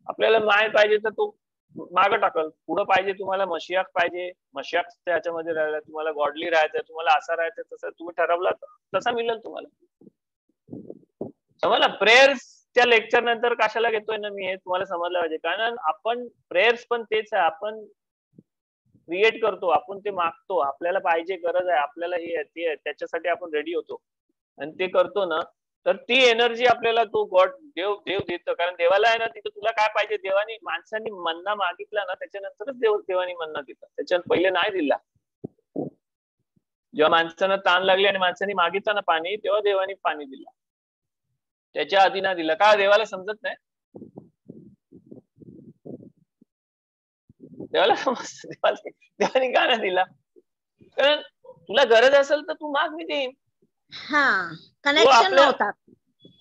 आपल्याला माय पाहिजे तर तो मागं टाकल. पुढं पाहिजे तुम्हाला मशियाक पाहिजे, मशियाक त्याच्यामध्ये राहायला, तुम्हाला गॉडली राहायचंय, तुम्हाला असा राहायचं, तसं तुम्ही ठरवला तसा मिळेल तुम्हाला. समजला. प्रेयर्सच्या लेक्चर नंतर कशाला घेतोय ना मी हे तुम्हाला समजलं पाहिजे. कारण आपण प्रेयर्स पण तेच आहे, आपण क्रिएट करतो, आपण ते मागतो, आपल्याला पाहिजे, गरज आहे, आपल्याला हे आहे ते आहे, त्याच्यासाठी आपण रेडी होतो आणि ते करतो ना, तर ती एनर्जी आपल्याला तो गॉड देव देतं. कारण देवाला आहे ना तिथं तुला काय पाहिजे, देवानी माणसांनी मन्ना मागितला ना त्याच्यानंतरच देवानी मन्ना दिला, त्याच्या पहिले नाही दिला. जेव्हा माणसांना ताण लागली आणि माणसांनी मागितलं ना पाणी, तेव्हा देवानी पाणी दिलं, त्याच्या आधी नाही दिला. का देवाला समजत नाही, देवाला देवानी का नाही दिला? कारण तुला गरज असेल तर तू माग, मी देईन. कनेक्शन नव्हता,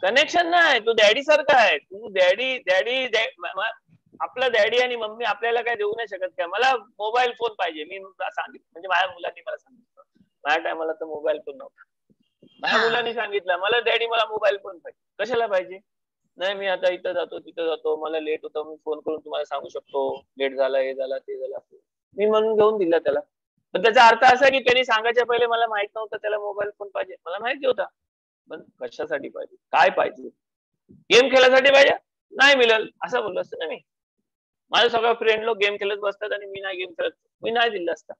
कनेक्शन नाही. तो डॅडी सारखा आहे. तू डॅडी आपला डॅडी आणि मम्मी आपल्याला काय देऊ नाही शकत का? मला मोबाईल फोन पाहिजे, मी सांगितलं, म्हणजे माझ्या मुलांनी मला सांगितलं. माझ्या टायमाला तर मोबाईल फोन नव्हता. माझ्या मुलांनी सांगितलं मला डॅडी मला मोबाईल फोन पाहिजे. कशाला पाहिजे? नाही मी आता इथं जातो तिथं जातो, मला लेट होतं, मी फोन करून तुम्हाला सांगू शकतो लेट झाला, हे झाला ते झालं, मी म्हणून घेऊन दिला त्याला. पण त्याचा अर्थ असा की त्यांनी सांगायच्या पहिले मला माहित नव्हतं त्याला मोबाईल फोन पाहिजे, मला माहिती होता. पण कशासाठी पाहिजे, काय पाहिजे? गेम खेळायसाठी पाहिजे, नाही मिळेल असं बोललो असतं ना मी. माझे सगळं फ्रेंड लोक गेम खेळत बसतात आणि मी नाही गेम खेळत, मी नाही दिलं असतं.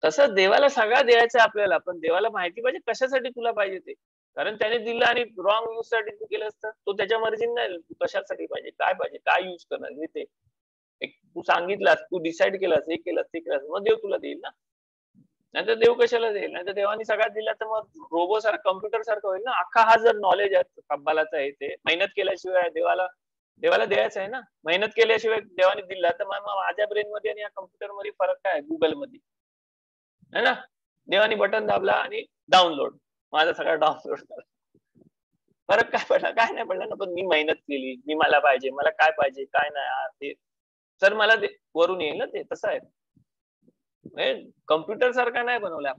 तसं देवाला सगळं द्यायचं आपल्याला, पण देवाला माहिती पाहिजे कशासाठी तुला पाहिजे ते. कारण त्याने दिलं आणि रॉंग यूज साठी तू केलं असतं, तो त्याच्या मर्जीने नाही. तू कशासाठी पाहिजे, काय यूज करणार हे ते तू सांगितलास, तू डिसाईड केलास, हे केलास ते केलास, मग देव तुला देईल ना. नाहीतर देव कशाला देईल? नाहीतर देवानी सगळ्यात दिला तर मग रोबो सारखा, कम्प्युटर सारखं होईल ना. अख्खा हा जर नॉलेज आहे कब्बालाचा आहे, ते मेहनत केल्याशिवाय देवाला द्यायचं आहे ना. मेहनत केल्याशिवाय देवाने दिला तर मग माझ्या ब्रेन मध्ये आणि या कम्प्युटर मध्ये फरक काय आहे? गुगल मध्ये है ना. देवानी बटन दाबला आणि डाउनलोड, माझा सगळा डाउनलोड झाला. फरक काय पडला? काय नाही पडला ना. पण मी मेहनत केली, मी मला पाहिजे, मला काय पाहिजे काय नाही ते तर मला वरून येईल ना. ते तसं आहे. कम्प्युटर सारखा नाही बनवलंय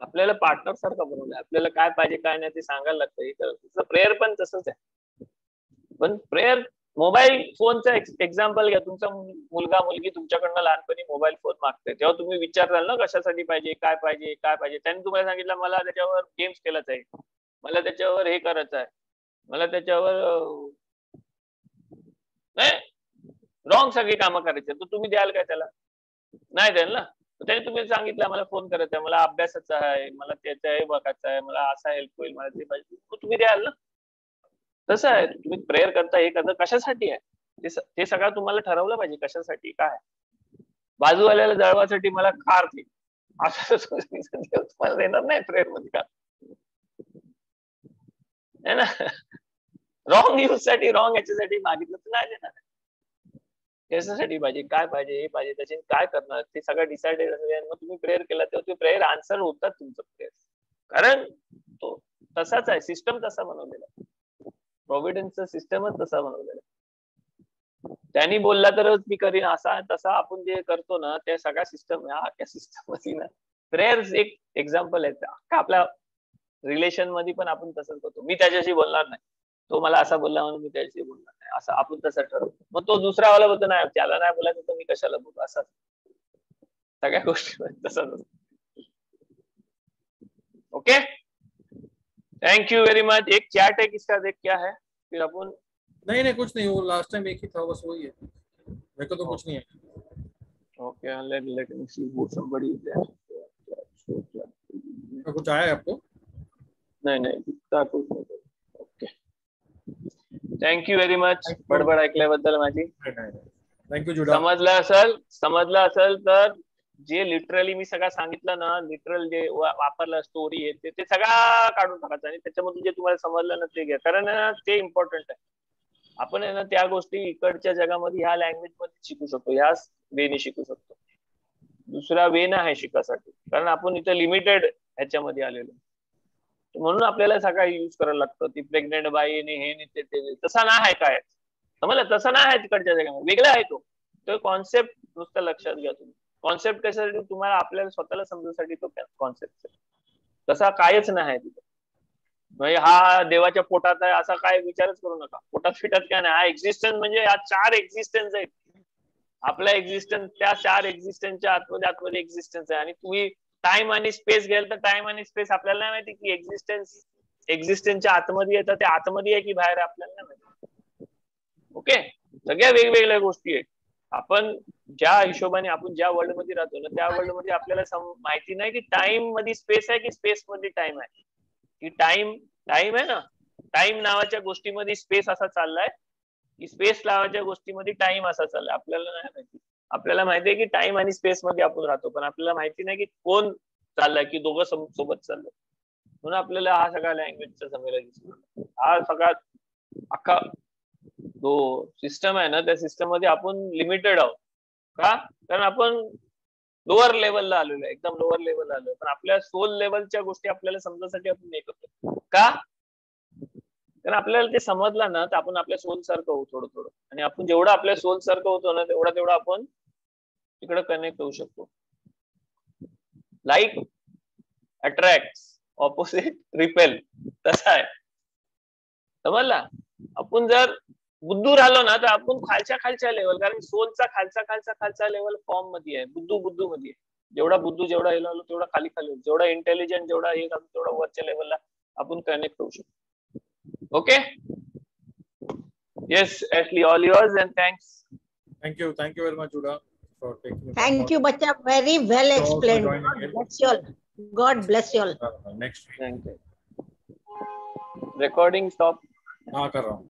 आपल्याला पार्टनर सारखं बनवलंय. आपल्याला काय पाहिजे काय नाही ते सांगायला लागतं. प्रेयर पण तसंच आहे. पण प्रेयर, मोबाईल फोनचा एक्झाम्पल घ्या. तुमचा मुलगा मुलगी तुमच्याकडनं लहानपणी मोबाईल फोन मागते, तेव्हा तुम्ही विचाराल ना कशासाठी पाहिजे, काय पाहिजे काय पाहिजे. त्यांनी तुम्हाला सांगितलं मला त्याच्यावर गेम्स खेळायच आहे, मला त्याच्यावर हे करायचं आहे, मला त्याच्यावर रॉंग सगळी कामं करायची, तर तुम्ही द्याल काय त्याला? नाही द्याल ना. त्याने तुम्ही सांगितलं मला फोन करायचा आहे, मला अभ्यासाचा आहे, मला त्याचं हे बघायचं आहे, मला असा हेल्प होईल, मला ते पाहिजे, तुम्ही द्याल ना. तसं आहे. तुम्ही प्रेयर करता, हे करता, कशासाठी आहे ते सगळं तुम्हाला ठरवलं पाहिजे. कशासाठी काय? बाजूवाल्याला जळवासाठी मला कार दे असं तुम्हाला देणार नाही प्रेयर मध्ये का? है ना. रॉंग यूज साठी, रॉंग याच्यासाठी मागितलं तर नाही देणार. कशासाठी पाहिजे, काय पाहिजे, हे पाहिजे, त्याचे काय करणार, ते सगळं डिसाइडेड असेल. मग तुम्ही प्रेयर केला तेव्हा ते प्रेयर आन्सर होतात तुमचं प्रेयर. कारण तो तसाच आहे, सिस्टम तसा बनवलेला आहे, प्रोव्हिडन्सचा सिस्टमच तसा बनवलेला आहे. त्यांनी बोलला तरच मी करीन असा तसा आपण जे करतो ना ते सगळा सिस्टम त्या सिस्टम मध्ये ना प्रेयर्स एक एक्झाम्पल आहे. अख्खा आपल्या रिलेशन मध्ये पण आपण तसंच करतो. मी त्याच्याशी बोलणार नाही, तो मला असा बोलला म्हणून मी त्याच्याशी बोलणार नाही, असं आपण तसं ठरवतो. मग तो दुसरा वाला बोलतो नाही त्याला नाही बोलायचं तर मी कशाला बोलू, असं सगळ्या गोष्टी तसंच. Okay, thank you very much. एक चैट है किसका, देख क्या है फिर अपन. नहीं कुछ नहीं, वो लास्ट टाइम एक ही था बस, वही है, मेरे को तो कुछ नहीं है. ओके, लेट मी सी वो somebody there. कुछ आया है आपको? नहीं कुछ नहीं. Okay, thank you very much बडबड ऐकल्याबद्दल माझी. थँक यू जुडा. समजलं असेल तर जे लिटरली मी सगळं सांगितलं ना, लिटरल जे वापरलं स्टोरी आहे ते सगळं काढून टाकायचं आणि त्याच्यामधून जे तुम्हाला समजलं ना ते घ्या, कारण ते इम्पॉर्टंट आहे. आपण आहे ना त्या गोष्टी इकडच्या जगामध्ये ह्या लँग्वेज मध्ये शिकू शकतो, ह्याच वेने शिकू शकतो. दुसरा वे नाही शिकासाठी, कारण आपण इथं लिमिटेड ह्याच्यामध्ये आलेलो. म्हणून आपल्याला सगळं युज करायला लागतं. ती प्रेग्नेंट बाई हे ते तसा नाही आहे काय, समजलं, तसं नाही आहे तिकडच्या जगामध्ये, वेगळा आहे तो कॉन्सेप्ट. नुसतं लक्षात घ्या तुम्ही. कॉन्सेप्ट कशासाठी, तुम्हाला आपल्याला स्वतःला समजण्यासाठी तो कॉन्सेप्ट. तसा कायच नाही तिथं. म्हणजे हा देवाच्या पोटात आहे असा काय विचारच करू नका. पोटात फिटात काय नाही, हा एक्झिस्टन्स म्हणजे हा 4 एक्झिस्टन्स आहेत. आपला एक्झिस्टन्स त्या 4 एक्झिस्टन्सच्या आतमध्ये एक्झिस्टन्स आहे. आणि तुम्ही टाइम आणि स्पेस घ्याल तर टाइम आणि स्पेस आपल्याला नाही माहिती की एक्झिस्टन्सच्या आतमध्ये येतं, ते आतमध्ये आहे की बाहेर आहे आपल्याला नाही माहिती. ओके, सगळ्या वेगवेगळ्या गोष्टी आहेत. आपण ज्या हिशोबाने आपण ज्या वर्ल्ड मध्ये राहतो ना त्या वर्ल्ड मध्ये आपल्याला माहिती नाही की टाइम मध्ये स्पेस आहे की स्पेस मध्ये टाइम आहे. की टाइम आहे ना, टाइम नावाच्या गोष्टीमध्ये स्पेस असा चाललाय की स्पेस नावाच्या गोष्टीमध्ये टाइम असा चाललाय, आपल्याला नाही माहिती. आपल्याला माहिती आहे की टाइम आणि स्पेस मध्ये आपण राहतो, पण आपल्याला माहिती नाही की कोण चाललाय, की दोघं सोबत चाललंय. म्हणून आपल्याला हा सगळा लँग्वेजचा संमेलन दिसतो. हा सगळा अख्खा जो सिस्टम आहे ना त्या सिस्टम मध्ये आपण लिमिटेड आहोत. का? कारण आपण लोअर लेवलला आलेलो आहे, एकदम लोअर लेवलला आलोय. पण आपल्या सोल लेवलच्या गोष्टी आपल्याला समजण्यासाठी आपण हे करतो. का? कारण आपल्याला ते समजलं ना तर आपण आपल्या सोल सारखं होऊ थोडं. आणि आपण जेवढं आपल्या सोल सारखं होतो ना तेवढा आपण तिकडे कनेक्ट होऊ शकतो. लाईक अट्रॅक्ट, ऑपोजिट रिपेल, तसा आहे. समजला? आपण जर बुद्धू राहिलो ना तर आपण खालच्या लेवल, कारण सोलचा खालचा लेवल फॉर्म मध्ये आहे, बुद्धू मध्ये आहे. जेवढा बुद्धू जेवढा हे लागलो तेवढा खाली जेवढा इंटेलिजंट जेवढा हे तेवढा वरच्या लेवलला आपण कनेक्ट होऊ शकतो. Okay, yes Attlee all yours and thanks. Thank you very much जुडा फॉर टेकिंग. थँक यू बच्चा, very well explained. God bless you all. Next thank you. Recording stop. हाँ कर रहा हूँ.